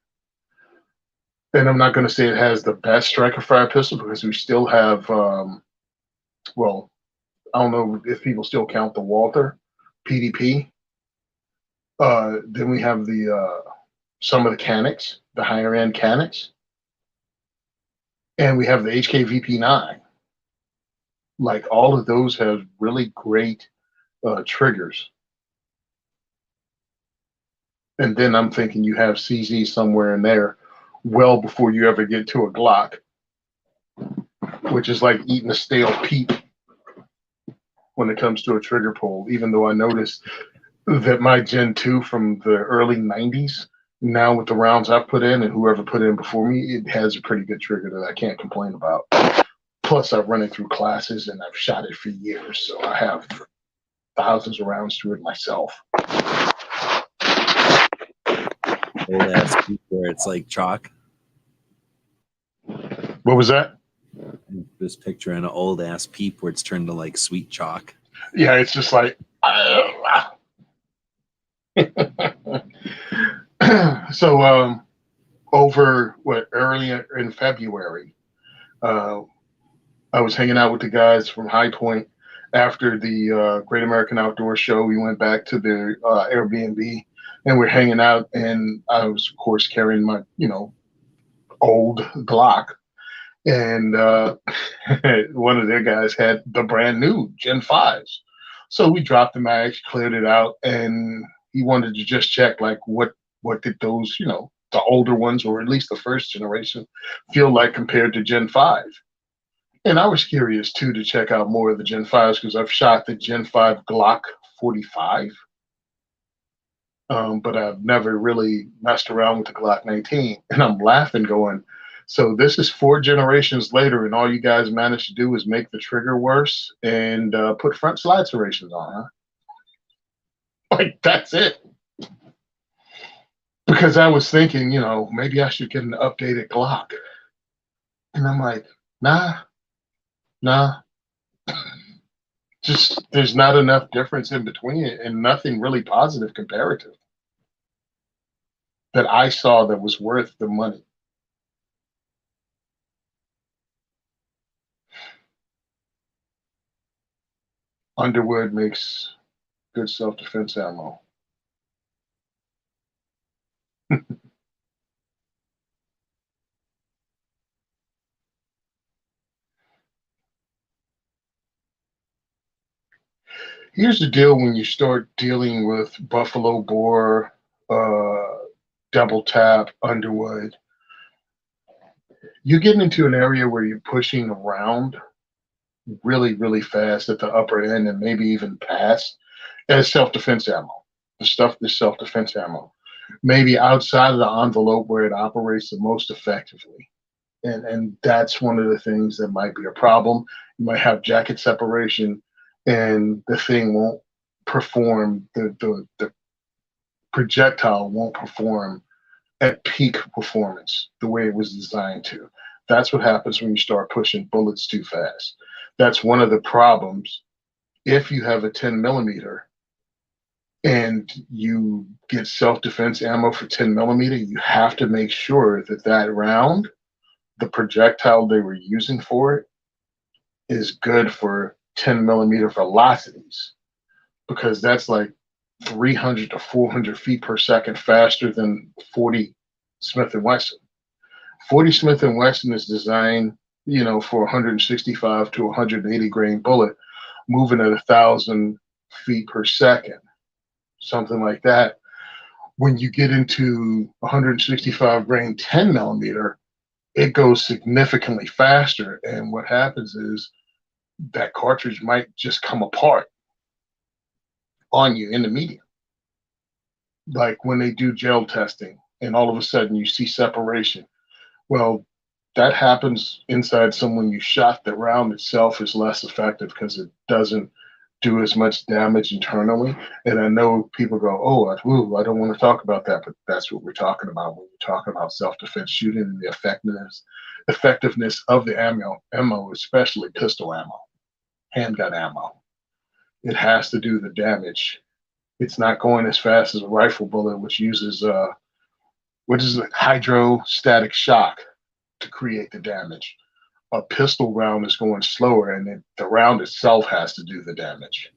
Speaker 3: And I'm not going to say it has the best striker fire pistol because we still have, well, I don't know if people still count the Walther PDP. Then we have some of the Canics, the higher end Canics. And we have the HK VP9. Like all of those have really great triggers. And then I'm thinking you have CZ somewhere in there well before you ever get to a Glock, which is like eating a stale peep when it comes to a trigger pull, even though I noticed that my Gen 2 from the early 90s, now with the rounds I put in and whoever put in before me, it has a pretty good trigger that I can't complain about. Plus, I've run it through classes and I've shot it for years, so I have thousands of rounds to it myself.
Speaker 2: Old ass peep where it's like chalk.
Speaker 3: What was that?
Speaker 2: This picture in an old ass peep where it's turned to like sweet chalk.
Speaker 3: Yeah, it's just like. So, over earlier in February, I was hanging out with the guys from High Point after the Great American Outdoor Show. We went back to the Airbnb and we're hanging out, and I was, of course, carrying my, old Glock. And one of their guys had the brand new Gen 5s. So we dropped the mags, cleared it out, and he wanted to just check, like, what did those, the older ones, or at least the first generation, feel like compared to Gen 5. And I was curious too to check out more of the Gen 5s because I've shot the Gen 5 Glock 45, but I've never really messed around with the Glock 19. And I'm laughing, going, so this is 4 generations later, and all you guys managed to do is make the trigger worse and put front slide serrations on, huh? Like, that's it. Because I was thinking, maybe I should get an updated Glock. And I'm like, nah. Just there's not enough difference in between it and nothing really positive comparative that I saw that was worth the money. Underwood makes good self-defense ammo. Here's the deal when you start dealing with Buffalo Bore, double tap, Underwood, you get into an area where you're pushing around really, really fast at the upper end and maybe even past as self-defense ammo. The stuff that's self-defense ammo. Maybe outside of the envelope where it operates the most effectively. And that's one of the things that might be a problem. You might have jacket separation and the thing won't perform, the projectile won't perform at peak performance the way it was designed to. That's what happens when you start pushing bullets too fast. That's one of the problems. If you have a 10mm and you get self-defense ammo for 10mm, you have to make sure that that round, the projectile they were using for it, is good for 10mm velocities, because that's like 300 to 400 feet per second faster than 40 Smith & Wesson. 40 Smith & Wesson is designed, for 165 to 180 grain bullet, moving at 1,000 feet per second, something like that. When you get into 165 grain 10mm, it goes significantly faster. And what happens is that cartridge might just come apart on you in the medium. Like when they do gel testing and all of a sudden you see separation. Well, that happens inside someone you shot. The round itself is less effective because it doesn't do as much damage internally. And I know people go, oh, I don't want to talk about that, but that's what we're talking about when we're talking about self-defense shooting and the effectiveness of the ammo, especially pistol ammo, handgun ammo. It has to do the damage. It's not going as fast as a rifle bullet, which uses hydrostatic shock to create the damage. A pistol round is going slower, and the round itself has to do the damage.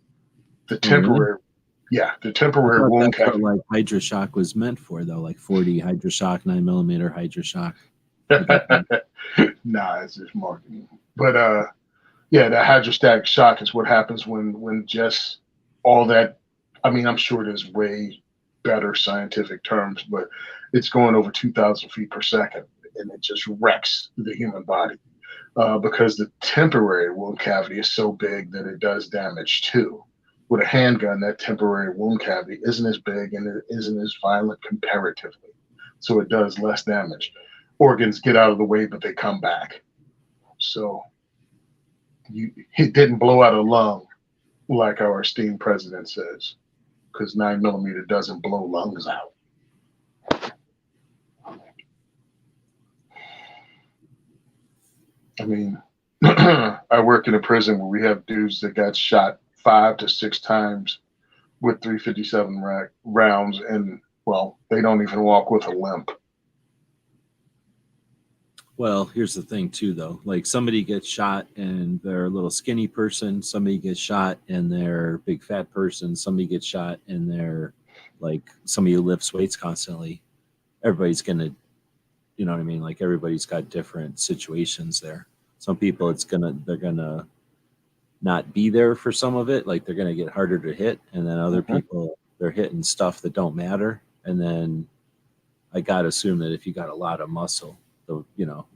Speaker 3: The temporary, the temporary wound
Speaker 2: that's what like Hydroshock was meant for, though, like 40 Hydroshock, 9mm Hydroshock.
Speaker 3: Nah, it's just marketing. But the hydrostatic shock is what happens when just all that. I mean, I'm sure there's way better scientific terms, but it's going over 2,000 feet per second, and it just wrecks the human body because the temporary wound cavity is so big that it does damage too. With a handgun, that temporary wound cavity isn't as big and it isn't as violent comparatively, so it does less damage. Organs get out of the way, but they come back. So it didn't blow out a lung like our esteemed president says, because 9mm doesn't blow lungs out. I mean, I work in a prison where we have dudes that got shot 5 to 6 times with 357 rounds, and well, they don't even walk with a limp.
Speaker 2: Well, here's the thing too, though. Like somebody gets shot and they're a little skinny person. Somebody gets shot and they're a big fat person. Somebody gets shot and they're like somebody who lifts weights constantly. Everybody's gonna, you know what I mean? Like everybody's got different situations there. Some people they're gonna not be there for some of it. Like they're gonna get harder to hit, and then other people they're hitting stuff that don't matter. And then I gotta assume that if you got a lot of muscle,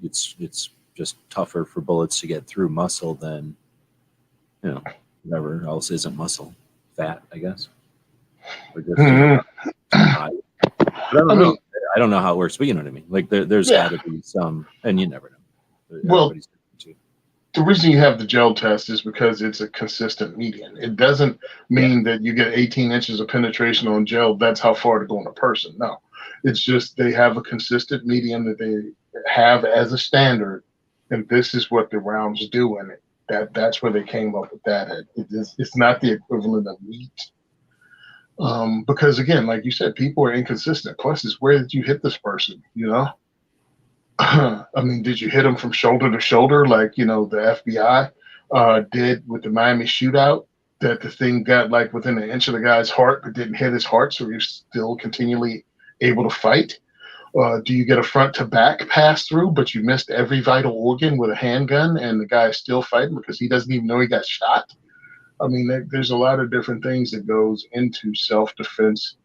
Speaker 2: it's just tougher for bullets to get through muscle than, you know, whatever else isn't muscle, fat, I guess. Or just, high. But I don't know. I don't know how it works, but you know what I mean. Like there's got to be some, and you never know.
Speaker 3: Well, the reason you have the gel test is because it's a consistent median. It doesn't mean that you get 18 inches of penetration on gel. That's how far to go in a person. No, it's just they have a consistent median that they have as a standard, and this is what the rounds do in it. That's where they came up with that. It's not the equivalent of meat. Because again, like you said, people are inconsistent. Plus, it's where did you hit this person? You know, I mean, did you hit them from shoulder to shoulder, like the FBI did with the Miami shootout? That the thing got like within an inch of the guy's heart, but didn't hit his heart, so you're still continually able to fight. Do you get a front to back pass through, but you missed every vital organ with a handgun, and the guy is still fighting because he doesn't even know he got shot? I mean, there's a lot of different things that goes into self-defense,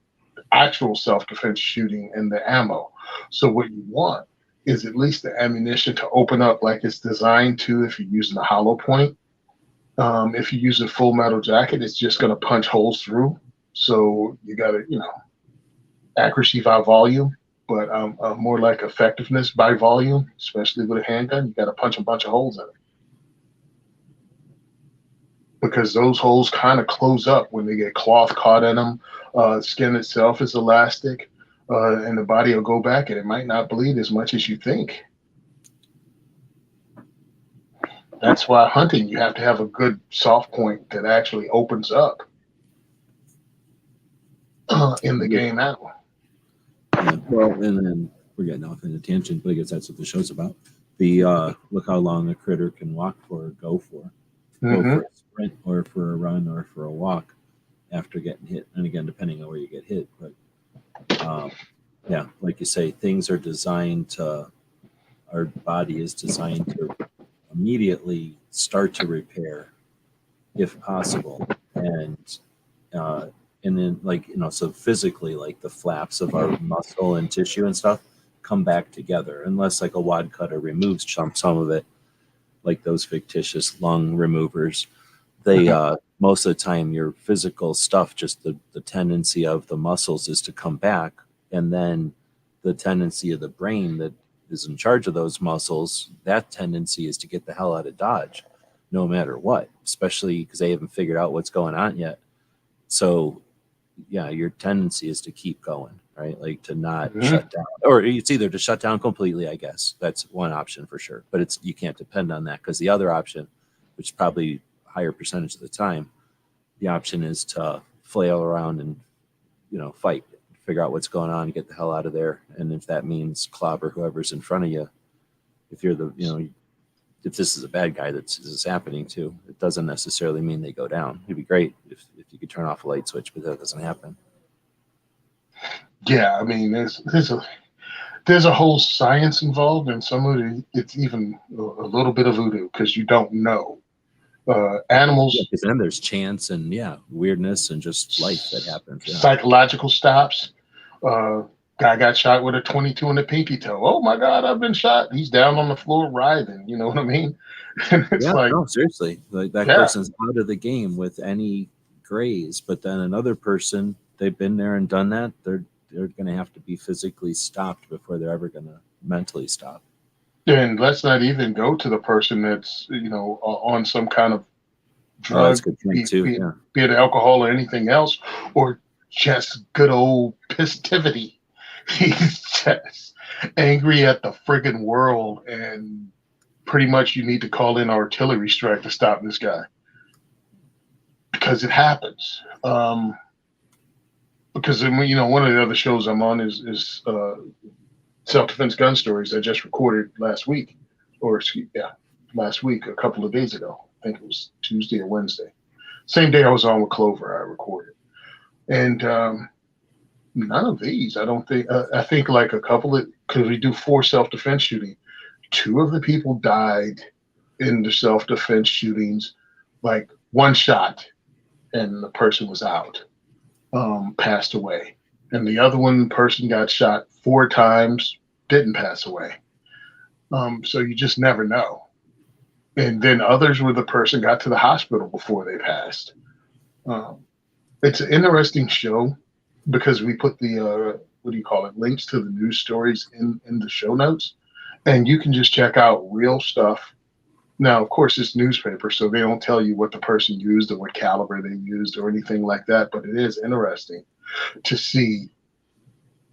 Speaker 3: actual self-defense shooting, and the ammo. So what you want is at least the ammunition to open up like it's designed to if you're using a hollow point. If you're using full metal jacket, it's just going to punch holes through. So you got to, accuracy by volume, but more like effectiveness by volume, especially with a handgun. You got to punch a bunch of holes in it. Because those holes kind of close up when they get cloth caught in them. Skin itself is elastic, and the body will go back, and it might not bleed as much as you think. That's why hunting, you have to have a good soft point that actually opens up in the game animal.
Speaker 2: Yeah, well, and then we're getting off in a tangent, but I guess that's what the show's about. The look how long a critter can walk for or go for. Go for a sprint or for a run or for a walk after getting hit. And again, depending on where you get hit. But yeah, like you say, things are designed to, our body is designed to immediately start to repair if possible. And then so physically, like the flaps of our muscle and tissue and stuff come back together, unless like a wad cutter removes some of it. Like those fictitious lung removers, they most of the time your physical stuff, just the tendency of the muscles is to come back, and then the tendency of the brain that is in charge of those muscles, that tendency is to get the hell out of Dodge, no matter what, especially because they haven't figured out what's going on yet. So yeah, your tendency is to keep going, right? Like to not shut down, or it's either to shut down completely, I guess. That's one option for sure, but you can't depend on that, because the other option, which is probably a higher percentage of the time, the option is to flail around and, fight, figure out what's going on, get the hell out of there. And if that means clobber whoever's in front of you, if you're if this is a bad guy that this is happening to, it doesn't necessarily mean they go down. It'd be great if you could turn off a light switch, but that doesn't happen.
Speaker 3: Yeah, I mean, there's a whole science involved, and some of it's even a little bit of voodoo because you don't know. Animals,
Speaker 2: because then there's chance and weirdness and just life that happens. Yeah.
Speaker 3: Psychological stops. Guy got shot with a 22 in the pinky toe. Oh my God, I've been shot. He's down on the floor writhing. You know what I mean? And it's
Speaker 2: no, seriously, like that person's out of the game with any graze. But then another person, they've been there and done that. They're going to have to be physically stopped before they're ever going to mentally stop.
Speaker 3: And let's not even go to the person that's on some kind of drug, be it alcohol or anything else, or just good old pistivity. He's just angry at the friggin' world, and pretty much you need to call in artillery strike to stop this guy, because it happens. Because one of the other shows I'm on is self-defense gun stories I just recorded last week, a couple of days ago. I think it was Tuesday or Wednesday. Same day I was on with Clover, I recorded. And none of these, I don't think, I think like a couple of, because we do 4 self-defense shooting, 2 of the people died in the self-defense shootings, like one shot and the person was out, passed away. And the other person got shot 4 times, didn't pass away. So you just never know. And then others where the person got to the hospital before they passed. It's an interesting show because we put the what do you call it, links to the news stories in the show notes, and you can just check out real stuff. Now, of course, it's newspaper, so they don't tell you what the person used or what caliber they used or anything like that. But it is interesting to see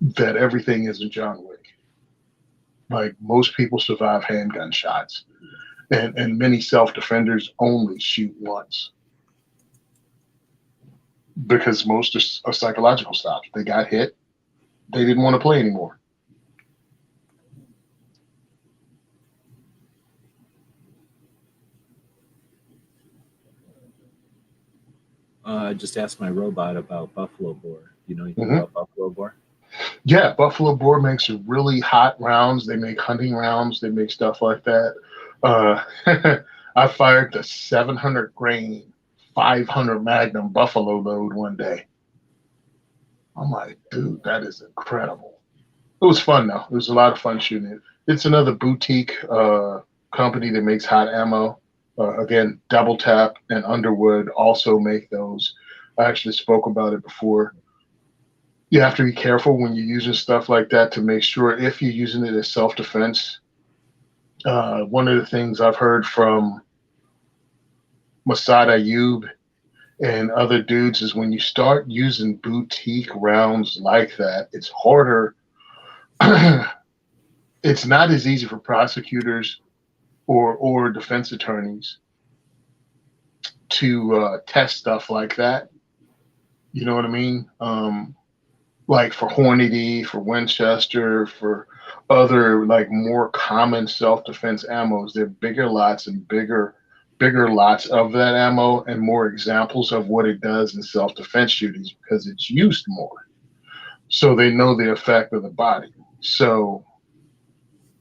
Speaker 3: that everything isn't John Wick. Like most people survive handgun shots, and many self-defenders only shoot once because most are psychological stops. They got hit, they didn't want to play anymore.
Speaker 2: I just asked my robot about buffalo boar. You know anything about buffalo boar?
Speaker 3: Yeah, Buffalo Boar makes really hot rounds. They make hunting rounds. They make stuff like that. I fired the 700 grain, 500 Magnum Buffalo load one day. I'm like, dude, that is incredible. It was fun though. It was a lot of fun shooting it. It's another boutique company that makes hot ammo. Again, Double Tap and Underwood also make those. I actually spoke about it before. You have to be careful when you're using stuff like that to make sure if you're using it as self-defense. One of the things I've heard from Masad Ayub and other dudes is when you start using boutique rounds like that, it's harder. It's not as easy for prosecutors or defense attorneys to test stuff like that. You know what I mean? Like for Hornady, for Winchester, for other like more common self-defense ammos, they're bigger lots and bigger lots of that ammo and more examples of what it does in self-defense shootings because it's used more. So they know the effect of the body. So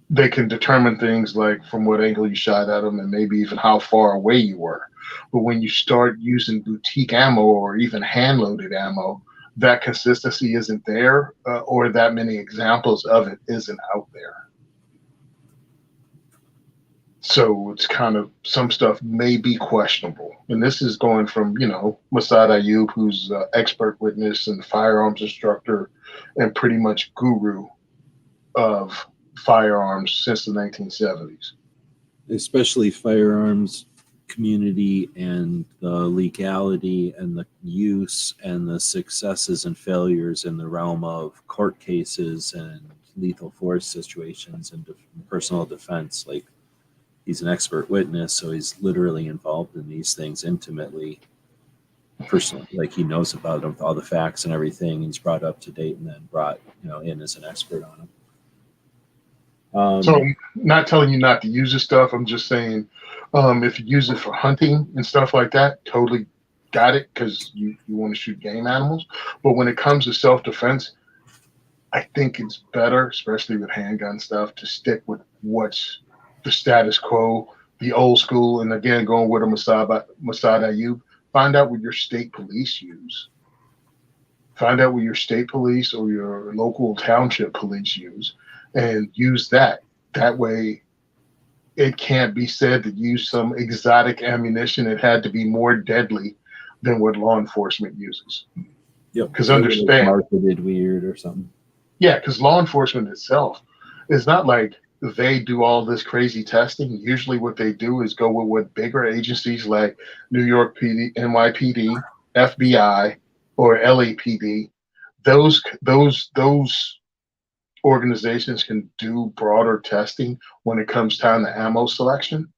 Speaker 3: they can determine things like from what angle you shot at them and maybe even how far away you were. But when you start using boutique ammo or even hand-loaded ammo, that consistency isn't there, or that many examples of it isn't out there. So it's kind of, some stuff may be questionable. And this is going from, you know, Masad Ayub, who's an expert witness and firearms instructor and pretty much guru of firearms since the 1970s.
Speaker 2: Especially firearms community and the legality and the use and the successes and failures in the realm of court cases and lethal force situations and personal defense. Like, he's an expert witness, so he's literally involved in these things intimately, personally. Like, he knows about them, all the facts and everything. He's brought up to date and then brought, you know, in as an expert on them.
Speaker 3: So I'm not telling you not to use this stuff. I'm just saying, if you use it for hunting and stuff like that, totally got it, because you want to shoot game animals. But when it comes to self-defense, I think it's better, especially with handgun stuff, to stick with what's the status quo, the old school. And again, going with a Masad Ayub, find out what your state police use. Find out what your state police or your local township police use and use that. That way, it can't be said that you use some exotic ammunition. It had to be more deadly than what law enforcement uses.
Speaker 2: Yep.
Speaker 3: Because understand,
Speaker 2: marketed weird or something.
Speaker 3: Yeah, because law enforcement itself is not like they do all this crazy testing. Usually what they do is go with what bigger agencies like New York PD, NYPD, FBI, or LAPD, those organizations can do broader testing when it comes time to ammo selection.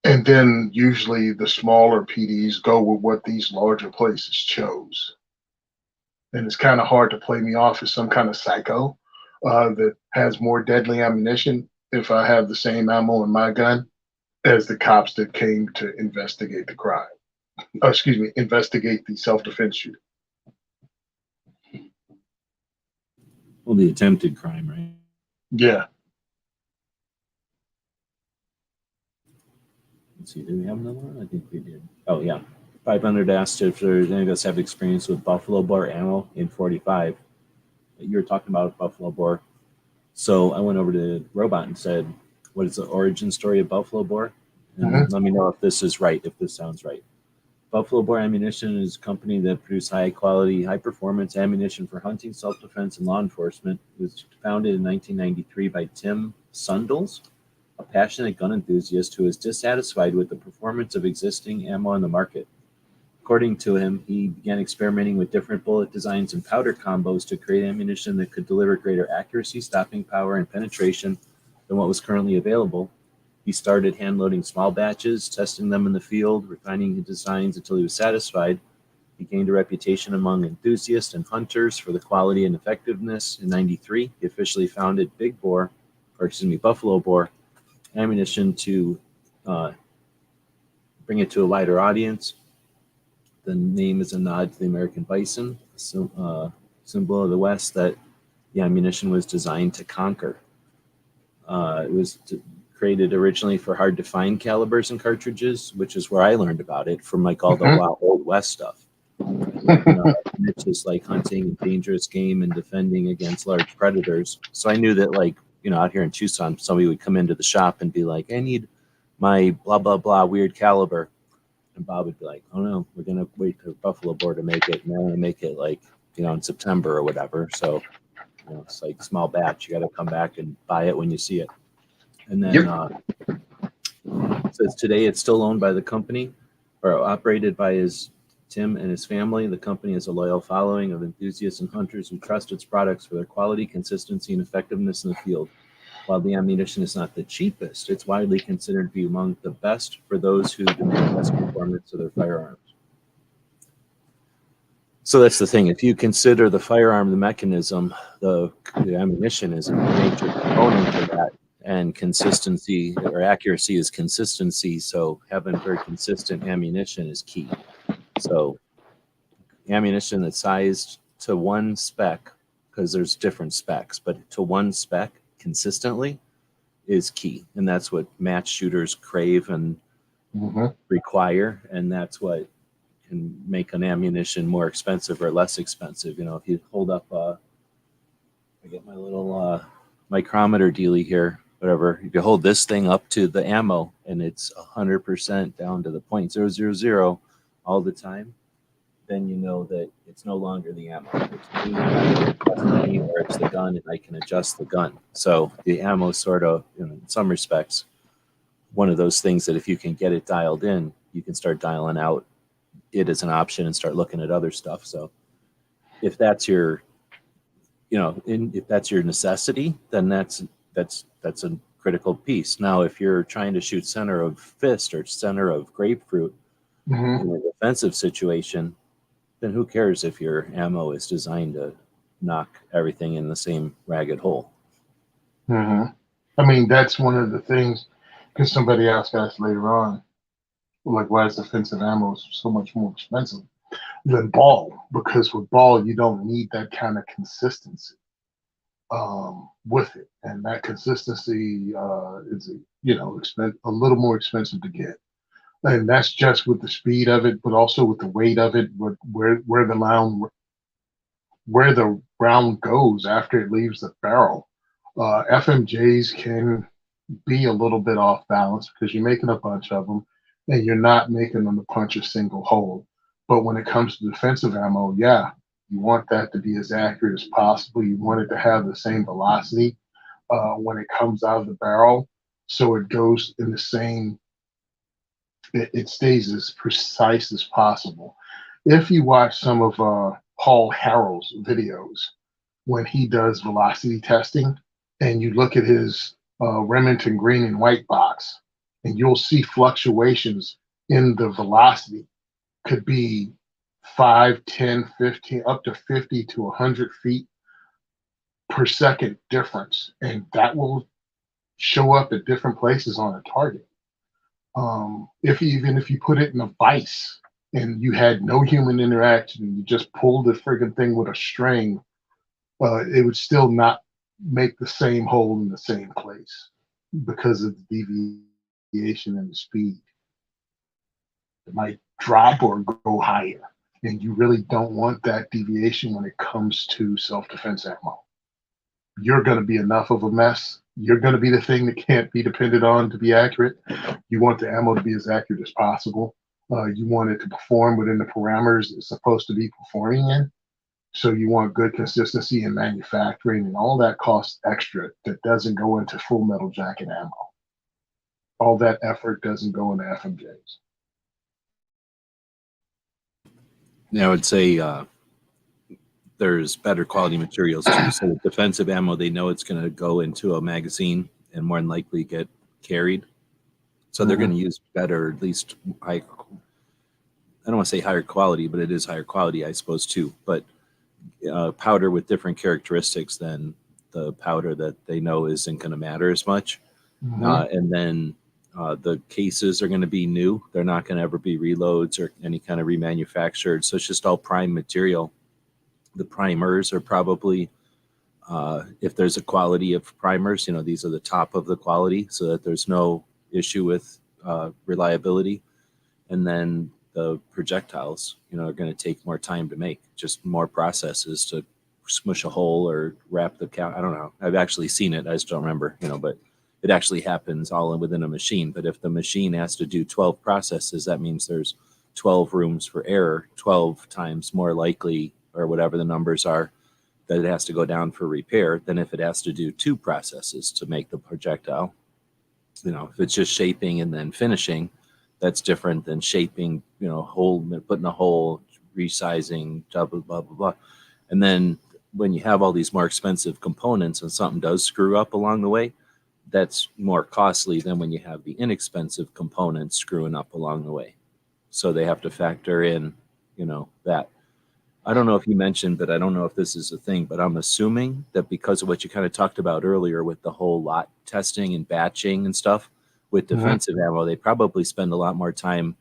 Speaker 3: And then usually the smaller PDs go with what these larger places chose. And it's kind of hard to play me off as some kind of psycho that has more deadly ammunition if I have the same ammo in my gun as the cops that came to investigate the crime. Investigate the self-defense shooting.
Speaker 2: Well, the attempted crime, right?
Speaker 3: Yeah.
Speaker 2: Let's see, did we have another one? I think we did. Oh, yeah. 500 asked if there's any of us have experience with buffalo boar ammo in 45. You were talking about buffalo boar. So I went over to Robot and said, what is the origin story of Buffalo Bore? And
Speaker 3: Mhm.
Speaker 2: let me know if this is right, if this sounds right. Buffalo Bore Ammunition is a company that produces high quality, high performance ammunition for hunting, self defense, and law enforcement. It was founded in 1993 by Tim Sundles, a passionate gun enthusiast who is dissatisfied with the performance of existing ammo on the market. According to him, he began experimenting with different bullet designs and powder combos to create ammunition that could deliver greater accuracy, stopping power, and penetration than what was currently available. He started hand loading small batches, testing them in the field, refining his designs until he was satisfied. He gained a reputation among enthusiasts and hunters for the quality and effectiveness. In '93, he officially founded Buffalo Bore Ammunition to uh, bring it to a wider audience. The name is a nod to the American bison, symbol of the West that the ammunition was designed to conquer. It was created originally for hard to find calibers and cartridges, which is where I learned about it from like all the
Speaker 3: Mhm.
Speaker 2: Old West stuff. Niches like hunting and dangerous game and defending against large predators. So I knew that, like, out here in Tucson, somebody would come into the shop and be like, I need my blah, blah, blah weird caliber. And Bob would be like, oh no, we're going to wait for Buffalo Board to make it. And they're going to make it like, in September or whatever. So, it's like small batch. You got to come back and buy it when you see it. And then
Speaker 3: Yep.
Speaker 2: says today it's still owned by the company or operated by Tim and his family. The company has a loyal following of enthusiasts and hunters who trust its products for their quality, consistency, and effectiveness in the field. While the ammunition is not the cheapest, it's widely considered to be among the best for those who demand best performance of their firearms. So that's the thing. If you consider the firearm, the mechanism, the ammunition is a major component of that, and consistency or accuracy is consistency. So having very consistent ammunition is key. So ammunition that's sized to one spec, because there's different specs, but to one spec consistently is key. And that's what match shooters crave and
Speaker 3: Mhm.
Speaker 2: require. And that's what can make an ammunition more expensive or less expensive. If you hold up, I get my little micrometer dealy here, whatever. If you hold this thing up to the ammo and it's 100% down to the 0.000 all the time, then you know that it's no longer the ammo. It's me, and I can adjust me, or it's the gun, and I can adjust the gun. So the ammo sort of, in some respects, one of those things that if you can get it dialed in, you can start dialing out it as an option and start looking at other stuff. So if that's your, if that's your necessity, then that's a critical piece. Now, if you're trying to shoot center of fist or center of grapefruit
Speaker 3: Mhm.
Speaker 2: in a defensive situation, then who cares if your ammo is designed to knock everything in the same ragged hole?
Speaker 3: Mhm. I mean, that's one of the things. Because somebody asked us later on, like, why is defensive ammo so much more expensive than ball? Because with ball, you don't need that kind of consistency with it, and that consistency is a little more expensive to get. And that's just with the speed of it, but also with the weight of it, where the round goes after it leaves the barrel. FMJs can be a little bit off balance because you're making a bunch of them and you're not making them to punch a single hole. But when it comes to defensive ammo, yeah, you want that to be as accurate as possible. You want it to have the same velocity when it comes out of the barrel, so it goes in the same. It stays as precise as possible. If you watch some of Paul Harrell's videos when he does velocity testing, and you look at his Remington green and white box, and you'll see fluctuations in the velocity. Could be 5, 10, 15, up to 50 to 100 feet per second difference. And that will show up at different places on a target. Even if you put it in a vise and you had no human interaction, and you just pulled the friggin' thing with a string, it would still not make the same hole in the same place because of the deviation and the speed. It might drop or go higher, and you really don't want that deviation when it comes to self-defense ammo. you're going to be enough of a mess. You're going to be the thing that can't be depended on to be accurate. You want the ammo to be as accurate as possible. You want it to perform within the parameters it's supposed to be performing in. So you want good consistency in manufacturing, and all that costs extra that doesn't go into full metal jacket ammo. All that effort doesn't go into FMJs.
Speaker 2: Yeah, I would say there's better quality materials too. So with defensive ammo, they know it's going to go into a magazine and more than likely get carried. So they're going to use better, at least high. I don't want to say higher quality, but it is higher quality, I suppose, too. But powder with different characteristics than the powder that they know isn't going to matter as much. And then the cases are going to be new. They're not going to ever be reloads or any kind of remanufactured. So it's just all prime material. The primers are probably, if there's a quality of primers, these are the top of the quality so that there's no issue with reliability. And then the projectiles, are going to take more time to make, just more processes to smush a hole or wrap the count. I don't know. I've actually seen it. I just don't remember, but it actually happens all within a machine. But if the machine has to do 12 processes, that means there's 12 rooms for error, 12 times more likely, or whatever the numbers are, that it has to go down for repair than if it has to do 2 processes to make the projectile. If it's just shaping and then finishing, that's different than shaping, putting a hole, resizing, blah, blah, blah, blah, blah. And then when you have all these more expensive components and something does screw up along the way, that's more costly than when you have the inexpensive components screwing up along the way. So they have to factor in, that. I don't know if you mentioned, but I don't know if this is a thing, but I'm assuming that because of what you kind of talked about earlier with the whole lot testing and batching and stuff with defensive ammo, they probably spend a lot more time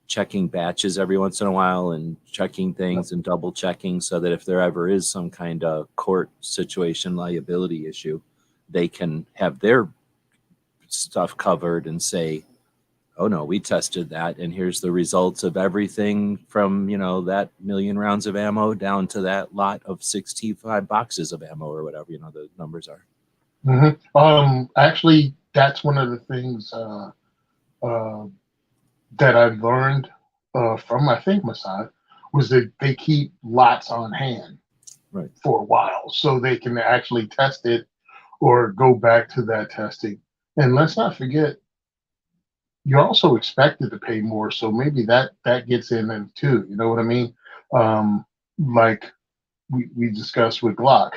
Speaker 2: checking batches every once in a while and checking things and double checking so that if there ever is some kind of court situation liability issue, they can have their stuff covered and say, oh no, we tested that, and here's the results of everything from, that 1,000,000 rounds of ammo down to that lot of 65 boxes of ammo or whatever, the numbers are.
Speaker 3: Actually, that's one of the things that I learned from, I think, Mossad, was that they keep lots on hand for a while so they can actually test it or go back to that testing. And let's not forget, you're also expected to pay more, so maybe that gets in them too. You know what I mean? Like we discussed with Glock.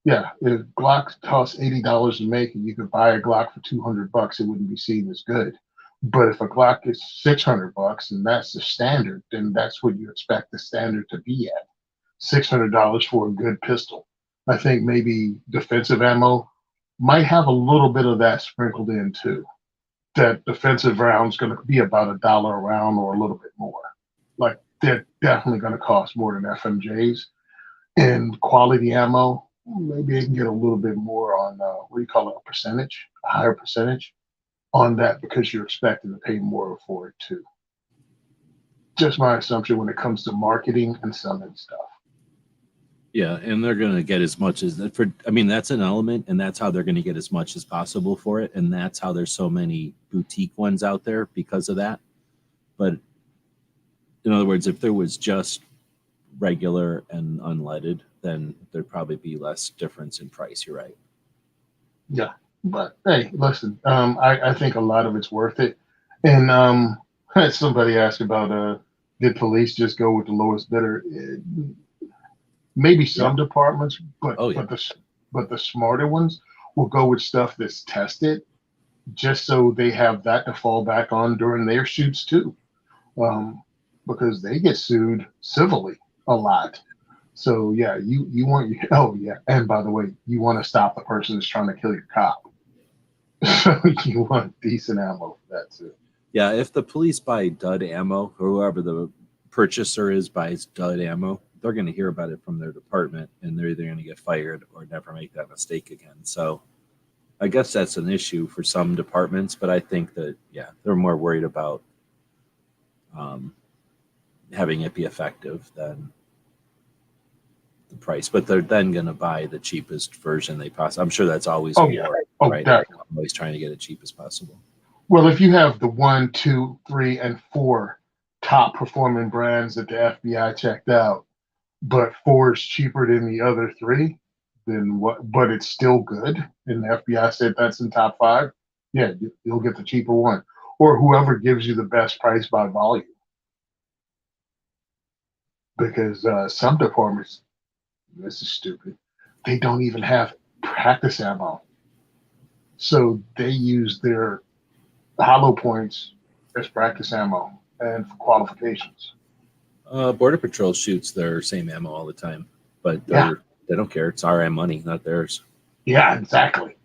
Speaker 3: Yeah, if Glock costs $80 to make and you could buy a Glock for $200, it wouldn't be seen as good. But if a Glock is $600 and that's the standard, then that's what you expect the standard to be at. $600 for a good pistol. I think maybe defensive ammo might have a little bit of that sprinkled in too. That defensive round's going to be about $1 a round or a little bit more. Like they're definitely going to cost more than FMJs. And quality ammo, maybe they can get a little bit more on what do you call it, a higher percentage on that because you're expecting to pay more for it too. Just my assumption when it comes to marketing and selling stuff.
Speaker 2: Yeah, and they're going to get as much as that for. I mean, that's an element, and that's how they're going to get as much as possible for it, and that's how there's so many boutique ones out there because of that. But in other words, if there was just regular and unleaded, then there'd probably be less difference in price. You're right.
Speaker 3: Yeah, but hey, listen, I think a lot of it's worth it. And somebody asked about did police just go with the lowest bidder? Maybe some departments, but the smarter ones will go with stuff that's tested, just so they have that to fall back on during their shoots too, because they get sued civilly a lot. So yeah, you want and by the way, you want to stop the person that's trying to kill your cop. So you want decent ammo for that too.
Speaker 2: Yeah, if the police buy dud ammo, or whoever the purchaser is buys dud ammo, they're going to hear about it from their department, and they're either going to get fired or never make that mistake again. So I guess that's an issue for some departments, but I think that, they're more worried about having it be effective than the price, but they're then going to buy the cheapest version they possibly. I'm sure that's always
Speaker 3: Oh, yeah.
Speaker 2: war,
Speaker 3: Oh,
Speaker 2: right?
Speaker 3: definitely.
Speaker 2: I'm always trying to get it cheap as possible.
Speaker 3: Well, if you have the 1, 2, 3, and 4 top performing brands that the FBI checked out, but 4 is cheaper than the other 3, then what? But it's still good, and the FBI said that's in top 5. Yeah, you'll get the cheaper one, or whoever gives you the best price by volume. Because some departments, this is stupid, they don't even have practice ammo, so they use their hollow points as practice ammo and for qualifications.
Speaker 2: Border Patrol shoots their same ammo all the time, but
Speaker 3: Yeah.
Speaker 2: they don't care. It's our money, not theirs.
Speaker 3: Yeah, exactly.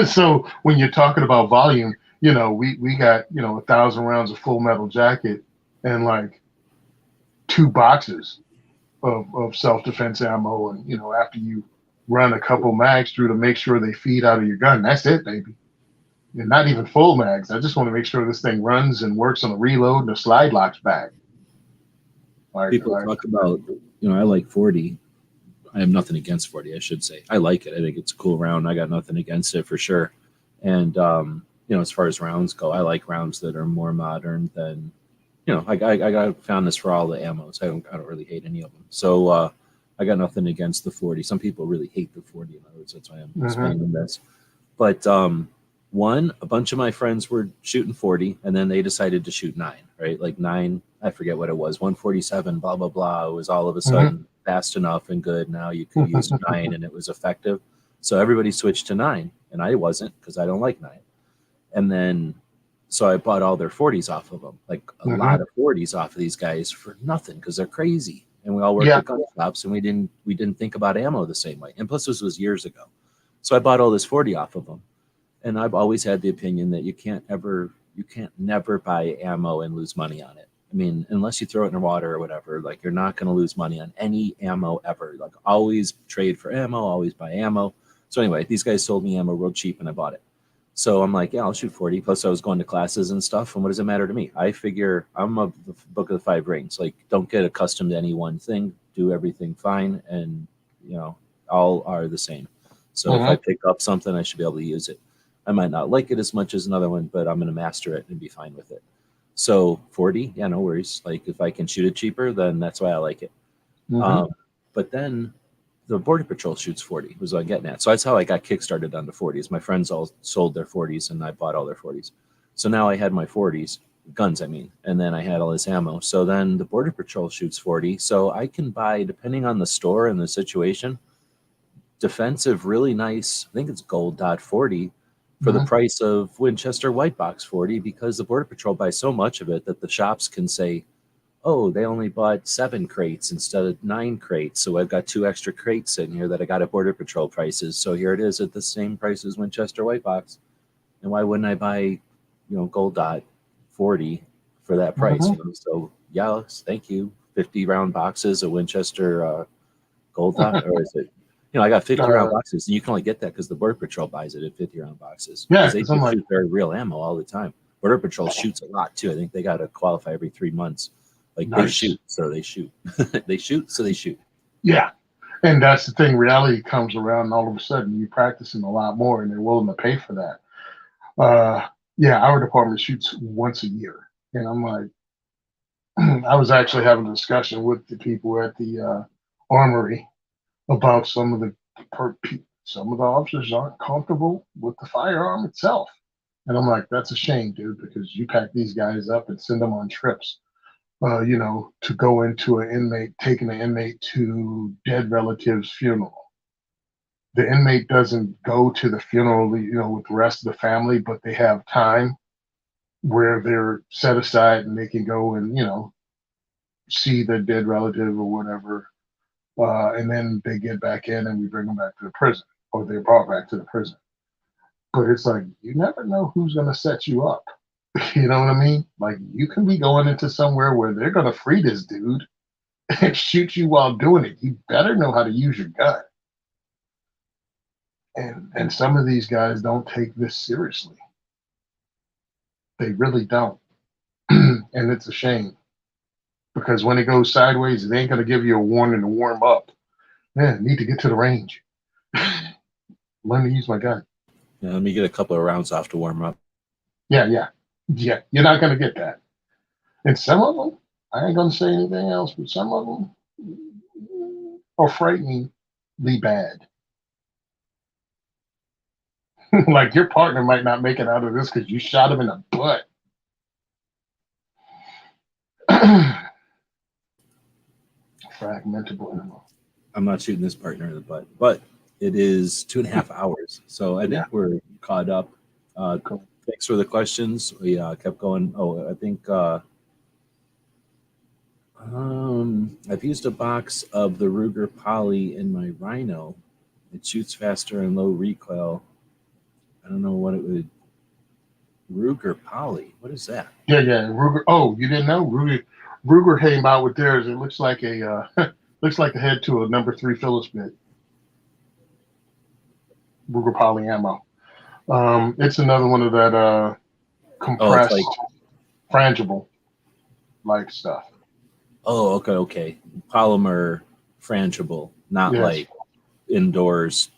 Speaker 3: So when you're talking about volume, we got 1,000 rounds of Full Metal Jacket and like 2 boxes of self-defense ammo, and after you run a couple mags through to make sure they feed out of your gun, that's it, baby. And not even full mags. I just want to make sure this thing runs and works on a reload and the slide locks back.
Speaker 2: People talk about, I like 40. I have nothing against 40, I should say. I like it. I think it's a cool round. I got nothing against it for sure. And, as far as rounds go, I like rounds that are more modern than, I found this for all the ammos. I don't really hate any of them. So I got nothing against the 40. Some people really hate the 40. In other words, that's why I'm explaining this. But a bunch of my friends were shooting 40, and then they decided to shoot 9, right? Like 9, I forget what it was, 147, blah, blah, blah. It was all of a sudden fast enough and good. Now you could use 9 and it was effective. So everybody switched to 9, and I wasn't, because I don't like 9. And then, so I bought all their 40s off of them, like a lot of 40s off of these guys for nothing, because they're crazy. And we all worked at gun shops, and we didn't think about ammo the same way. And plus, this was years ago. So I bought all this 40 off of them. And I've always had the opinion that you can't never buy ammo and lose money on it. I mean, unless you throw it in the water or whatever, like, you're not going to lose money on any ammo ever. Like, always trade for ammo, always buy ammo. So anyway, these guys sold me ammo real cheap, and I bought it. So I'm like, yeah, I'll shoot 40. Plus, I was going to classes and stuff. And what does it matter to me? I figure I'm a book of the 5 rings. Like, don't get accustomed to any one thing. Do everything fine, and all are the same. So if I pick up something, I should be able to use it. I might not like it as much as another one, but I'm going to master it and be fine with it. So 40, yeah, no worries. Like, if I can shoot it cheaper, then that's why I like it. But then the Border Patrol shoots 40, was what I'm getting at. So that's how I got kickstarted on the 40s. My friends all sold their 40s, and I bought all their 40s. So now I had my 40s, guns, I mean, and then I had all this ammo. So then the Border Patrol shoots 40. So I can buy, depending on the store and the situation, defensive, really nice, I think it's gold dot 40, for the price of Winchester white box 40, because the Border Patrol buys so much of it that the shops can say, oh, they only bought 7 crates instead of 9 crates. So I've got 2 extra crates in here that I got at Border Patrol prices. So here it is at the same price as Winchester white box. And why wouldn't I buy, gold dot 40 for that price? So yes, thank you. 50 round boxes of Winchester gold dot, or is it? I got 50 round boxes, and you can only get that because the Border Patrol buys it at 50 round boxes.
Speaker 3: Yeah,
Speaker 2: they shoot very real ammo all the time. Border Patrol shoots a lot too. I think they got to qualify every 3 months. Like, they shoot, so they shoot. They shoot, so they shoot.
Speaker 3: Yeah, and that's the thing. Reality comes around, and all of a sudden you're practicing a lot more, and they're willing to pay for that. Our department shoots once a year, and I'm like, I was actually having a discussion with the people at the armory about some of the officers aren't comfortable with the firearm itself. And I'm like, that's a shame, dude, because you pack these guys up and send them on trips, to go into taking an inmate to dead relative's funeral. The inmate doesn't go to the funeral, with the rest of the family, but they have time where they're set aside and they can go and, see the dead relative or whatever. And then they get back in and we bring them back to the prison, or they're brought back to the prison. But it's like, you never know who's going to set you up. You know what I mean? Like, you can be going into somewhere where they're going to free this dude and shoot you while doing it. You better know how to use your gun. And some of these guys don't take this seriously. They really don't. And it's a shame. Because when it goes sideways, it ain't going to give you a warning to warm up. Yeah, need to get to the range. Learn to use my gun.
Speaker 2: Yeah, let me get a couple of rounds off to warm up.
Speaker 3: Yeah, yeah, yeah. You're not gonna get that. And some of them, I ain't gonna say anything else, but some of them are frighteningly bad. Like your partner might not make it out of this because you shot him in the butt. Fragmentable animal.
Speaker 2: I'm not shooting this partner in the butt, but it is 2.5 hours. So I think we're caught up.
Speaker 3: Cool.
Speaker 2: Thanks for the questions. We kept going. Oh, I think I've used a box of the Ruger Poly in my Rhino. It shoots faster and low recoil. I don't know what it would. Ruger Poly. What is that?
Speaker 3: Yeah, yeah. Ruger. Oh, you didn't know Ruger came out with theirs. It looks like a looks like the head to a number 3 Phillips bit. Ruger Poly ammo. It's another one of that compressed, frangible like stuff.
Speaker 2: Oh, okay. Polymer frangible, not like indoors,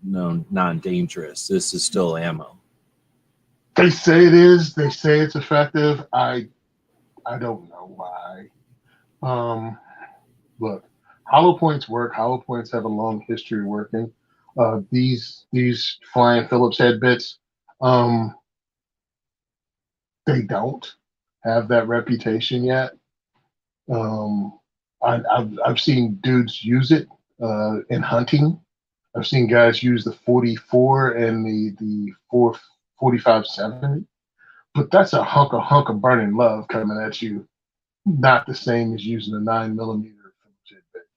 Speaker 2: no, non-dangerous. This is still ammo.
Speaker 3: They say it is. They say it's effective. I don't know why. Look, hollow points work. Hollow points have a long history working. These flying Phillips head bits, they don't have that reputation yet. I've seen dudes use it in hunting. I've seen guys use the 44 and the 45-70, but that's a hunk of burning love coming at you. Not the same as using a 9mm.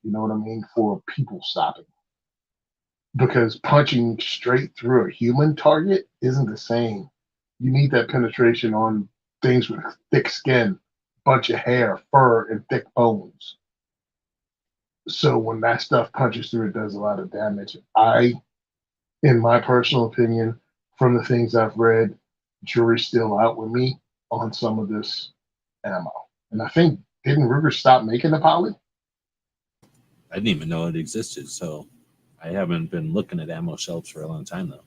Speaker 3: You know what I mean? For people stopping, because punching straight through a human target isn't the same. You need that penetration on things with thick skin, bunch of hair, fur, and thick bones. So when that stuff punches through, it does a lot of damage. In my personal opinion, from the things I've read, jury's still out with me on some of this ammo. And I think, didn't Ruger stop making the poly?
Speaker 2: I didn't even know it existed, so I haven't been looking at ammo shelves for a long time though.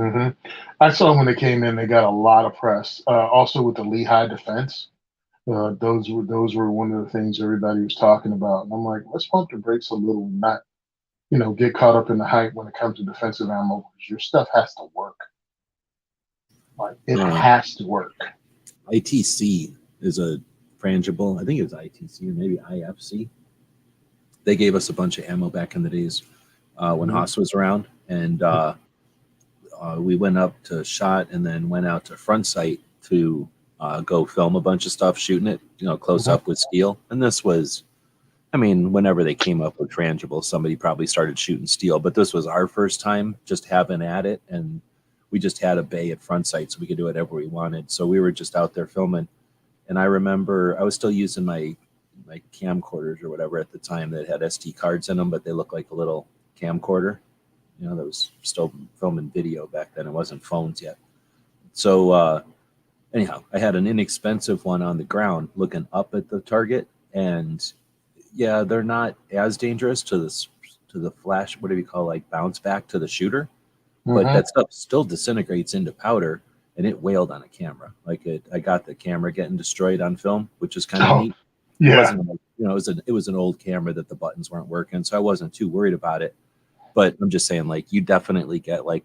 Speaker 3: Mm-hmm. I saw when they came in, they got a lot of press. Also with the Lehigh defense, those were one of the things everybody was talking about. And I'm like, let's pump the brakes a little, not get caught up in the hype when it comes to defensive ammo. Your stuff has to work. Like it has to work.
Speaker 2: ITC is a frangible. I think it was ITC or maybe IFC. They gave us a bunch of ammo back in the days when Haas was around, and we went up to shot and then went out to front sight to go film a bunch of stuff, shooting it, close up with steel. And this was, whenever they came up with frangible, somebody probably started shooting steel, but this was our first time just having at it. And we just had a bay at front sight, so we could do whatever we wanted. So we were just out there filming. And I remember I was still using my camcorders or whatever at the time that had SD cards in them, but they looked like a little camcorder. That was still filming video back then. It wasn't phones yet. So anyhow, I had an inexpensive one on the ground looking up at the target, and yeah, they're not as dangerous to the flash. What do we call, like, bounce back to the shooter? But that stuff still disintegrates into powder, and it wailed on a camera. I got the camera getting destroyed on film, which is kind of neat.
Speaker 3: Yeah.
Speaker 2: It wasn't, it was an old camera that the buttons weren't working, so I wasn't too worried about it. But I'm just saying, you definitely get I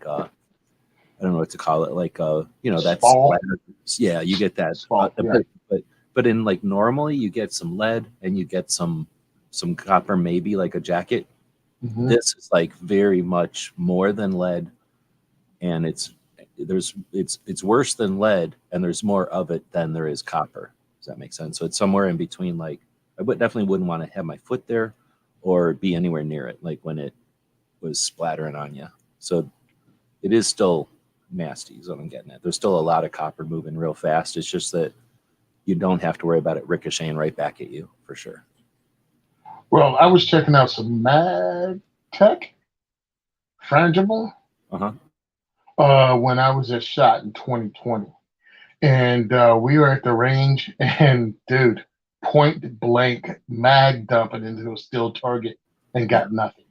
Speaker 2: don't know what to call it, that's splatter. Yeah, you get that. But in normally you get some lead and you get some copper, maybe like a jacket. This is very much more than lead, and it's worse than lead, and there's more of it than there is copper. Does that make sense? So it's somewhere in between. I definitely wouldn't want to have my foot there or be anywhere near it, when it was splattering on you. So it is still nasty, is what I'm getting at. There's still a lot of copper moving real fast. It's just that you don't have to worry about it ricocheting right back at you, for sure.
Speaker 3: Well, I was checking out some Mag Tech frangible when I was at SHOT in 2020. And we were at the range, and dude, point blank mag dumping into a steel target. and got nothing.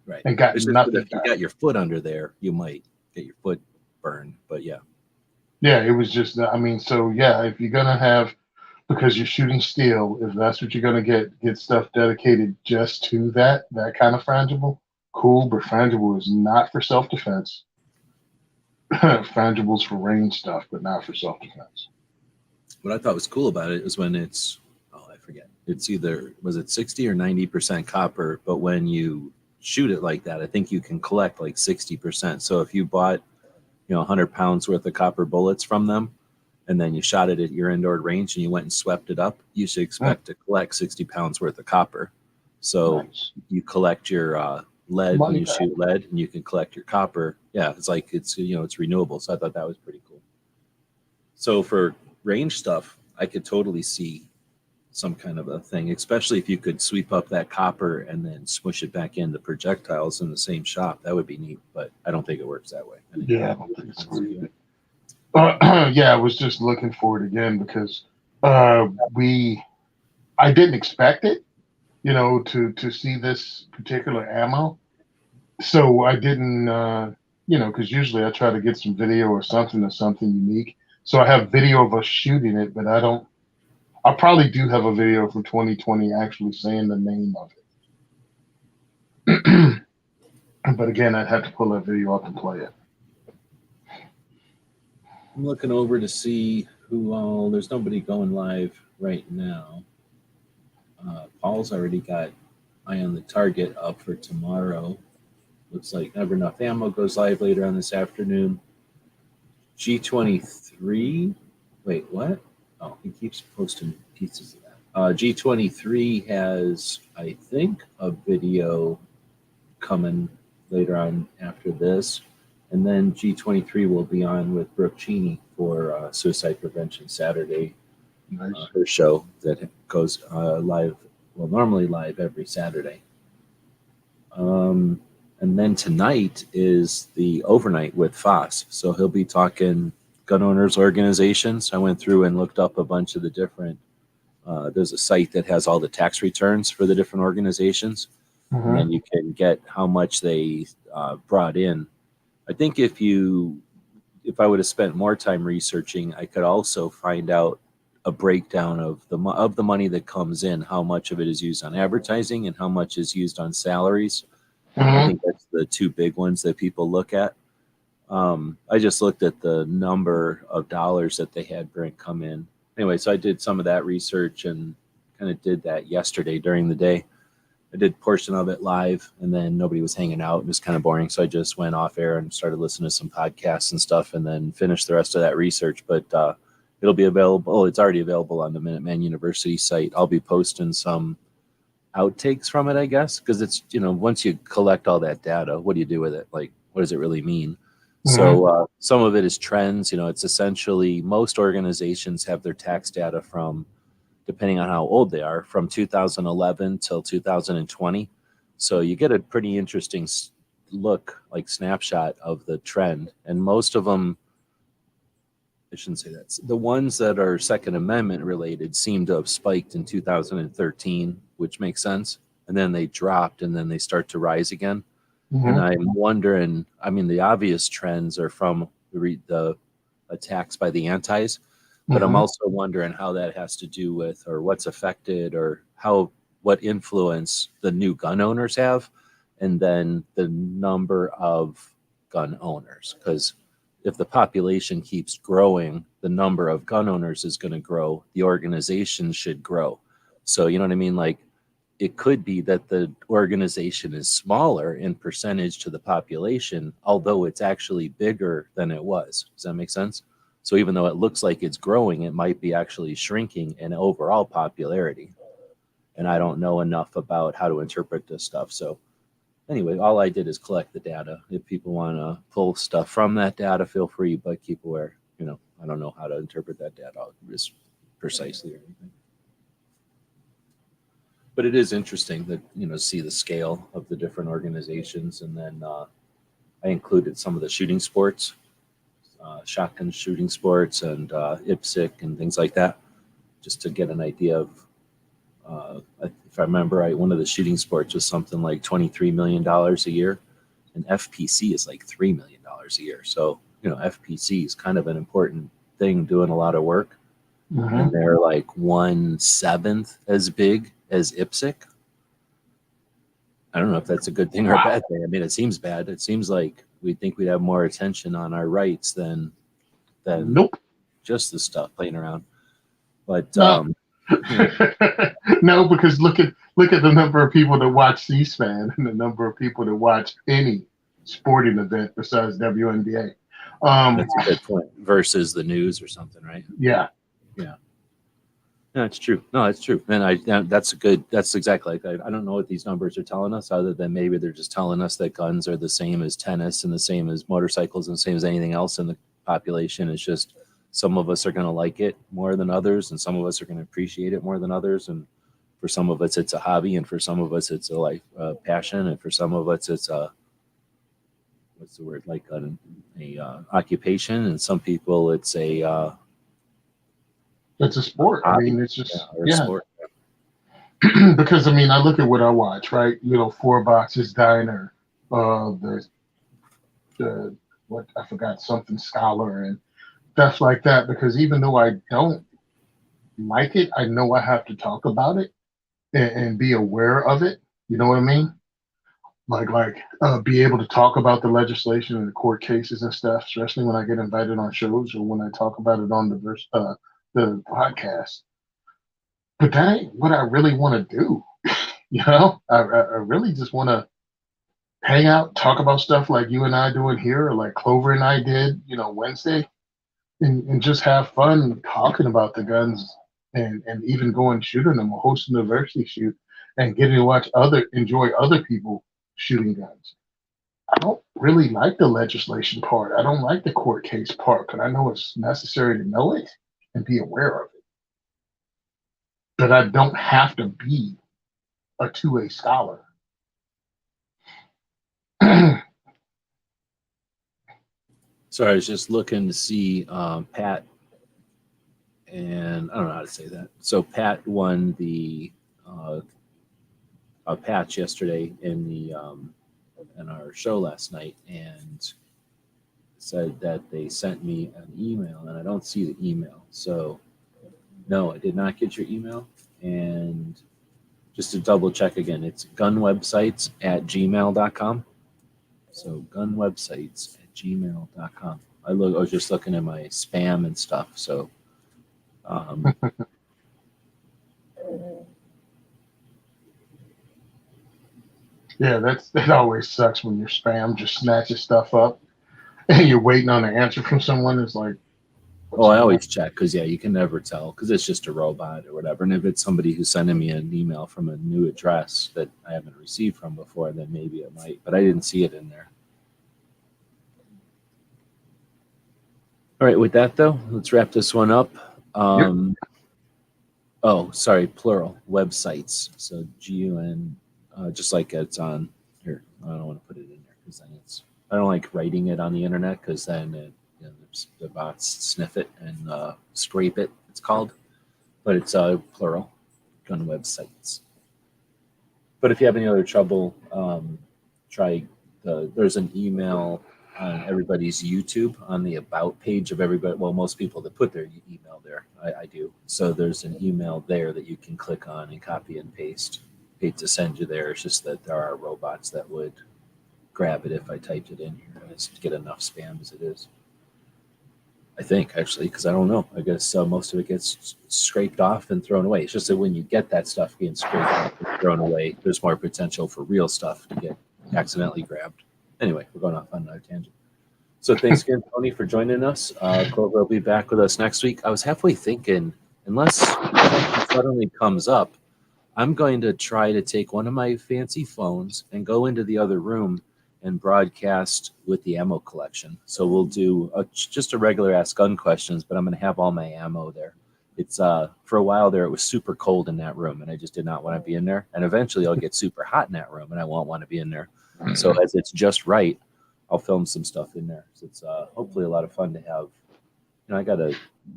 Speaker 2: Right.
Speaker 3: And got
Speaker 2: It's just
Speaker 3: nothing
Speaker 2: that if you
Speaker 3: back.
Speaker 2: got your foot under there, you might get your foot burned. But yeah.
Speaker 3: Yeah, it was just, I mean, so yeah, if you're gonna have, because you're shooting steel, if that's what you're gonna get stuff dedicated just to that kind of frangible, cool. But frangible is not for self-defense. Frangible's for range stuff, but not for self-defense.
Speaker 2: What I thought was cool about it is when it's, oh, I forget. It's either, was it 60 or 90% copper? But when you shoot it like that, I think you can collect like 60%. So if you bought, 100 pounds worth of copper bullets from them, and then you shot it at your indoor range and you went and swept it up, you should expect to collect 60 pounds worth of copper. So
Speaker 3: Nice.
Speaker 2: you collect your lead when
Speaker 3: Money
Speaker 2: you
Speaker 3: back.
Speaker 2: shoot lead, and you can collect your copper. Yeah, it's like it's renewable. So I thought that was pretty cool. So for range stuff, I could totally see some kind of a thing, especially if you could sweep up that copper and then smush it back into projectiles in the same shop. That would be neat, but I don't think it works that way. I think
Speaker 3: Yeah, I don't think it's
Speaker 2: it's
Speaker 3: great. Yeah, I was just looking for it again because I didn't expect it, to see this particular ammo. So I didn't, because usually I try to get some video or something unique. So I have video of us shooting it, but I probably do have a video from 2020 actually saying the name of it. But again, I'd have to pull that video up and play it.
Speaker 2: I'm looking over to see who all. There's nobody going live right now. Paul's already got Eye on the Target up for tomorrow. Looks like Never Enough Ammo goes live later on this afternoon. G23. Wait, what? Oh, he keeps posting pieces of that. G23 has, I think, a video coming later on after this. And then G23 will be on with Brooke Cheney for Suicide Prevention Saturday,
Speaker 3: Nice.
Speaker 2: her show that goes live, well, normally live every Saturday. And then tonight is the overnight with Foss. So he'll be talking gun owners organizations. I went through and looked up a bunch of the different, there's a site that has all the tax returns for the different organizations.
Speaker 3: Mhm.
Speaker 2: And then you can get how much they brought in. I think if I would have spent more time researching, I could also find out a breakdown of the money that comes in, how much of it is used on advertising and how much is used on salaries. I think that's the two big ones that people look at. I just looked at the number of dollars that they had come in. Anyway, so I did some of that research and kind of did that yesterday during the day. I did a portion of it live, and then nobody was hanging out. It was kind of boring, so I just went off air and started listening to some podcasts and stuff, and then finished the rest of that research. But it'll be available. Oh, it's already available on the Minuteman University site. I'll be posting some outtakes from it, I guess, because it's, once you collect all that data, what do you do with it? Like, what does it really mean? So some of it is trends. It's essentially most organizations have their tax data from, depending on how old they are, from 2011 till 2020. So you get a pretty interesting look, like snapshot of the trend. And most of them, I shouldn't say that. The ones that are Second Amendment related seem to have spiked in 2013, which makes sense. And then they dropped, and then they start to rise again. And I'm wondering, the obvious trends are from the attacks by the antis, but I'm also wondering how that has to do with, or what's affected, or what influence the new gun owners have, and then the number of gun owners. Because if the population keeps growing, the number of gun owners is going to grow. The organization should grow. So, you know what I mean? Like, it could be that the organization is smaller in percentage to the population, although it's actually bigger than it was. Does that make sense? So even though it looks like it's growing, it might be actually shrinking in overall popularity. And I don't know enough about how to interpret this stuff. So anyway, all I did is collect the data. If people want to pull stuff from that data, feel free, but keep aware, I don't know how to interpret that data just precisely or anything. But it is interesting that, see the scale of the different organizations. And then I included some of the shooting sports, shotgun shooting sports and IPSC and things like that, just to get an idea of, if I remember right, one of the shooting sports was something like $23 million a year, and FPC is like $3 million a year. So, FPC is kind of an important thing doing a lot of work.
Speaker 4: Mhm.
Speaker 2: And they're like 1/7 as big as IPSC. I don't know if that's a good thing or a bad thing. I mean, it seems bad. It seems like we think we'd have more attention on our rights than
Speaker 4: Nope.
Speaker 2: just the stuff playing around. But
Speaker 4: No. No, because look at the number of people that watch C-SPAN and the number of people that watch any sporting event besides WNBA.
Speaker 2: That's a good point. Versus the news or something, right?
Speaker 4: Yeah.
Speaker 2: No, it's true. No, it's true. And that's exactly like, I don't know what these numbers are telling us, other than maybe they're just telling us that guns are the same as tennis and the same as motorcycles and the same as anything else in the population. It's just some of us are going to like it more than others, and some of us are going to appreciate it more than others. And for some of us, it's a hobby, and for some of us, it's a life passion, and for some of us, it's a like occupation, and some people it's a
Speaker 4: It's a sport.
Speaker 2: hobby.
Speaker 4: I mean, it's just,
Speaker 2: Or a
Speaker 4: yeah.
Speaker 2: sport.
Speaker 4: Because, I mean, I look at what I watch, right? Four Boxes Diner, the what, I forgot, something Scholar and stuff like that. Because even though I don't like it, I know I have to talk about it and be aware of it. You know what I mean? Be able to talk about the legislation and the court cases and stuff, especially when I get invited on shows or when I talk about it on the podcast. But that ain't what I really want to do. I really just want to hang out, talk about stuff like you and I doing here, or like Clover and I did, Wednesday, and just have fun talking about the guns and even going shooting them or hosting a diversity shoot and getting to enjoy other people shooting guns. I don't really like the legislation part. I don't like the court case part, but I know it's necessary to know it and be aware of it. But I don't have to be a 2A scholar.
Speaker 2: Sorry, I was just looking to see Pat, and I don't know how to say that. So Pat won the a patch yesterday in our show last night, and said that they sent me an email, and I don't see the email. So no, I did not get your email. And just to double check again, it's gunwebsites@gmail.com. So gunwebsites@gmail.com. I was just looking at my spam and stuff. So
Speaker 4: Yeah, that always sucks when your spam just snatches stuff up and you're waiting on an answer from someone. It's like,
Speaker 2: I always check because you can never tell because it's just a robot or whatever. And if it's somebody who's sending me an email from a new address that I haven't received from before, then maybe it might. But I didn't see it in there. All right, with that though, let's wrap this one up.
Speaker 4: Yep.
Speaker 2: Oh, sorry, plural websites. So GUN, just like it's on here. I don't want to put it in there because then I don't like writing it on the internet because then the bots sniff it and scrape it. It's called, but it's plural, gun websites. But if you have any other trouble, try there's an email on everybody's YouTube on the about page of everybody. Well, most people that put their email there, I do. So there's an email there that you can click on and copy and paste. Hate to send you there. It's just that there are robots that would grab it if I typed it in here. And it's get enough spam as it is. I think actually, because I don't know. I guess most of it gets scraped off and thrown away. It's just that when you get that stuff getting scraped off and thrown away, there's more potential for real stuff to get accidentally grabbed. Anyway, we're going off on a tangent. So thanks again, Tony, for joining us. Clover will be back with us next week. I was halfway thinking, unless something suddenly comes up, I'm going to try to take one of my fancy phones and go into the other room and broadcast with the ammo collection. So we'll do just a regular Ask Gun Questions, but I'm going to have all my ammo there. It's for a while there, it was super cold in that room, and I just did not want to be in there. And eventually I'll get super hot in that room, and I won't want to be in there. So as it's just right, I'll film some stuff in there. So it's hopefully a lot of fun to have I got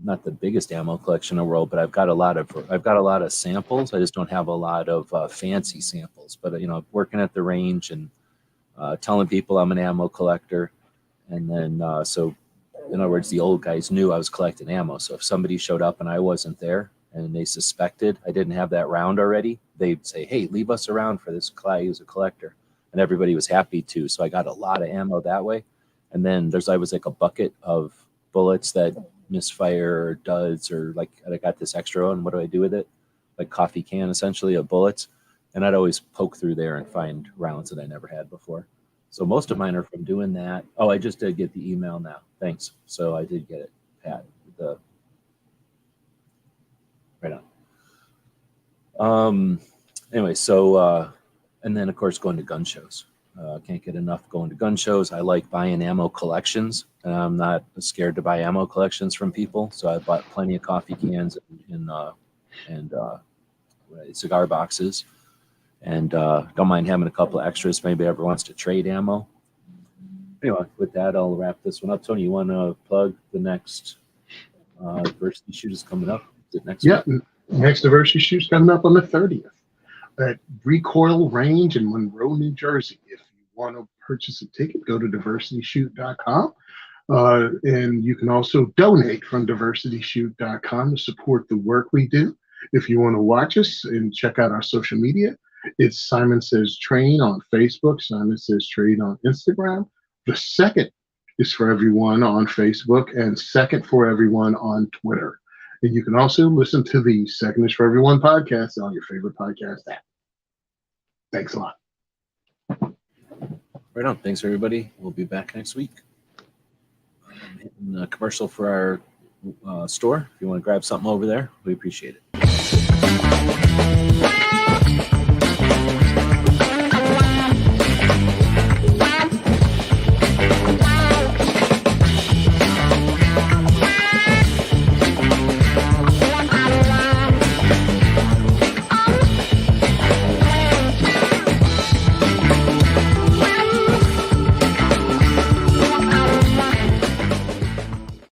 Speaker 2: not the biggest ammo collection in the world, but I've got a lot of samples. I just don't have a lot of fancy samples. But working at the range and telling people I'm an ammo collector, and then so in other words, the old guys knew I was collecting ammo. So if somebody showed up and I wasn't there, and they suspected I didn't have that round already, they'd say, "Hey, leave us around for this guy who's a collector," and everybody was happy to. So I got a lot of ammo that way. And then there's always like a bucket of bullets that misfire or duds, or like I got this extra one. What do I do with it? Like coffee can essentially of bullets. And I'd always poke through there and find rounds that I never had before. So most of mine are from doing that. Oh, I just did get the email now. Thanks. So I did get it, Pat. Right on. Anyway, so and then of course going to gun shows. Can't get enough going to gun shows. I like buying ammo collections, and I'm not scared to buy ammo collections from people. So I bought plenty of coffee cans and cigar boxes, and don't mind having a couple of extras if anybody ever wants to trade ammo. Anyway, with that, I'll wrap this one up. Tony, you want to plug the next diversity shoot is coming up? Is it next week?
Speaker 3: Next diversity shoot's coming up on the 30th at Recoil Range in Monroe, New Jersey. If you want to purchase a ticket, go to diversityshoot.com. And you can also donate from diversityshoot.com to support the work we do. If you want to watch us and check out our social media, it's Simon Says Train on Facebook, Simon Says Train on Instagram. The second is for everyone on Facebook, and second for everyone on Twitter. And you can also listen to the Second is for Everyone podcast on your favorite podcast app. Thanks a lot.
Speaker 2: Right on. Thanks, everybody. We'll be back next week. Hitting a commercial for our store. If you want to grab something over there, we appreciate it.